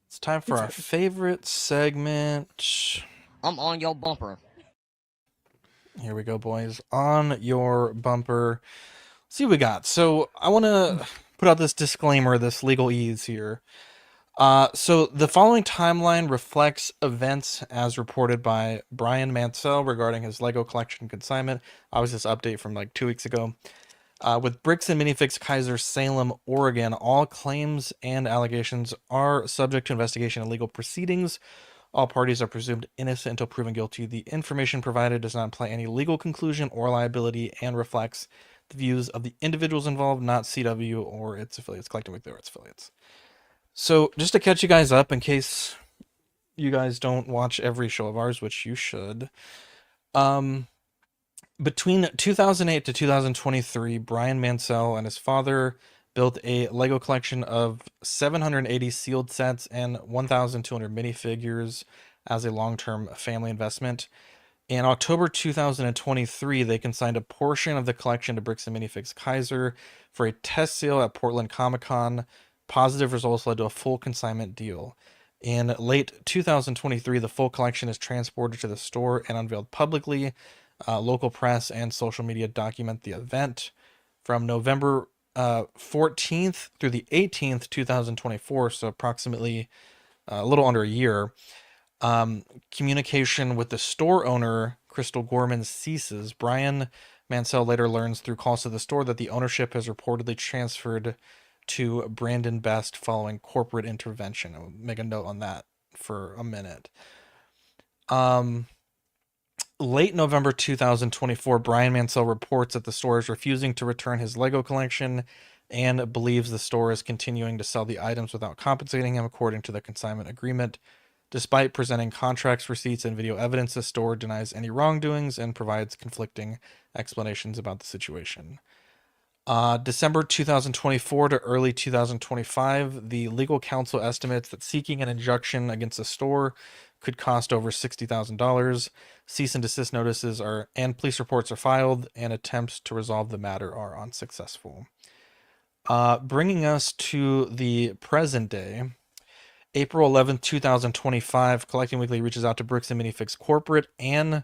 It's time for our favorite segment. I'm on your bumper. Here we go, boys. On your bumper. Let's see what we got. So I want to put out this disclaimer, this legal ease here. So the following timeline reflects events as reported by Brian Mansell regarding his Lego collection consignment. I was this update from like 2 weeks ago. With Bricks and Minifigs Kaiser, Salem, Oregon, all claims and allegations are subject to investigation and legal proceedings. All parties are presumed innocent until proven guilty. The information provided does not imply any legal conclusion or liability and reflects the views of the individuals involved, not CW or its affiliates, Collecting Weekly or its affiliates. So just to catch you guys up in case you guys don't watch every show of ours, which you should. Between 2008 to 2023, Brian Mansell and his father built a Lego collection of 780 sealed sets and 1,200 minifigures as a long-term family investment. In October 2023, they consigned a portion of the collection to Bricks and Minifigs Kaiser for a test sale at Portland Comic-Con. Positive results led to a full consignment deal. In late 2023, the full collection is transported to the store and unveiled publicly. Local press and social media document the event. From November 14th through the 18th, 2024, so approximately a little under a year, communication with the store owner, Crystal Gorman, ceases. Brian Mansell later learns through calls to the store that the ownership has reportedly transferred to Brandon Best following corporate intervention. I'll make a note on that for a minute. Late November 2024, Brian Mansell reports that the store is refusing to return his Lego collection and believes the store is continuing to sell the items without compensating him according to the consignment agreement. Despite presenting contracts, receipts, and video evidence, the store denies any wrongdoings and provides conflicting explanations about the situation. December 2024 to early 2025, the legal counsel estimates that seeking an injunction against the store could cost over $60,000. Cease and desist notices and police reports are filed, and attempts to resolve the matter are unsuccessful. Bringing us to the present day, April 11th, 2025, Collecting Weekly reaches out to Bricks and Minifigs Corporate and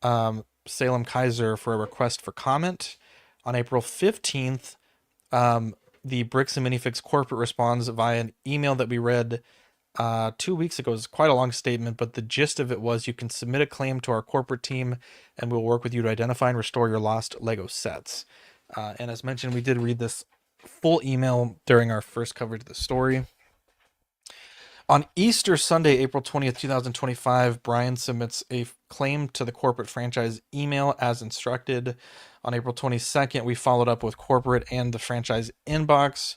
Salem Kaiser for a request for comment. On April 15th, the Bricks and Minifigs Corporate responds via an email that we read 2 weeks ago. It's quite a long statement, but the gist of it was, you can submit a claim to our corporate team and we'll work with you to identify and restore your lost Lego sets. And as mentioned, we did read this full email during our first coverage of the story. On Easter Sunday, April 20th, 2025, Brian submits a claim to the corporate franchise email as instructed. On April 22nd, we followed up with corporate and the franchise inbox.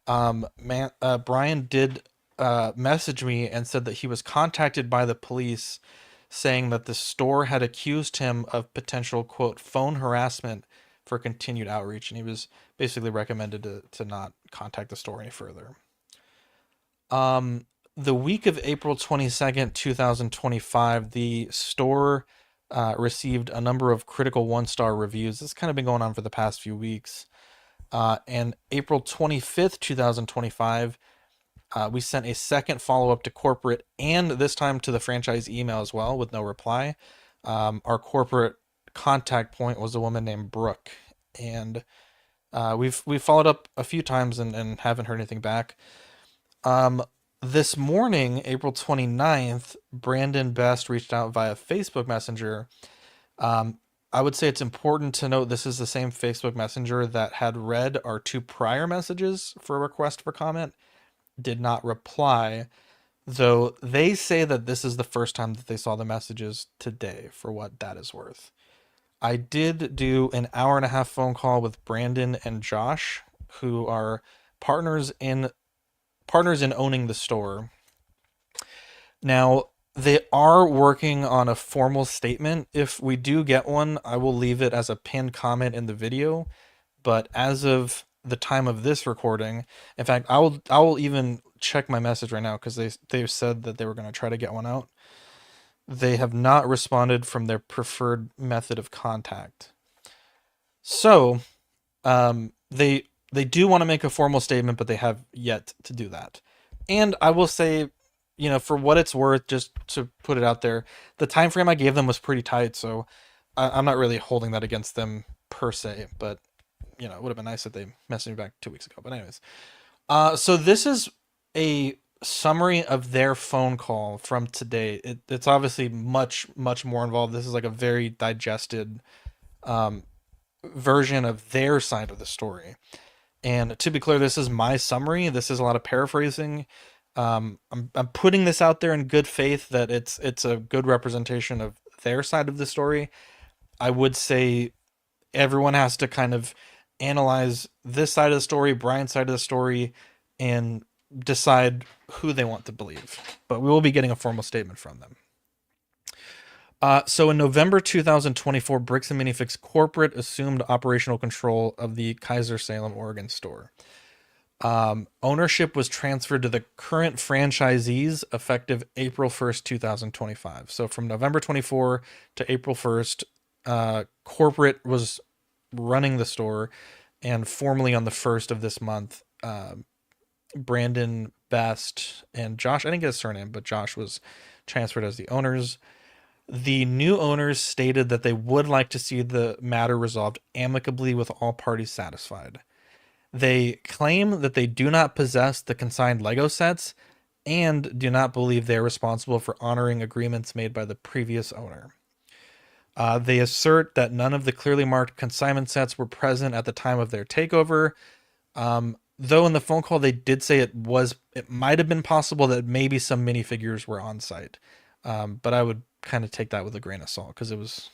Brian did message me and said that he was contacted by the police saying that the store had accused him of potential, quote, phone harassment for continued outreach, and he was basically recommended to not contact the store any further. The week of April 22nd, 2025, the store received a number of critical one-star reviews. This has kind of been going on for the past few weeks. And April 25th, 2025, we sent a second follow-up to corporate, and this time to the franchise email as well, with no reply. Our corporate contact point was a woman named Brooke, and we've followed up a few times and haven't heard anything back. This morning, April 29th, Brandon Best reached out via Facebook Messenger. I would say it's important to note this is the same Facebook Messenger that had read our 2 prior messages for a request for comment, did not reply, though they say that this is the first time that they saw the messages today, for what that is worth. I did do an 1.5-hour phone call with Brandon and Josh, who are partners in owning the store. Now, they are working on a formal statement. If we do get one, I will leave it as a pinned comment in the video. But as of the time of this recording, in fact, I will even check my message right now, because they've said that they were going to try to get one out. They have not responded from their preferred method of contact. So, they do want to make a formal statement, but they have yet to do that. And I will say, for what it's worth, just to put it out there, the time frame I gave them was pretty tight, so I'm not really holding that against them per se, but it would have been nice if they messaged me back 2 weeks ago. But anyways, so this is a summary of their phone call from today. It's obviously much more involved. This is like a very digested version of their side of the story. And to be clear, this is my summary. This is a lot of paraphrasing. I'm putting this out there in good faith that it's a good representation of their side of the story. I would say everyone has to kind of analyze this side of the story, Brian's side of the story, and decide who they want to believe. But we will be getting a formal statement from them. So in November 2024, Bricks and Minifigs Corporate assumed operational control of the Kaiser Salem, Oregon store. Ownership was transferred to the current franchisees effective April 1st, 2025. So from November 24 to April 1st, corporate was running the store, and formally on the 1st of this month, Brandon Best and Josh, I didn't get his surname, but Josh was transferred as the owners. The new owners stated that they would like to see the matter resolved amicably with all parties satisfied. They claim that they do not possess the consigned Lego sets and do not believe they are responsible for honoring agreements made by the previous owner. They assert that none of the clearly marked consignment sets were present at the time of their takeover. Though in the phone call they did say it might have been possible that maybe some minifigures were on site. But I would kind of take that with a grain of salt because it was,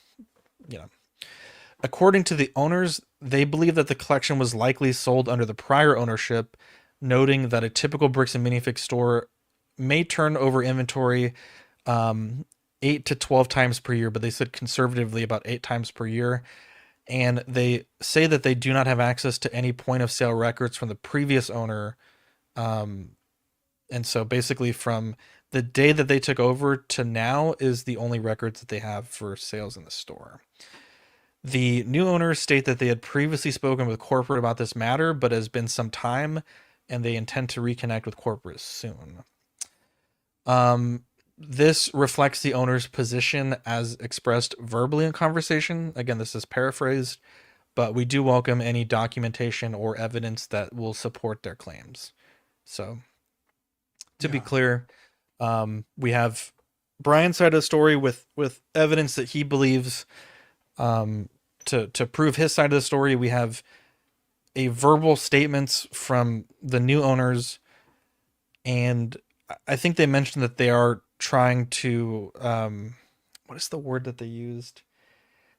According to the owners, they believe that the collection was likely sold under the prior ownership, noting that a typical bricks and minifig store may turn over inventory 8 to 12 times per year, but they said conservatively about 8 times per year. And they say that they do not have access to any point of sale records from the previous owner. And so basically from the day that they took over to now is the only records that they have for sales in the store. The new owners state that they had previously spoken with corporate about this matter, but it has been some time and they intend to reconnect with corporate soon. This reflects the owner's position as expressed verbally in conversation. Again, this is paraphrased, but we do welcome any documentation or evidence that will support their claims. So to be clear, we have Brian's side of the story with evidence that he believes to prove his side of the story. We have a verbal statements from the new owners, and I think they mentioned that they are trying to what is the word that they used?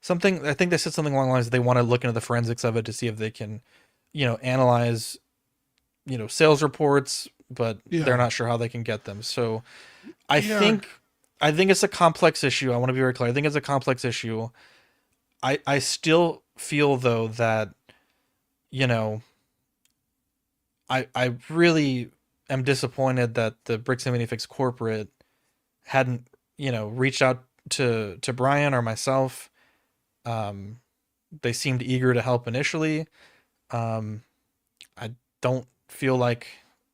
I think they said something along the lines that they want to look into the forensics of it to see if they can, analyze, sales reports, but they're not sure how they can get them. So I think it's a complex issue. I want to be very clear. I think it's a complex issue. I still feel though that, I really am disappointed that the Bricks and Minifigs corporate hadn't, reached out to Brian or myself. They seemed eager to help initially. I don't feel like,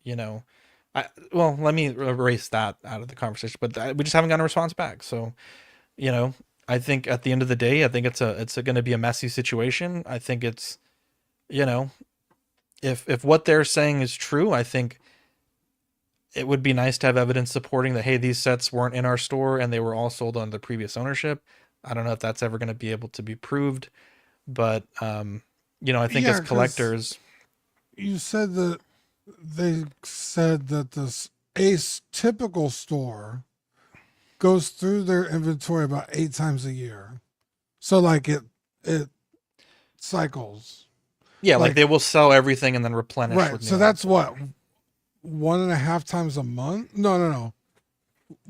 let me erase that out of the conversation, but we just haven't gotten a response back. So, I think at the end of the day, I think it's going to be a messy situation. I think it's, if what they're saying is true, I think it would be nice to have evidence supporting that, hey, these sets weren't in our store and they were all sold under the previous ownership. I don't know if that's ever going to be able to be proved, but, I think as collectors, you said that they said that this Ace typical store goes through their inventory about 8 times a year. So like it cycles. Yeah, like they will sell everything and then replenish. Right. So that's what, 1.5 times a month? No.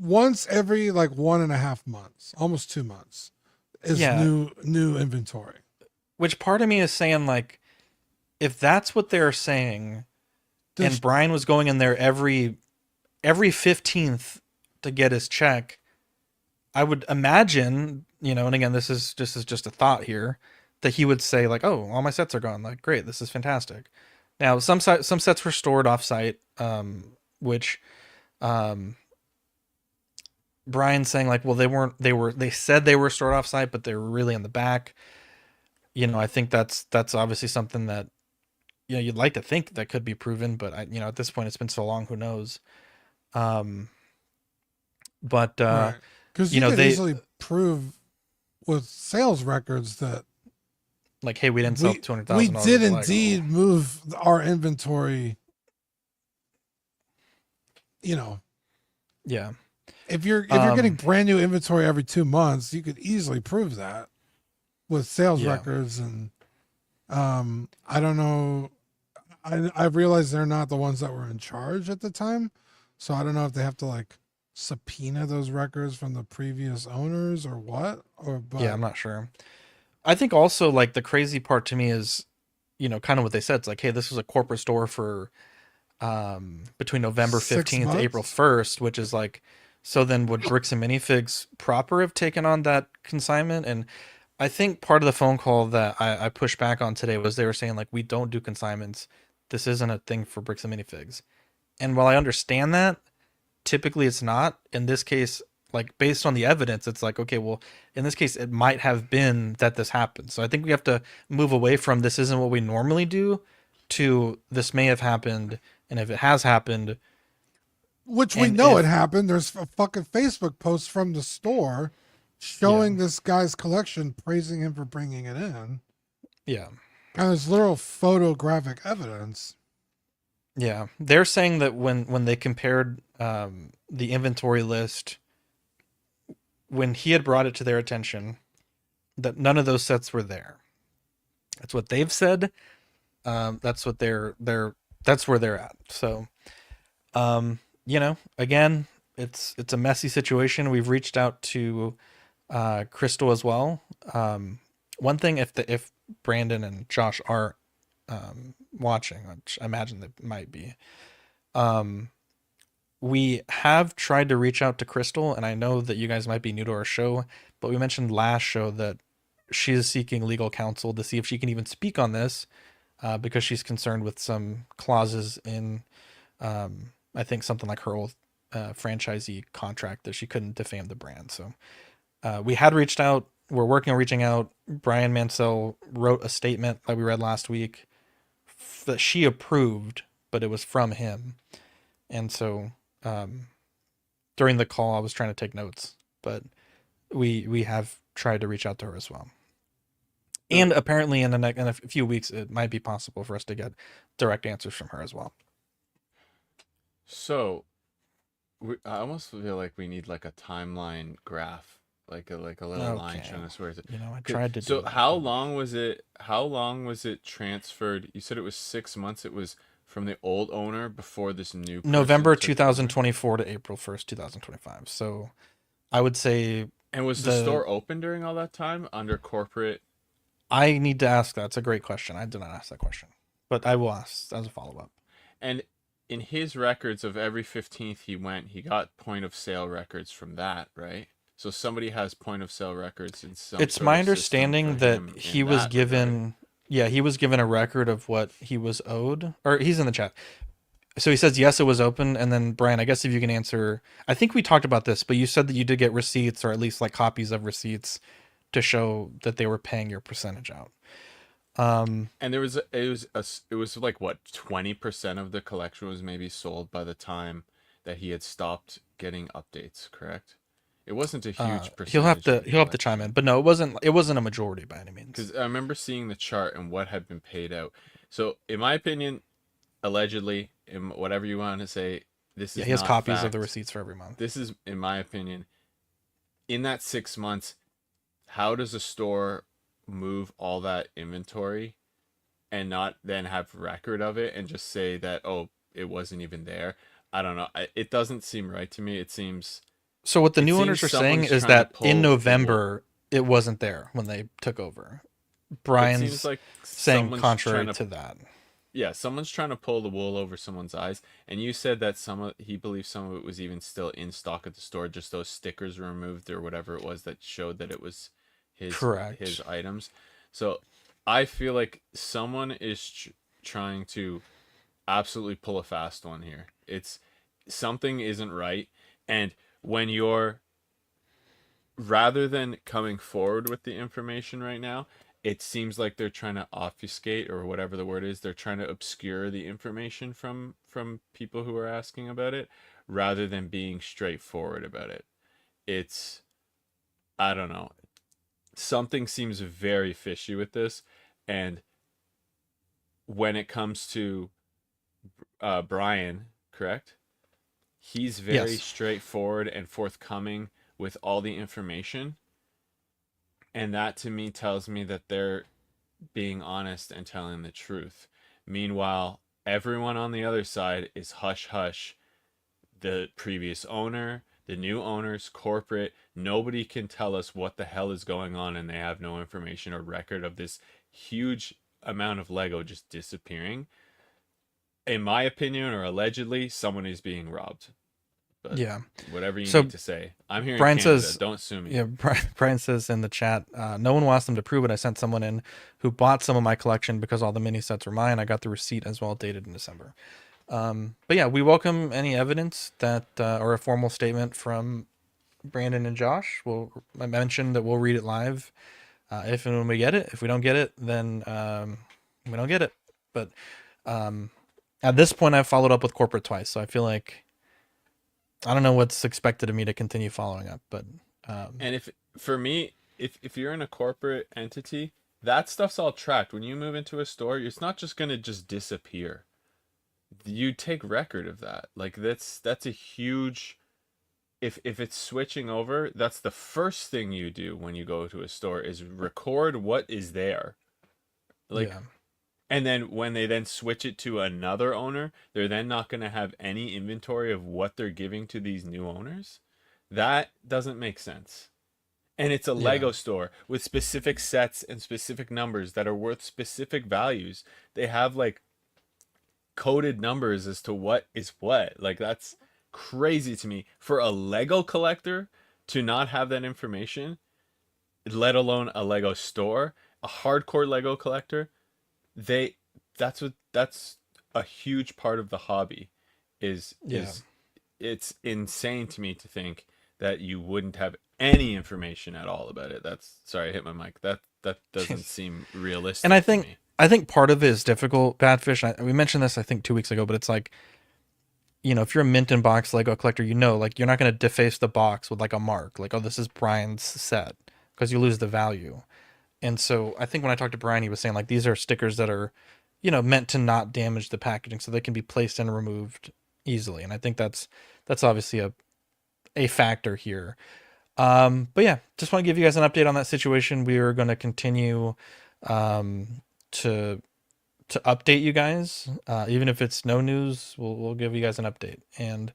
Once every 1.5 months, almost 2 months is new inventory. Which part of me is saying if that's what they're saying, and Brian was going in there every 15th to get his check, I would imagine, and again, this is just a thought here, that he would say oh, all my sets are gone. Great, this is fantastic. Now, some sets were stored off-site, which Brian's saying well, they said they were stored off-site, but they were really in the back. I think that's obviously something that you'd like to think that could be proven, but at this point it's been so long, who knows. But right. Because you could easily prove with sales records that hey, we didn't sell $200,000. We did indeed move our inventory. Yeah. If you're getting brand new inventory every 2 months, you could easily prove that with sales records. And I don't know. I realized they're not the ones that were in charge at the time, so I don't know if they have to subpoena those records from the previous owners or what. I'm not sure. I think also the crazy part to me is, kind of what they said. It's hey, this was a corporate store for between November 6 15th to April months? 1st, which is like, so then would Bricks and Minifigs proper have taken on that consignment? And I think part of the phone call that I pushed back on today was they were saying like, we don't do consignments. This isn't a thing for Bricks and Minifigs. And while I understand that, typically it's not. In this case, like based on the evidence, it's like, okay, well, in this case, it might have been that this happened. So I think we have to move away from this isn't what we normally do to this may have happened. And if it has happened, which we know it happened. There's a fucking Facebook post from the store showing this guy's collection, praising him for bringing it in. Yeah. And there's literal photographic evidence. Yeah. They're saying that when they compared the inventory list, when he had brought it to their attention, that none of those sets were there. That's what they've said. That's what that's where they're at. So, you know, again, it's a messy situation. We've reached out to Crystal as well. One thing, if Brandon and Josh are watching, which I imagine they might be, we have tried to reach out to Crystal, and I know that you guys might be new to our show, but we mentioned last show that she is seeking legal counsel to see if she can even speak on this, because she's concerned with some clauses in, I think something like her old franchisee contract that she couldn't defame the brand. So we had reached out. We're working on reaching out. Brian Mansell wrote a statement that we read last week that she approved, but it was from him. And so during the call, I was trying to take notes, but we have tried to reach out to her as well. And apparently in a few weeks, it might be possible for us to get direct answers from her as well. So I almost feel like we need like a timeline graph, like a little line showing us where it's. You know, I tried to. So how long was it? How long was it transferred? You said it was 6 months. It was from the old owner before this new. November 2024 to April 1st, 2025. So I would say. And was the store open during all that time under corporate? I need to ask that. It's a great question. I did not ask that question, but I will ask as a follow-up. And in his records of every 15th he went, he got point of sale records from that, right? So somebody has point of sale records in some. It's my understanding that he was given, he was given a record of what he was owed, or he's in the chat. So he says, yes, it was open. And then Brian, I guess if you can answer, I think we talked about this, but you said that you did get receipts, or at least like copies of receipts to show that they were paying your percentage out. And it was like what, 20% of the collection was maybe sold by the time that he had stopped getting updates, correct? It wasn't a huge percentage. He'll have to chime in, but no, it wasn't a majority by any means. Because I remember seeing the chart and what had been paid out. So in my opinion, allegedly, in whatever you want to say, this is he has not copies fact. of the receipts for every month. This is, in my opinion, in that 6 months, how does a store move all that inventory and not then have record of it and just say that, oh, it wasn't even there? I don't know. It doesn't seem right to me. It seems. So what the new owners are saying is that in November it wasn't there when they took over. Brian's like saying contrary to that. Yeah, someone's trying to pull the wool over someone's eyes. And you said that he believes some of it was even still in stock at the store, just those stickers were removed or whatever it was that showed that it was his items. So I feel like someone is trying to absolutely pull a fast one here. It's something isn't right. And when you're, rather than coming forward with the information right now, it seems like they're trying to obfuscate, or whatever the word is, they're trying to obscure the information from people who are asking about it, rather than being straightforward about it. It's, I don't know. Something seems very fishy with this. And when it comes to Brian, correct? He's very straightforward and forthcoming with all the information. And that to me tells me that they're being honest and telling the truth. Meanwhile, everyone on the other side is hush hush. The previous owner, the new owners, corporate, nobody can tell us what the hell is going on, and they have no information or record of this huge amount of Lego just disappearing. in my opinion, or allegedly, someone is being robbed. But Yeah. whatever you So need to say. I'm here Brian in Canada. says, Don't sue me. Yeah, Brian says in the chat, no one wants them to prove it. I sent someone in who bought some of my collection because all the mini sets were mine. I got the receipt as well, dated in December. But yeah, we welcome any evidence that or a formal statement from Brandon and Josh. I mentioned that we'll read it live if and when we get it. If we don't get it, then we don't get it. But at this point, I've followed up with corporate twice, so I feel like I don't know what's expected of me to continue following up. But and for me, if you're in a corporate entity, that stuff's all tracked. When you move into a store, it's not just gonna just disappear. You take record of that. Like that's a huge. If it's switching over, that's the first thing you do when you go to a store is record what is there. Like, yeah. And then when they then switch it to another owner, they're then not going to have any inventory of what they're giving to these new owners. That doesn't make sense. And it's a Lego store with specific sets and specific numbers that are worth specific values. They have like coded numbers as to what is what. Like that's crazy to me for a Lego collector to not have that information, let alone a Lego store, a hardcore Lego collector. That's a huge part of the hobby is it's insane to me to think that you wouldn't have any information at all about it. Sorry, I hit my mic. That doesn't seem realistic. And to me. I think part of it is difficult, Badfish. We mentioned this I think 2 weeks ago, but it's like, you know, if you're a mint in box Lego collector, you know, like you're not going to deface the box with like a mark, like, oh, this is Brian's set, because you lose the value. And so I think when I talked to Brian, he was saying like these are stickers that are, you know, meant to not damage the packaging, so they can be placed and removed easily. And I think that's obviously a factor here. But yeah, just want to give you guys an update on that situation. We are going to continue to update you guys, even if it's no news. We'll give you guys an update, and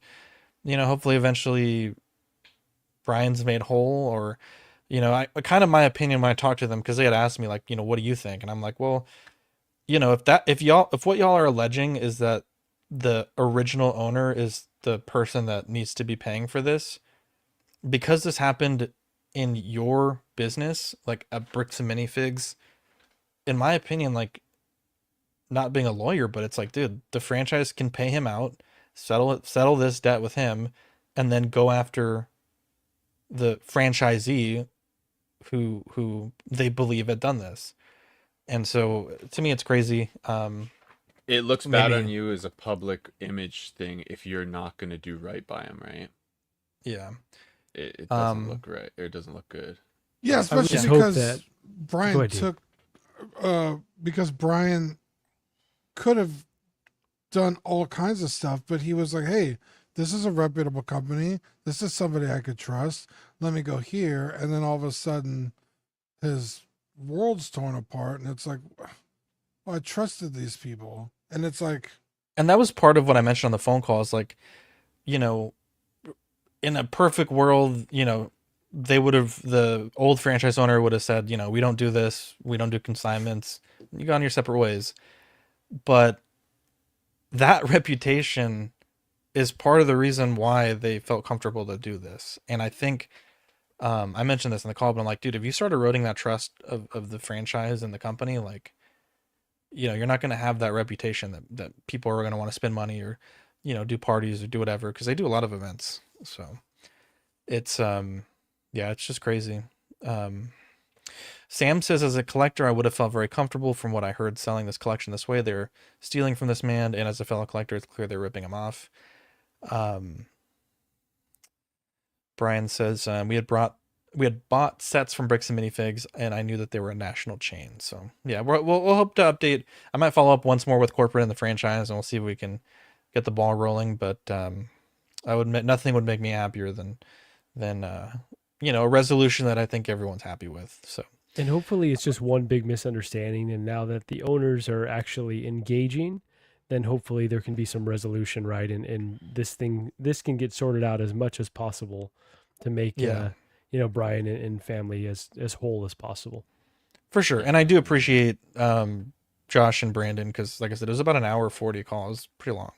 you know, hopefully, eventually, Brian's made whole, or you know, I kind of my opinion when I talked to them, because they had asked me like, you know, what do you think? And I'm like, well, you know, if what y'all are alleging is that the original owner is the person that needs to be paying for this, because this happened in your business, like at Bricks and Minifigs, in my opinion, like, not being a lawyer, but it's like, dude, the franchise can pay him out, settle this debt with him, and then go after the franchisee who they believe had done this. And so to me, it's crazy. It looks bad on you as a public image thing if you're not going to do right by him, right? Yeah. It doesn't look right. It doesn't look good. Yeah, especially because Brian took, because Brian could have done all kinds of stuff, but he was like, hey, this is a reputable company. This is somebody I could trust. Let me go here. And then all of a sudden his world's torn apart. And it's like, well, I trusted these people. And it's like, and that was part of what I mentioned on the phone call, is like, you know, in a perfect world, you know, the old franchise owner would have said, you know, we don't do this. We don't do consignments. You go on your separate ways. But that reputation is part of the reason why they felt comfortable to do this. And I think I mentioned this in the call, but I'm like, dude, if you start eroding that trust of the franchise and the company, like, you know, you're not going to have that reputation that people are going to want to spend money or, you know, do parties or do whatever, because they do a lot of events. So it's yeah, it's just crazy. Sam says, as a collector, I would have felt very comfortable from what I heard selling this collection this way. They're stealing from this man, and as a fellow collector, it's clear they're ripping him off. Brian says, we had bought sets from Bricks and Minifigs, and I knew that they were a national chain. So yeah, we'll hope to update. I might follow up once more with corporate and the franchise, and we'll see if we can get the ball rolling. But I would admit, nothing would make me happier than you know, a resolution that I think everyone's happy with. So. And hopefully it's just one big misunderstanding. And now that the owners are actually engaging, then hopefully there can be some resolution, right? And this can get sorted out as much as possible to make, you know, Brian and family as whole as possible. For sure. And I do appreciate, Josh and Brandon, because like I said, it was about an hour 40 call. It was pretty long.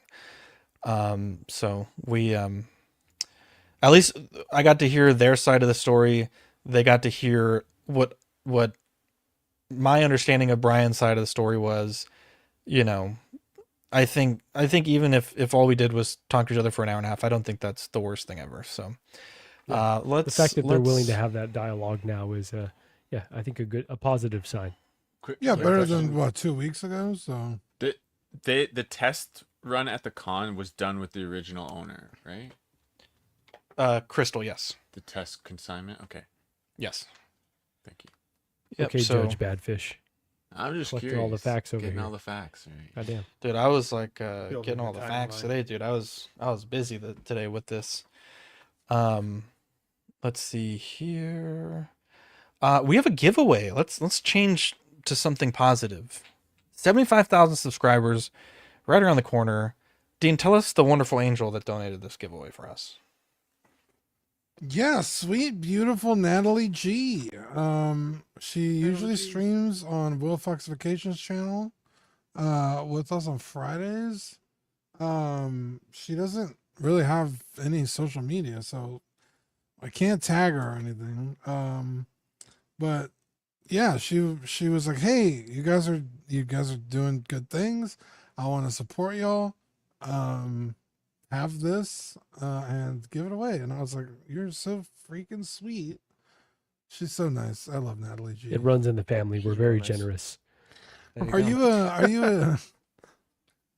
So we at least I got to hear their side of the story. They got to hear what my understanding of Brian's side of the story was. You know, I think even if all we did was talk to each other for an hour and a half, I don't think that's the worst thing ever. So the fact that they're willing to have that dialogue now is I think a positive sign. Yeah, better than what, 2 weeks ago. So the test run at the con was done with the original owner, right? Crystal, yes. The test consignment, okay. Yes. Thank you. Yep, okay, so, Judge Badfish. I'm just collecting curious. all the facts over getting here. all the facts, right? Goddamn. Dude, I was like getting all the facts today, dude. I was busy today with this. Let's see here. We have a giveaway. Let's change to something positive. 75,000 subscribers, right around the corner. Dean, tell us the wonderful angel that donated this giveaway for us. Yeah, sweet, beautiful Natalie G. She usually streams on Will Fox Vacations channel with us on Fridays. She doesn't really have any social media, so I can't tag her or anything. But yeah, she was like, "Hey, you guys are doing good things. I want to support y'all. Have this and give it away." And I was like, "You're so freaking sweet." She's so nice. I love Natalie G. It runs in the family. We're very generous. Are you a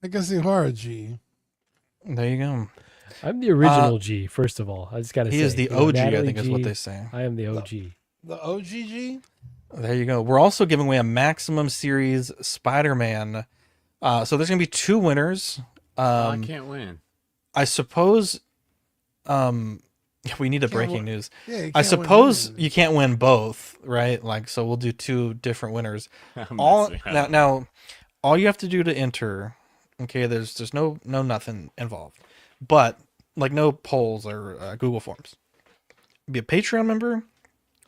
I guess you are a G. There you go. I'm the original G, first of all. I just got to say. He is the OG, I think G, is what they say. I am the OG. The OGG? There you go. We're also giving away a Maximum Series Spider-Man. So there's going to be 2 winners. I can't win. I suppose we need a breaking news. Yeah, I suppose you can't win both, right? Like, so we'll do 2 different winners. Now all you have to do to enter, okay, there's no nothing involved. But like no polls or Google Forms. Be a Patreon member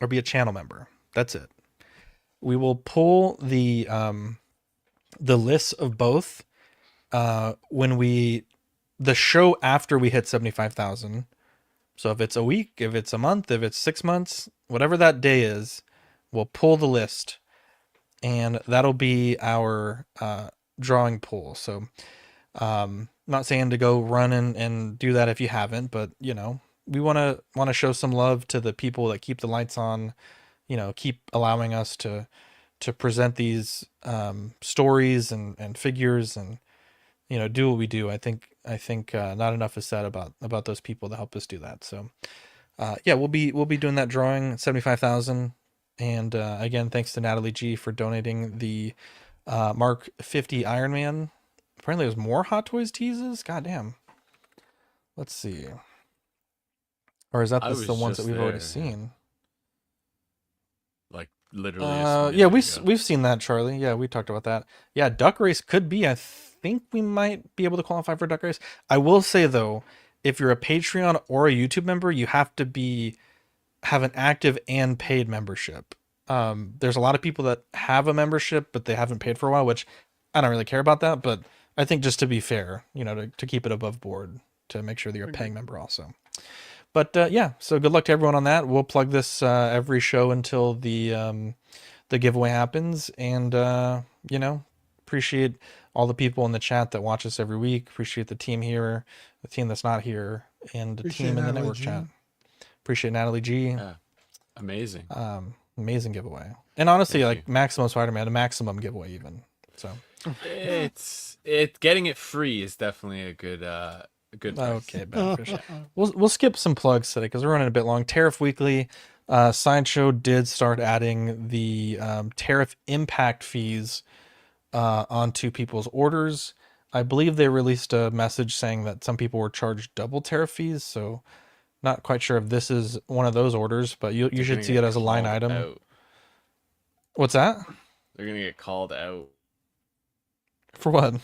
or be a channel member. That's it. We will pull the lists of both when the show after we hit 75,000. So if it's a week, if it's a month, if it's 6 months, whatever that day is, we'll pull the list, and that'll be our drawing pool. So not saying to go run and do that if you haven't, but you know, we want to show some love to the people that keep the lights on, you know, keep allowing us to present these stories and figures and, you know, do what we do. I think not enough is said about those people that help us do that. So yeah, we'll be doing that drawing, 75,000. And again, thanks to Natalie G for donating the Mark 50 Iron Man. Apparently there's more Hot Toys teases. God damn. Let's see. Or is that the ones that we've already seen? Like literally. Yeah, we've seen that, Charlie. Yeah, we talked about that. Yeah, Duck Race could be. I think we might be able to qualify for Duck Race. I will say though, if you're a Patreon or a YouTube member, you have to have an active and paid membership. There's a lot of people that have a membership, but they haven't paid for a while, which I don't really care about that. But I think just to be fair, you know, to keep it above board, to make sure that you're a paying member also. But yeah, so good luck to everyone on that. We'll plug this every show until the giveaway happens. And, you know, appreciate all the people in the chat that watch us every week. Appreciate the team here, the team that's not here, and the team in the network chat. Appreciate Natalie G. Yeah. Amazing. Amazing giveaway. And honestly, like Maximum Spider-Man, a maximum giveaway even. So it's getting it free is definitely a good price. Okay, Badfish. We'll skip some plugs today because we're running a bit long. Tariff Weekly, Sideshow did start adding the tariff impact fees onto people's orders. I believe they released a message saying that some people were charged double tariff fees. So not quite sure if this is one of those orders, but you should see it as a line item. Out. What's that? They're gonna get called out. For what?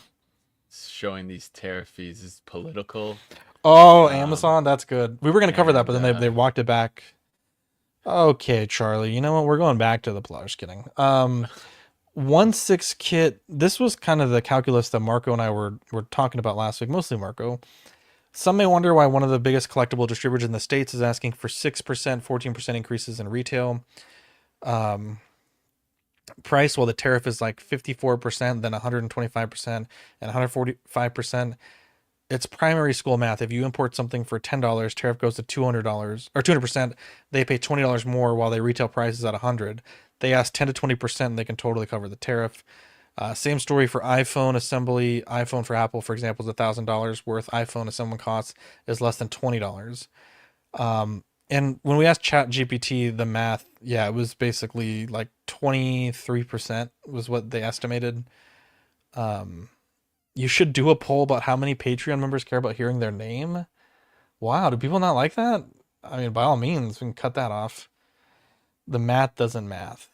Showing these tariff fees is political. Oh, Amazon, that's good. We were going to cover that, but then they walked it back. Okay, Charlie, you know what? We're going back to the plot. Just kidding. 1/6 kit. This was kind of the calculus that Marco and I were talking about last week, mostly Marco. Some may wonder why one of the biggest collectible distributors in the States is asking for 6%, 14% increases in retail price, while the tariff is like 54%, then 125%, and 145%. It's primary school math. If you import something for $10, tariff goes to $200 or 200%. They pay $20 more while they retail prices at $100. They ask 10 to 20%, and they can totally cover the tariff. Same story for iPhone assembly. iPhone for Apple, for example, is $1,000 worth. iPhone assembly cost is less than $20. And when we asked ChatGPT the math, yeah, it was basically like 23% was what they estimated. You should do a poll about how many Patreon members care about hearing their name. Wow, do people not like that? I mean, by all means, we can cut that off. The math doesn't math.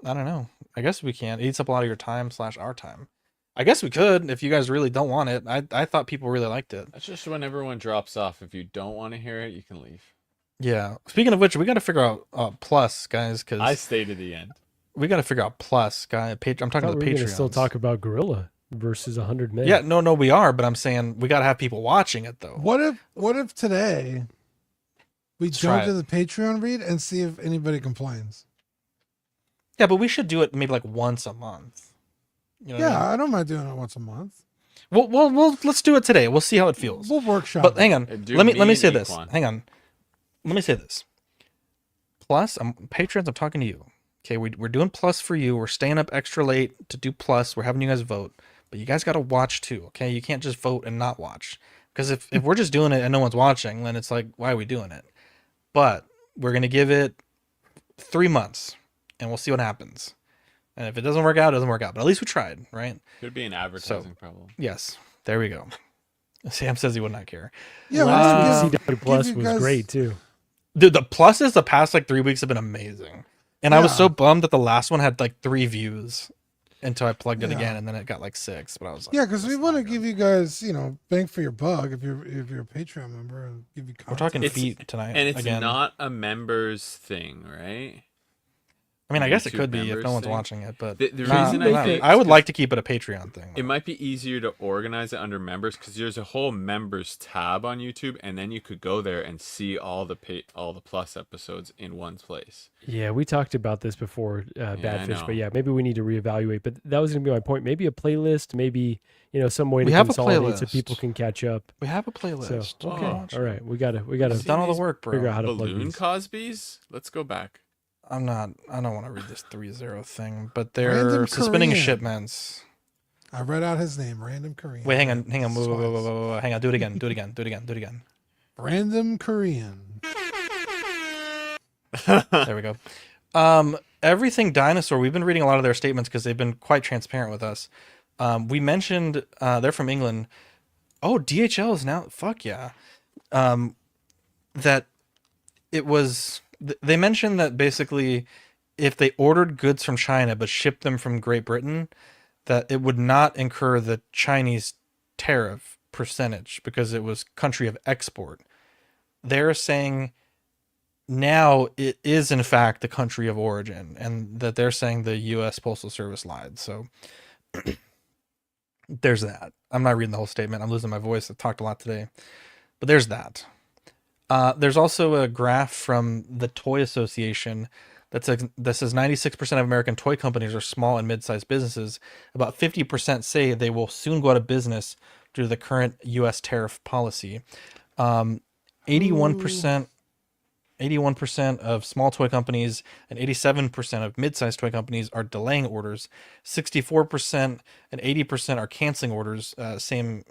I don't know. I guess we can. It eats up a lot of your time / our time. I guess we could if you guys really don't want it. I thought people really liked it. That's just when everyone drops off. If you don't want to hear it, you can leave. Yeah. Speaking of which, we got to figure out Plus, guys, because I stayed to the end. We got to figure out Plus, guy. I'm talking to the Patreon. Still talk about Gorilla versus 100 men. Yeah, no, we are, but I'm saying we got to have people watching it though. What if today we jump to the Patreon read and see if anybody complains? Yeah, but we should do it maybe like once a month. You know yeah, what I mean? I don't mind doing it once a month. Well, let's do it today. We'll see how it feels. We'll workshop. But hang on, let me say this. One. Hang on, let me say this. Plus, patrons, I'm talking to you. Okay, we're doing Plus for you. We're staying up extra late to do Plus. We're having you guys vote, but you guys got to watch too. Okay, you can't just vote and not watch. Because if we're just doing it and no one's watching, then it's like, why are we doing it? But we're gonna give it 3 months, and we'll see what happens. And if it doesn't work out, it doesn't work out. But at least we tried, right? Could be an advertising problem. Yes, there we go. Sam says he would not care. Yeah, CW Plus was great too. Dude, the pluses the past like 3 weeks have been amazing. And I was so bummed that the last one had like 3 views until I plugged it again, and then it got like 6. But I was like, yeah, because we want to give you guys, bang for your buck if you're a Patreon member and give you content. We're talking feet tonight, and it's again. not a members thing, right? I mean, I guess it YouTube could be if no one's thing. watching it, but the reason I would like to keep it a Patreon thing. It might be easier to organize it under members because there's a whole members tab on YouTube, and then you could go there and see all the Plus episodes in one place. Yeah, we talked about this before, Badfish, know. but yeah, maybe we need to reevaluate. But that was going to be my point. Maybe a playlist, maybe some way We to have a consolidate so playlist. people can catch up. We have a playlist. So, okay, all right, we gotta I've done all the work, bro. figure out how to plug Balloon these. Cosbys? Let's go back. I don't want to read this 3-0 thing, but they're Random suspending Korean. shipments. I read out his name, Random Korean. Wait, hang on. Whoa, hang on. Do it again. Random Korean. There we go. Everything Dinosaur, we've been reading a lot of their statements because they've been quite transparent with us. We mentioned they're from England. Oh, DHL is now, fuck yeah. That it was, they mentioned that basically if they ordered goods from China but shipped them from Great Britain, that it would not incur the Chinese tariff percentage because it was country of export. They're saying now it is in fact the country of origin, and that they're saying the U.S. Postal Service lied. So there's that. I'm not reading the whole statement. I'm losing my voice. I've talked a lot today, but there's that. There's also a graph from the Toy Association that says 96% of American toy companies are small and mid-sized businesses. About 50% say they will soon go out of business due to the current U.S. tariff policy. 81% of small toy companies and 87% of mid-sized toy companies are delaying orders. 64% and 80% are canceling orders. Same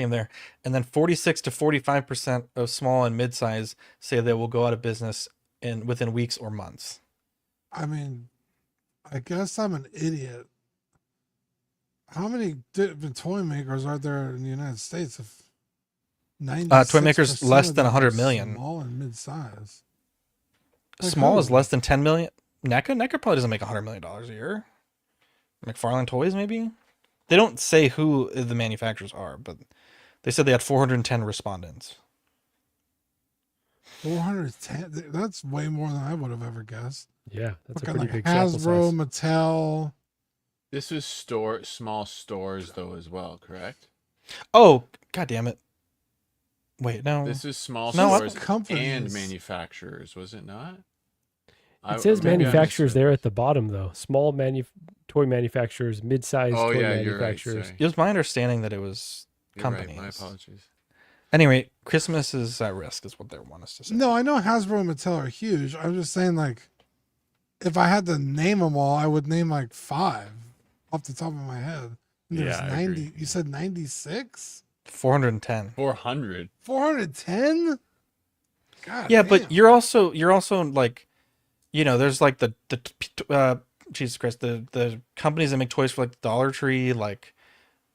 there. And then 46 to 45% of small and mid-size say they will go out of business within weeks or months. I mean, I guess I'm an idiot. How many different toy makers are there in the United States? If Toy makers less than 100 million. Small and mid-size. Small is less than 10 million. NECA probably doesn't make $100 million a year. McFarlane Toys, maybe? They don't say who the manufacturers are, but they said they had 410 respondents. 410. That's way more than I would have ever guessed. Yeah, that's a Fucking pretty like big sample Hasbro, size. Mattel. This was small stores though as well, correct? Oh, god damn it. Wait, no. This is small No, stores companies. and manufacturers, was it not? It says maybe I manufacturers misread. there at the bottom though. Small toy manufacturers, mid-sized Oh toy yeah, you're right. manufacturers. Sorry. It was my understanding that it was You're right, companies. my apologies. Anyway, Christmas is at risk, is what they want us to say. No, I know Hasbro and Mattel are huge. I'm just saying, like, if I had to name them all, I would name like 5 off the top of my head. And there's Yeah, I 90. agree. You said 96? 410. 400. 410? God. Yeah, damn. but you're also like, there's like the Jesus Christ, the companies that make toys for like Dollar Tree, like,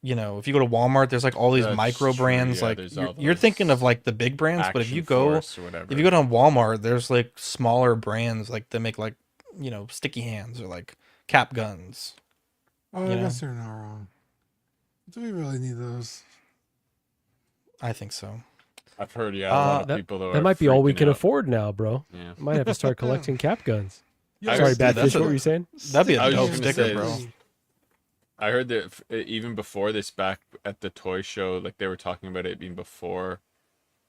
if you go to Walmart, there's like all these That's micro true, brands. yeah, like there's you're, all you're those thinking of like the big brands, but if Action you go Force or whatever. if you go to Walmart, there's like smaller brands like that make like sticky hands or like cap guns. Oh, I guess you're not wrong. Do we really need those? I think so. I've heard, a lot of that, people that that are might be all we freaking can out. afford now, bro. Yeah. Might have to start collecting cap guns. I Sorry, heard- Badfish, that's what a- were you saying? That'd be I a was dope just gonna sticker, say, bro. I heard that even before this, back at the toy show, like they were talking about it being before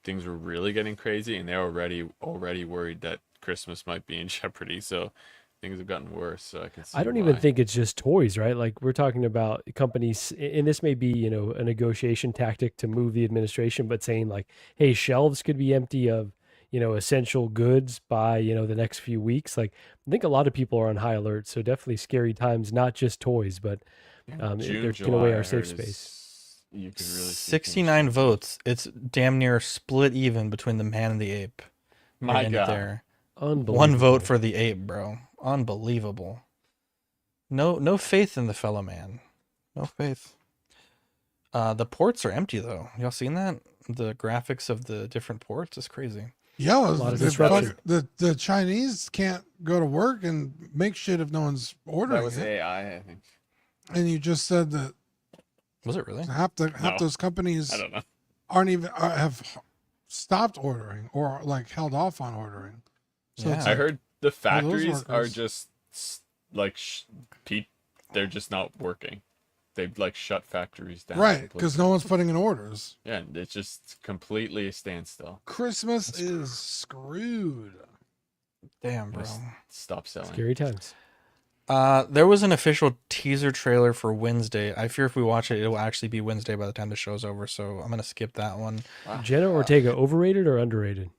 things were really getting crazy, and they're already worried that Christmas might be in jeopardy. So things have gotten worse. So I can see. I don't even why. think it's just toys, right? Like we're talking about companies, and this may be, a negotiation tactic to move the administration, but saying like, hey, shelves could be empty of, essential goods by, the next few weeks. Like I think a lot of people are on high alert. So definitely scary times, not just toys, but June, they're taking July, away I our safe heard, space. You could really see 69 things. votes. It's damn near split even between the man and the ape. My Right God. there. Unbelievable. 1 vote for the ape, bro. Unbelievable. No faith in the fellow man. No faith. The ports are empty though. Y'all seen that? The graphics of the different ports is crazy. Yeah, A lot of disruption. the Chinese can't go to work and make shit if no one's ordering That was it. AI, I think. And you just said that Was it really? half No. those companies I don't know. aren't even have stopped ordering or like held off on ordering. So Yeah. it's I like, heard the those factories are workers. just like they're just not working. They've like shut factories down. right, because completely. no one's putting in orders. Yeah, it's just completely a standstill. Christmas is screwed. Damn, bro. Just stop selling. Scary times. There was an official teaser trailer for Wednesday. I fear if we watch it, it will actually be Wednesday by the time the show's over. So I'm gonna skip that one. Jenna Ortega, overrated or underrated?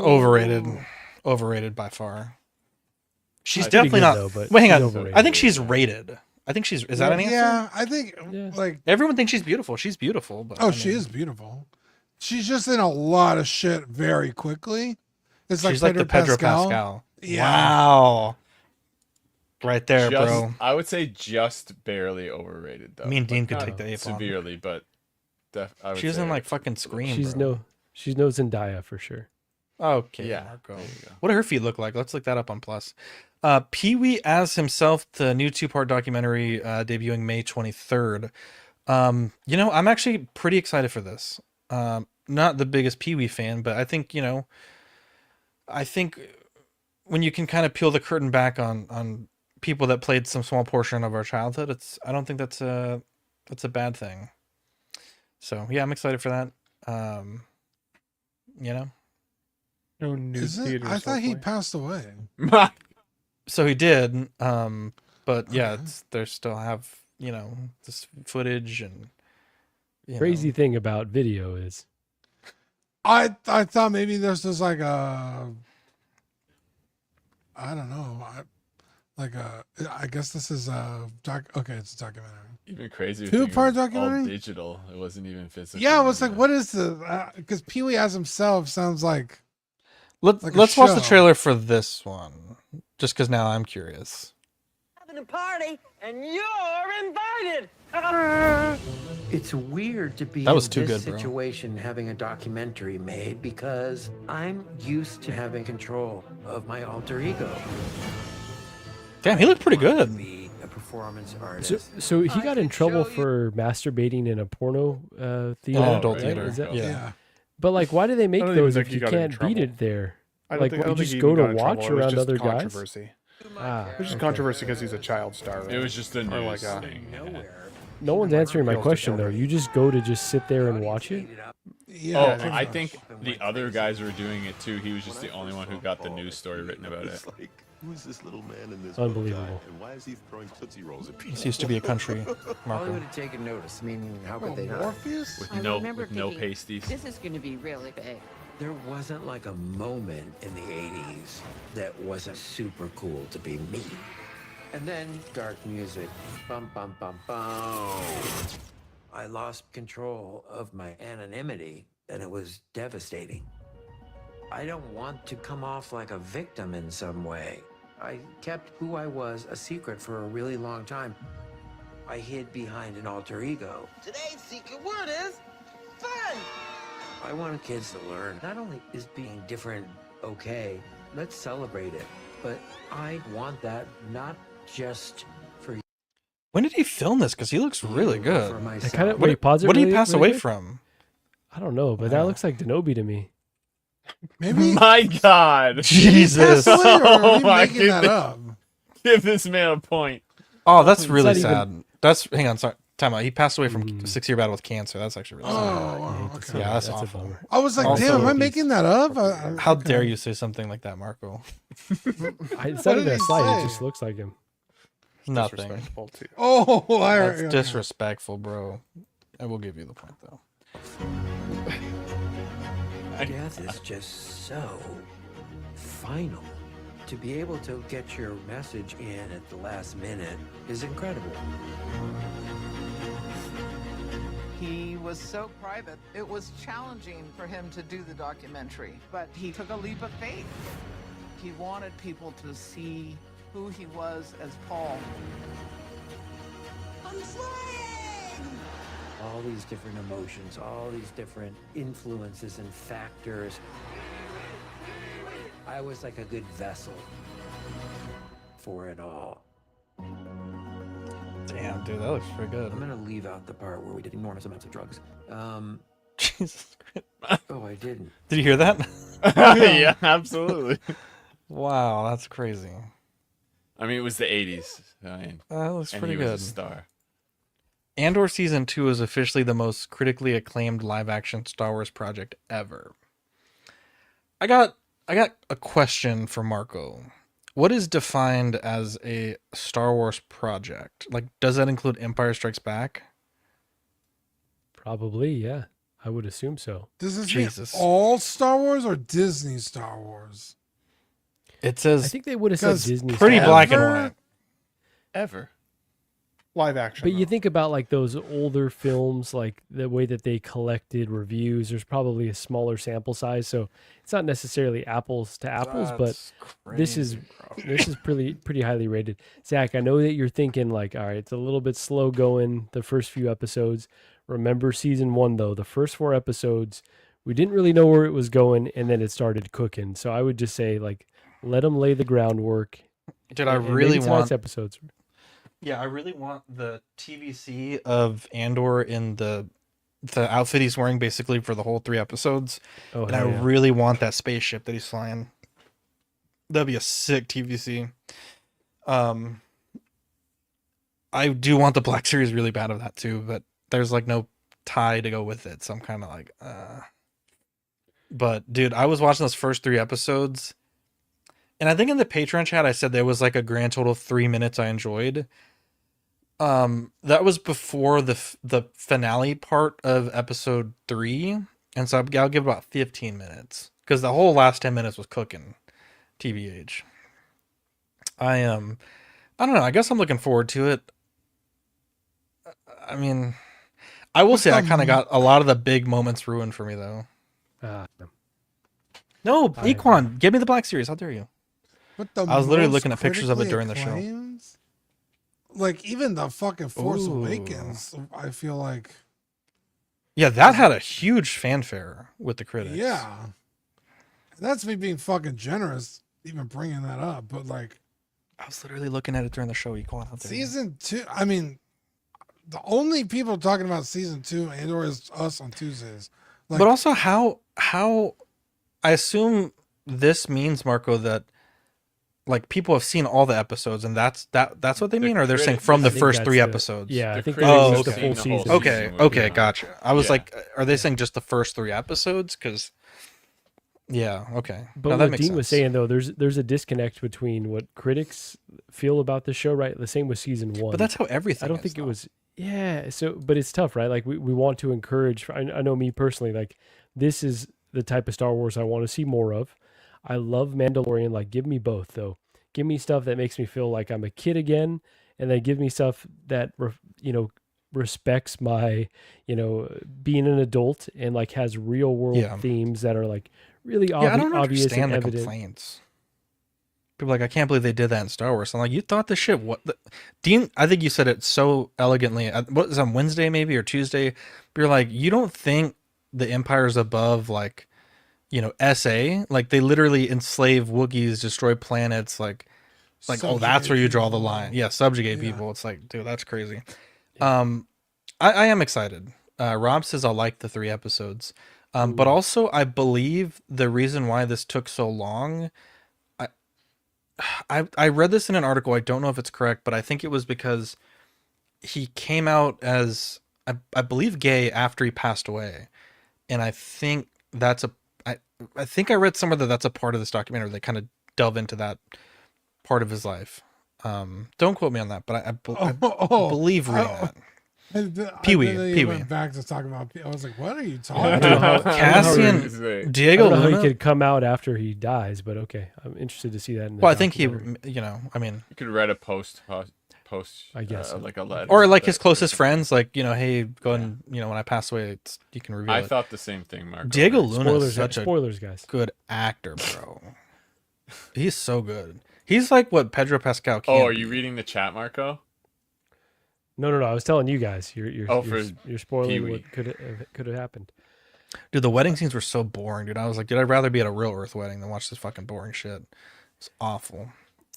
Overrated. Overrated by far. She's Pretty definitely good, not. though, but Wait, hang she's on. overrated. I think she's rated. I think she's. Is that an answer? Yeah, I think Yeah. like Everyone thinks she's beautiful. She's beautiful. But I she mean, is beautiful. She's just in a lot of shit very quickly. It's like She's like the Pedro Pascal. Yeah. Wow. Right there, Just, bro. I would say just barely overrated though. Me and Dean could not take the ape on. severely, but I would She doesn't say like fucking scream. She's bro. no Zendaya for sure. Okay, Yeah, Marco. there you go. What do her feet look like? Let's look that up on Plus. Pee-wee as himself, the new 2-part documentary debuting May 23rd. I'm actually pretty excited for this. Not the biggest Pee-wee fan, but I think, I think when you can kind of peel the curtain back on people that played some small portion of our childhood, I don't think that's a bad thing. So yeah, I'm excited for that. No new Is it? theaters. I thought he hopefully. passed away. So he did, but yeah, they still have this footage and Crazy thing about video is I thought maybe this was like a I don't know. I guess this is a okay, it's a documentary. Even crazy. 2-part All documentary? digital. It wasn't even physical. Yeah, I was like, what is the? Because Pee-wee as himself sounds like. Let's Like a watch the show. trailer for this one, just because now I'm curious. Having a party, and you're invited. It's weird to be That was in too this good, bro. situation having a documentary made because I'm used to having control of my alter ego. Damn, he looked pretty good. Be a performance artist. so he got in trouble for masturbating in a porno theater. In an adult right? theater. Is that, Yeah. But like, why do they make I don't even those think if he you got in can't beat trouble. it there? I don't Like, think, I you don't think just he go even to got in watch trouble. It was around just other guys. controversy. Ah, It was just okay. controversy because he's a child star. It was just a Or news like thing. No one's answering my Appeals to question though. children. You just go to just sit there and watch it. Yeah, Oh, I think the other guys were doing it too. He was just the only one who got the news story written about it. Like, who's this little man in this Unbelievable. bow tie, and why is he throwing Tootsie Rolls at people? This used to be a country, Marco. Hollywood had taken notice. I mean, how could they not? Morpheus? With I no remember thinking, pasties. This is going to be really big. There wasn't like a moment in the 80s that wasn't super cool to be me. And then dark music. Bum, bum, bum, bum. I lost control of my anonymity, and it was devastating. I don't want to come off like a victim in some way. I kept who I was a secret for a really long time. I hid behind an alter ego. Today's secret word is fun. I want kids to learn, not only is being different okay, let's celebrate it, but I want that not just for you. When did he film this? Because he looks really good. For I myself. kind of What, wait. Pause it. what did he really- pass really away quick? from? I don't know, but that looks like Denobi to me. Maybe My God. Jesus. Passed away, or are Oh we my making that goodness. up? Give this man a point. Oh, that's It's really not even- sad. That's hang on, sorry. Time out. He passed away from a 6-year battle with cancer. That's actually really sad. Oh, wow, okay. Yeah, that's a awful. bummer. I was like, Also- damn, am I making that up? How dare you say something like that, Marco? It's What not did even a he slight. It say? just looks like him. Nothing. Disrespectful too. Oh, That's yeah. disrespectful, bro. I will give you the point though. Death is just so final. To be able to get your message in at the last minute is incredible. He was so private, it was challenging for him to do the documentary, but he took a leap of faith. He wanted people to see who he was as Paul. I'm flying! All these different emotions, all these different influences and factors. I was like a good vessel for it all. Damn, dude, that looks pretty good. I'm gonna leave out the part where we did enormous amounts of drugs. Jesus Christ. Oh, I didn't. Did you hear that? Yeah, absolutely. Wow, that's crazy. I mean, it was the 80s. I mean, That looks and pretty he was good. a star. Andor Season 2 is officially the most critically acclaimed live-action Star Wars project ever. I got a question for Marco. What is defined as a Star Wars project? Like, does that include Empire Strikes Back? Probably, yeah. I would assume so. Does this Jesus. mean all Star Wars or Disney Star Wars? It I says think they would have said 'Cause Disney. pretty Star black and Ever? white. Ever. Live action. But you though. think about like those older films, like the way that they collected reviews, there's probably a smaller sample size. So it's not necessarily apples to apples, but this is pretty highly rated. Zach, I know that you're thinking like, all right, it's a little bit slow going the first few episodes. Remember season 1 though, the first 4 episodes, we didn't really know where it was going, and then it started cooking. So I would just say like, let them lay the groundwork. Dude, I and maybe really tonight's want episodes. Yeah, I really want the TVC of Andor in the outfit he's wearing basically for the whole 3 episodes. Oh, And I hell yeah. really want that spaceship that he's flying. That'd be a sick TVC. I do want the Black Series really bad of that too, but there's like no tie to go with it, so I'm kind of like, But dude, I was watching those first 3 episodes, and I think in the Patreon chat I said there was like a grand total of 3 minutes I enjoyed. That was before the finale part of episode 3, and so I'll give about 15 minutes because the whole last 10 minutes was cooking. TBH. I don't know. I guess I'm looking forward to it. I mean, I will say I kind of got a lot of the big moments ruined for me though. No, Equan, give me the Black Series. How dare you? But the I was literally most looking at pictures of it critically during the show. acclaimed? Like even the fucking Force Ooh. Awakens, I feel like. Yeah, that had a huge fanfare with the critics. Yeah, that's me being fucking generous, even bringing that up. But like, I was literally looking at it during the show. Equan, how dare you? season 2. I mean, the only people talking about season 2 Andor is us on Tuesdays. Like, But also, how how I assume this means, Marco, that like people have seen all the episodes and that's what they mean, or they're saying from the first 3 episodes. Yeah, I think oh, that's the okay. full season. Okay, gotcha. I was like, are they saying just the first 3 episodes? Because yeah, okay. But no, that what makes Dean sense. was saying though, there's a disconnect between what critics feel about the show, right? The same with season 1. But that's how everything. I don't think it was. Yeah. So, but it's tough, right? Like we want to encourage. I know me personally, like this is the type of Star Wars I want to see more of. I love Mandalorian. Like, give me both though. Give me stuff that makes me feel like I'm a kid again, and then give me stuff that respects my being an adult and like has real world themes that are like really I don't obvious understand and the evident. complaints. People are like, I can't believe they did that in Star Wars. I'm like, you thought this shit. Dean? I think you said it so elegantly. What was it, on Wednesday maybe or Tuesday? But you're like, you don't think the Empire's above like, SA? Like they literally enslave Wookiees, destroy planets, like oh, that's where you draw the line. Yeah, subjugate people. It's like, dude, that's crazy. I am excited. Rob says I like the 3 episodes. But also I believe the reason why this took so long, I read this in an article. I don't know if it's correct, but I think it was because he came out as I believe gay after he passed away. And I think I think I read somewhere that that's a part of this documentary. They kind of delve into that part of his life. Don't quote me on that, but I believe reading that. Pee-wee. Went back to talk about. I was like, "What are you talking about?" Cassian, Diego I don't know Luna. how he could come out after he dies, but okay, I'm interested to see that. Well, I think he, I mean, you could write a post. I guess like a letter, or like his closest friends, like hey, go and when I pass away, you can reveal. I it. thought the same thing, Marco. Diego Luna is such spoilers, guys. Good actor, bro. He's so good. He's like what Pedro Pascal can. Oh, are you reading the chat, Marco? No. I was telling you guys. You're spoiling Pee-wee. what could have happened. Dude, the wedding scenes were so boring, dude. I was like, dude, I'd rather be at a real Earth wedding than watch this fucking boring shit. It's awful.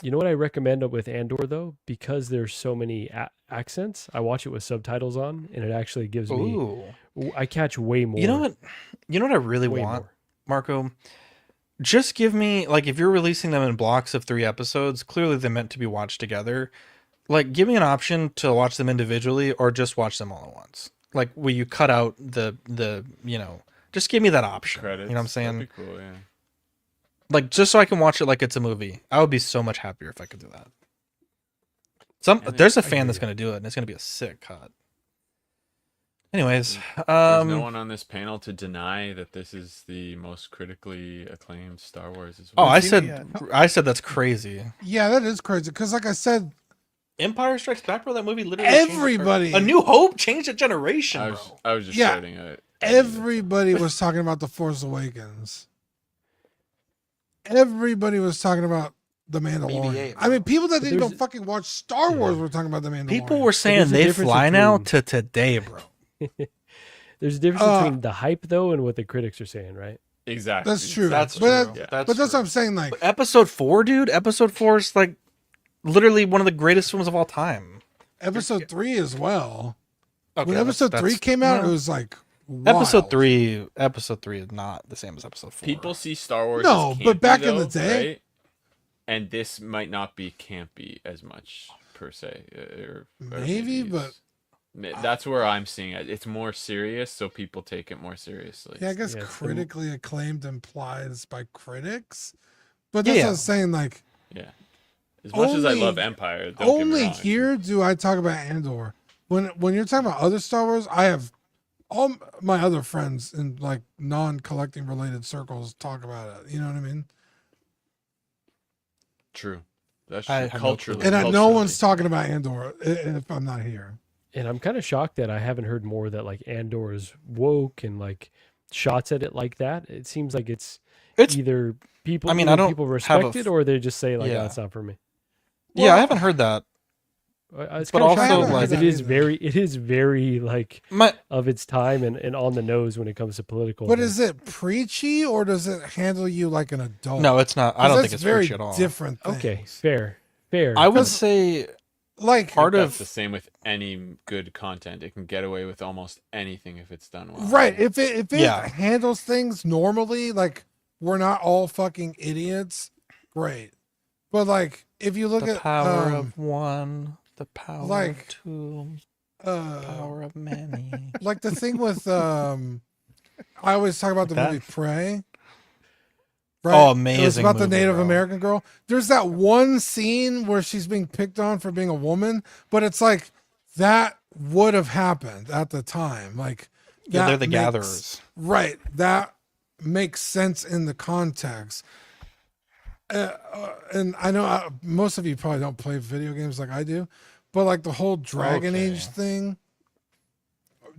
You know what I recommend with Andor though, because there's so many accents. I watch it with subtitles on, and it actually gives me. I catch way more. You know what I really want, Marco? Just give me like if you're releasing them in blocks of 3 episodes. Clearly, they're meant to be watched together. Like, give me an option to watch them individually or just watch them all at once. Like, will you cut out the just give me that option. Credits. You know what I'm saying? That'd be cool, yeah. Like, just so I can watch it like it's a movie. I would be so much happier if I could do that. There's a fan that's going to do it, and it's going to be a sick cut. Anyways, there's no one on this panel to deny that this is the most critically acclaimed Star Wars as well. Oh, I said that's crazy. Yeah, that is crazy. Because, like I said, Empire Strikes Back, bro. That movie literally everybody, A New Hope changed a generation. I was just shouting at it. Everybody was talking about The Force Awakens. Everybody was talking about The Mandalorian. BB-8, I mean, people that didn't even fucking watch Star Wars were talking about The Mandalorian. People were saying they fly now to today, bro. There's a difference between the hype though and what the critics are saying, right? Exactly. That's true. That's but true. That's what I'm saying. Like Episode 4, dude. Episode 4 is like literally one of the greatest films of all time. Episode 3 as well. Okay, when Episode 3 came out, it was like wild. Episode 3 is not the same as Episode 4. People see Star Wars. No, as but campy, back in the though, day, right? And this might not be campy as much per se. Or maybe, but that's where I'm seeing it. It's more serious, so people take it more seriously. yeah, I guess critically acclaimed implies by critics, but that's what I'm saying. Like, yeah, as much as I love Empire, don't get me wrong. Here do I talk about Andor. When you're talking about other Star Wars, I have all my other friends in like non-collecting related circles talk about it. You know what I mean? True. That's true. Culturally. And no one's talking about Andor if I'm not here. And I'm kind of shocked that I haven't heard more that like Andor is woke and like shots at it like that. It seems like it's either people. I mean, I don't people respect it, or they just say like, "Oh, it's not for me." Well, yeah, I haven't heard that. It's but kind of also shocking like because it is very like of its time and on the nose when it comes to political. But is it preachy or does it handle you like an adult? No, it's not. I don't think it's very preachy at all. Different. Okay, fair. I would say like part that's of the same with any good content. It can get away with almost anything if it's done well. right. If it handles things normally, like we're not all fucking idiots, great. But like if you look the at power of one, the power like, of two, the power of many. like the thing with I always talk about the Like that? movie Prey. Oh, It was amazing about the movie, Native bro. American girl. There's that one scene where she's being picked on for being a woman, but it's like that would have happened at the time. Like, Yeah, they're that the gatherers. Right. That makes sense in the context. And I know most of you probably don't play video games like I do, but like the whole Dragon Age thing.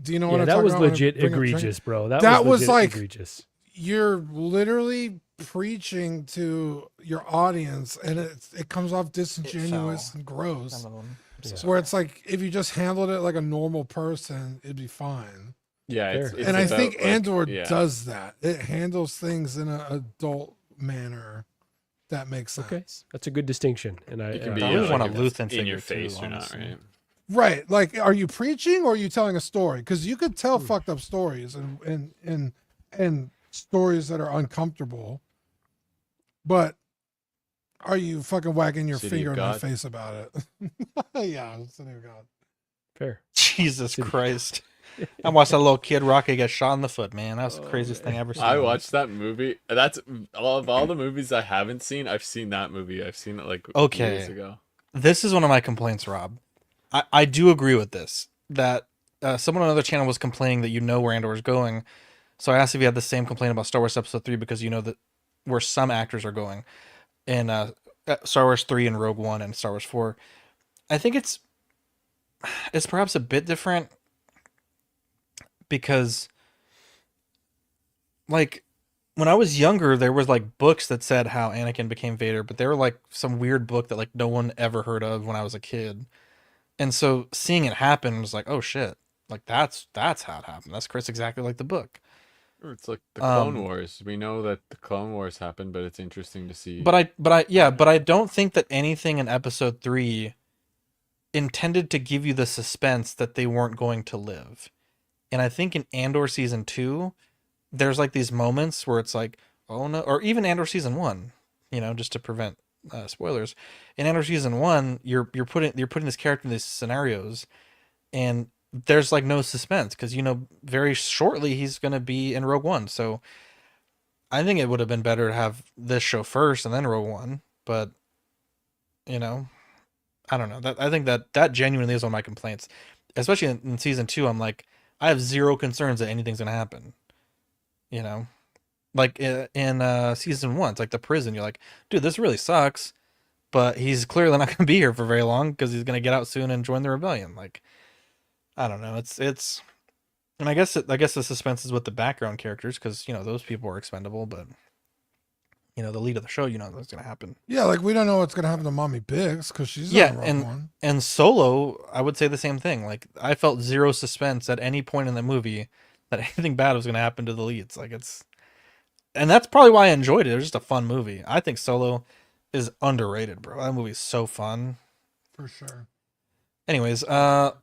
Do you know what I'm that talking was about when I legit bring up Dragon- egregious, bro. That was legit like egregious. You're literally preaching to your audience, and it comes off disingenuous and gross. Where it's like if you just handled it like a normal person, it'd be fine. Yeah, it's and I about, think like, Andor yeah. does that. It handles things in an adult manner that makes sense. Okay, that's a good distinction. And I It can be I always like want a if it's Luthen in figure your too, face or not, honestly. right? Right. Like, are you preaching or are you telling a story? Because you could tell fucked up stories and stories that are uncomfortable. But are you fucking wagging your City finger of in my God. face about it? Yeah, City of God. Fair. Jesus Christ. I watched that little kid Rocky get shot in the foot, man. That was the craziest thing I ever seen. I watched that movie. That's all the movies I haven't seen. I've seen that movie. I've seen it like years ago. This is one of my complaints, Rob. I do agree with this. That someone on another channel was complaining that you know where Andor is going. So I asked if you had the same complaint about Star Wars Episode 3 because you know that where some actors are going in Star Wars 3 and Rogue One and Star Wars 4. I think it's perhaps a bit different because like when I was younger, there was like books that said how Anakin became Vader, but they were like some weird book that like no one ever heard of when I was a kid. And so seeing it happen was like, oh shit, like that's how it happened. That's Chris exactly like the book. It's like the Clone Wars. We know that the Clone Wars happened, but it's interesting to see. But I don't think that anything in Episode 3 intended to give you the suspense that they weren't going to live. And I think in Andor Season 2, there's like these moments where it's like, oh no, or even Andor Season 1, you know, just to prevent spoilers. In Andor Season 1, you're putting this character in these scenarios, and there's like no suspense because you know very shortly he's going to be in Rogue One. So I think it would have been better to have this show first and then Rogue One. But you know, I don't know. I think that genuinely is one of my complaints, especially in Season 2. I'm like, I have zero concerns that anything's going to happen. You know, like in Season 1, it's like the prison. You're like, dude, this really sucks, but he's clearly not going to be here for very long because he's going to get out soon and join the rebellion. Like, I don't know. It's, and I guess the suspense is with the background characters because you know those people are expendable, but you know the lead of the show, you know what's going to happen. Yeah, like we don't know what's gonna happen to Mommy Biggs because she's on Rogue One. And Solo, I would say the same thing. Like I felt zero suspense at any point in the movie that anything bad was going to happen to the leads. Like and that's probably why I enjoyed it. It was just a fun movie. I think Solo is underrated, bro. That movie is so fun. For sure. Anyways, we'll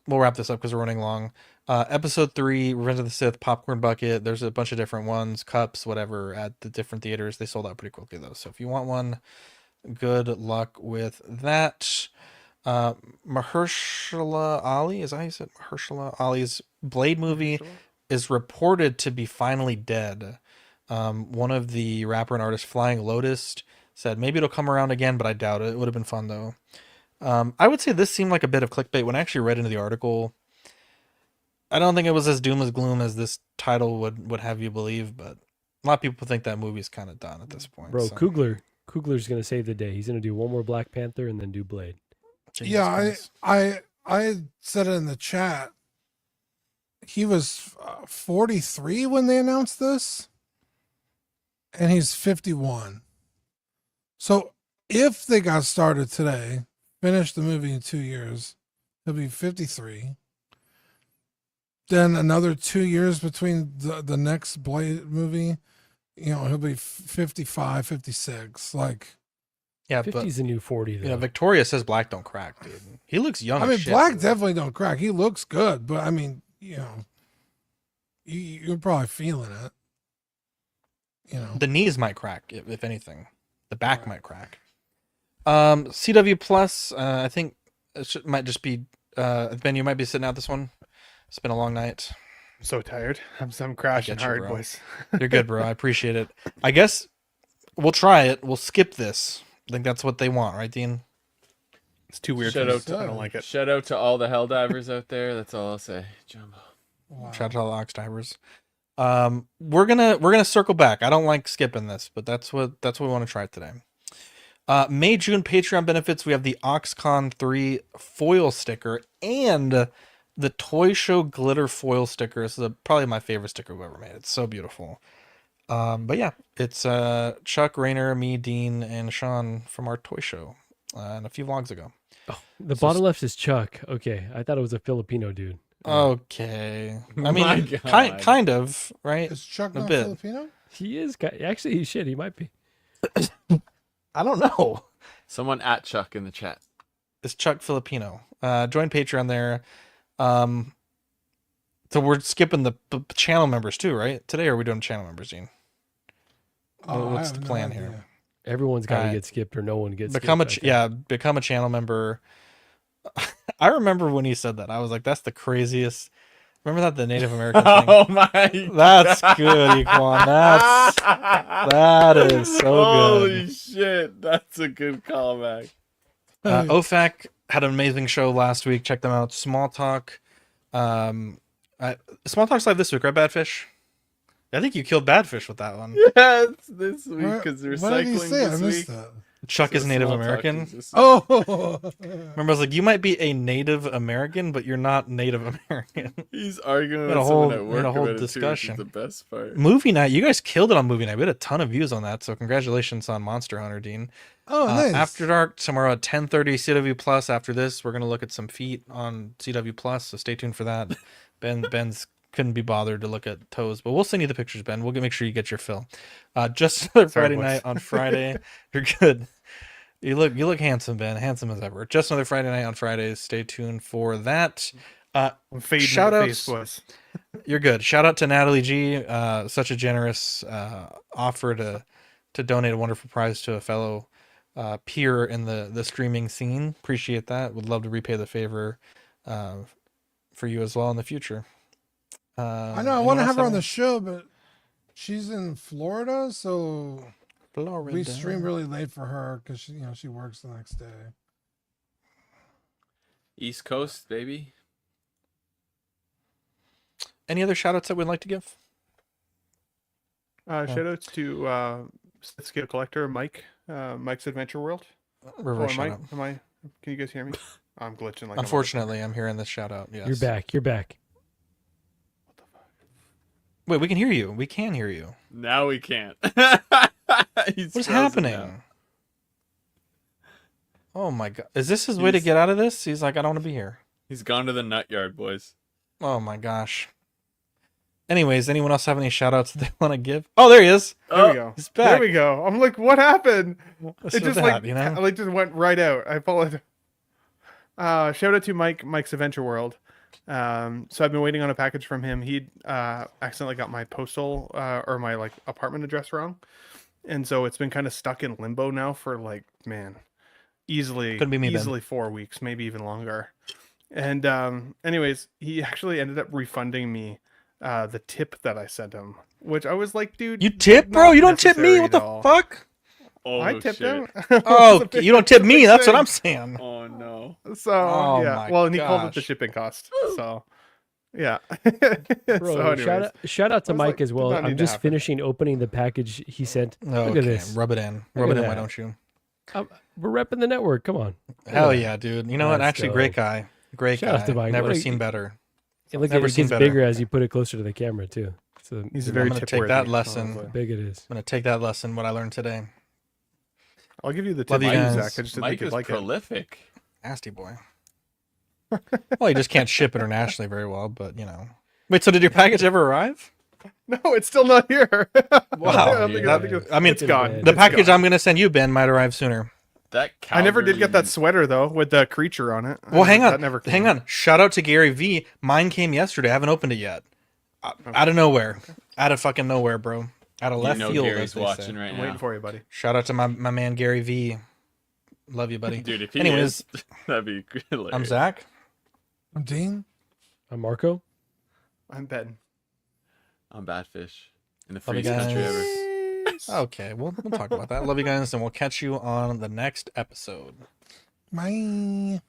wrap this up because we're running long. Episode 3, Revenge of the Sith, popcorn bucket. There's a bunch of different ones, cups, whatever, at the different theaters. They sold out pretty quickly though. So if you want one, good luck with that. Mahershala Ali, is that how you said? Mahershala Ali's Blade movie is reported to be finally dead. One of the rapper and artist Flying Lotus said maybe it'll come around again, but I doubt it. It would have been fun though. I would say this seemed like a bit of clickbait when I actually read into the article. I don't think it was as doom as gloom as this title would have you believe, but a lot of people think that movie's kind of done at this point. Bro, so. Coogler's gonna save the day. He's gonna do one more Black Panther and then do Blade. Jesus Yeah, Christ. I said it in the chat. He was 43 when they announced this, and he's 51. So if they got started today, finished the movie in 2 years, he'll be 53. Then another 2 years between the next Blade movie, you know, he'll be 55, 56. Like, Yeah, 50 is the new 40 though. Yeah, Victoria says black don't crack, dude. He looks young. I mean, as shit, black dude. definitely don't crack. He looks good, but I mean, you're probably feeling it. The knees might crack, if anything. The back might crack. CW Plus, I think might just be Ben. You might be sitting out this one. It's been a long night. I'm so tired. I'm crashing hard, bro. boys. You're good, bro. I appreciate it. I guess we'll try it. We'll skip this. I think that's what they want, right, Dean? It's too weird. Shout for me. out to, I don't like it. Shout out to all the hell divers out there. That's all I'll say. Jumbo. Shout out to all the ox divers. We're gonna circle back. I don't like skipping this, but that's what we want to try today. May June Patreon benefits. We have the OxCon 3 foil sticker and the Toy Show glitter foil sticker. This is probably my favorite sticker we've ever made. It's so beautiful. But yeah, it's Chuck, Rainer, me, Dean, and Sean from our Toy Show and a few vlogs ago. Oh, the bottom left is Chuck. Okay, I thought it was a Filipino dude. Okay, I My mean, God. kind of, right? Is Chuck A not bit. Filipino? He is. Actually, shit, he might be. I don't know. Someone at Chuck in the chat. It's Chuck Filipino. Join Patreon there. So we're skipping the channel members too, right? Today, or are we doing channel members, Dean? What's the plan here? Everyone's got to Alright. get skipped, or no one gets Become skipped. become a channel member. I remember when he said that. I was like, that's the craziest. Remember that the Native American thing? Oh my! That's good, Equan. That is so Holy good. shit! That's a good callback. OFAC had an amazing show last week. Check them out. Small Talk. Small Talk's live this week, right, Badfish? I think you killed Badfish with that one. Yeah, it's this week because they're What did he cycling say? I this missed week. that. Chuck is So Native Small Talk American. is just- Oh, Remember, I was like, you might be a Native American, but you're not Native American. He's arguing We with had a someone whole- at we work had a whole about it, too, which is discussion. the best part. Movie night, you guys killed it on movie night. We had a ton of views on that, so congratulations on Monster Hunter, Dean. oh, nice. After dark tomorrow at 10:30 CW Plus. After this, we're gonna look at some feet on CW Plus, so stay tuned for that. Ben's couldn't be bothered to look at toes, but we'll send you the pictures, Ben. We'll make sure you get your fill. Just another Sorry, Friday boys. night on Friday. You're good. You look handsome, Ben. Handsome as ever. Just another Friday night on Fridays. Stay tuned for that. I'm fading Shout in the outs. face, boys. You're good. Shout out to Natalie G. Such a generous offer to donate a wonderful prize to a fellow peer in the streaming scene. Appreciate that. Would love to repay the favor for you as well in the future. I know. I want to have her on the show, but she's in Florida, so we stream really late for her because she works the next day. East Coast, baby. Any other shout outs that we'd like to give? Shout outs to Sith Scale Collector Mike, Mike's Adventure World. Reverse Am I? shout out. Am I? Can you guys hear me? I'm glitching. Like Unfortunately, I'm hearing this shout out. Yes. You're back. You're back. Wait, we can hear you. We can hear you. Now we can't. What's happening? Oh my god. Is this his way to get out of this? He's like, I don't want to be here. He's gone to the nut yard, boys. Oh my gosh. Anyways, anyone else have any shout outs that they want to give? Oh, there he is. There we go. He's back. There we go. I'm like, what happened? What's It with just that, you know? like just went right out. I apologize. Shout out to Mike's Adventure World. So I've been waiting on a package from him. He accidentally got my postal or my apartment address wrong, and so it's been kind of stuck in limbo now for easily Couldn't be me, Ben. easily 4 weeks, maybe even longer. And anyways, he actually ended up refunding me the tip that I sent him, which I was like, dude, You tip, bro? not You don't tip me? necessary What the at all. fuck? Oh, I tipped shit. him. Oh, you don't tip me. That's what I'm saying. Oh no. So Oh yeah, my well, and he called it the gosh. shipping cost. So yeah. Bro, So anyways, shout out to I was Mike like, as did well. not need I'm to just happen. finishing opening the package he sent. Look Okay, at this. rub it in. Look Rub at it in, why that. don't you? We're repping the network. Come on. Look Hell at yeah, that. dude. You know what? Let's Actually, go. great guy. Great Shout out guy. to Mike. Never What a- seen better. And look, Never it seen gets better. bigger as you put it closer to the camera too. So he's I'm very gonna take tip-worthy, that lesson. honestly. big it is. I'm gonna take that lesson. What I learned today. I'll give you the Love tip you I use, guys. Zach. I just didn't Mike think you'd is like it. prolific. Nasty boy. Well, you just can't ship internationally very well, but you know. Wait, so did your package ever arrive? No, it's still not here. Wow. I don't think That- it's I mean, it's gone. The It's package gone. I'm gonna send you, Ben, might arrive sooner. That I never did get Calgary- that sweater though with the creature on it. Well, hang That on. never came Hang out. on. Shout out to Gary V. Mine came yesterday. I haven't opened it yet. Out of nowhere. Out of fucking nowhere, bro. Out of You left know field. Gary's as they watching say. right I'm now. waiting for you, buddy. Shout out to my man Gary V. Love you, buddy. Dude, if he Anyways, is, that'd be hilarious. I'm Zach. I'm Dean. I'm Marco. I'm Ben. I'm Badfish. In the Love you freest country ever. guys. Okay, we'll talk about that. Love you guys, and we'll catch you on the next episode. Bye.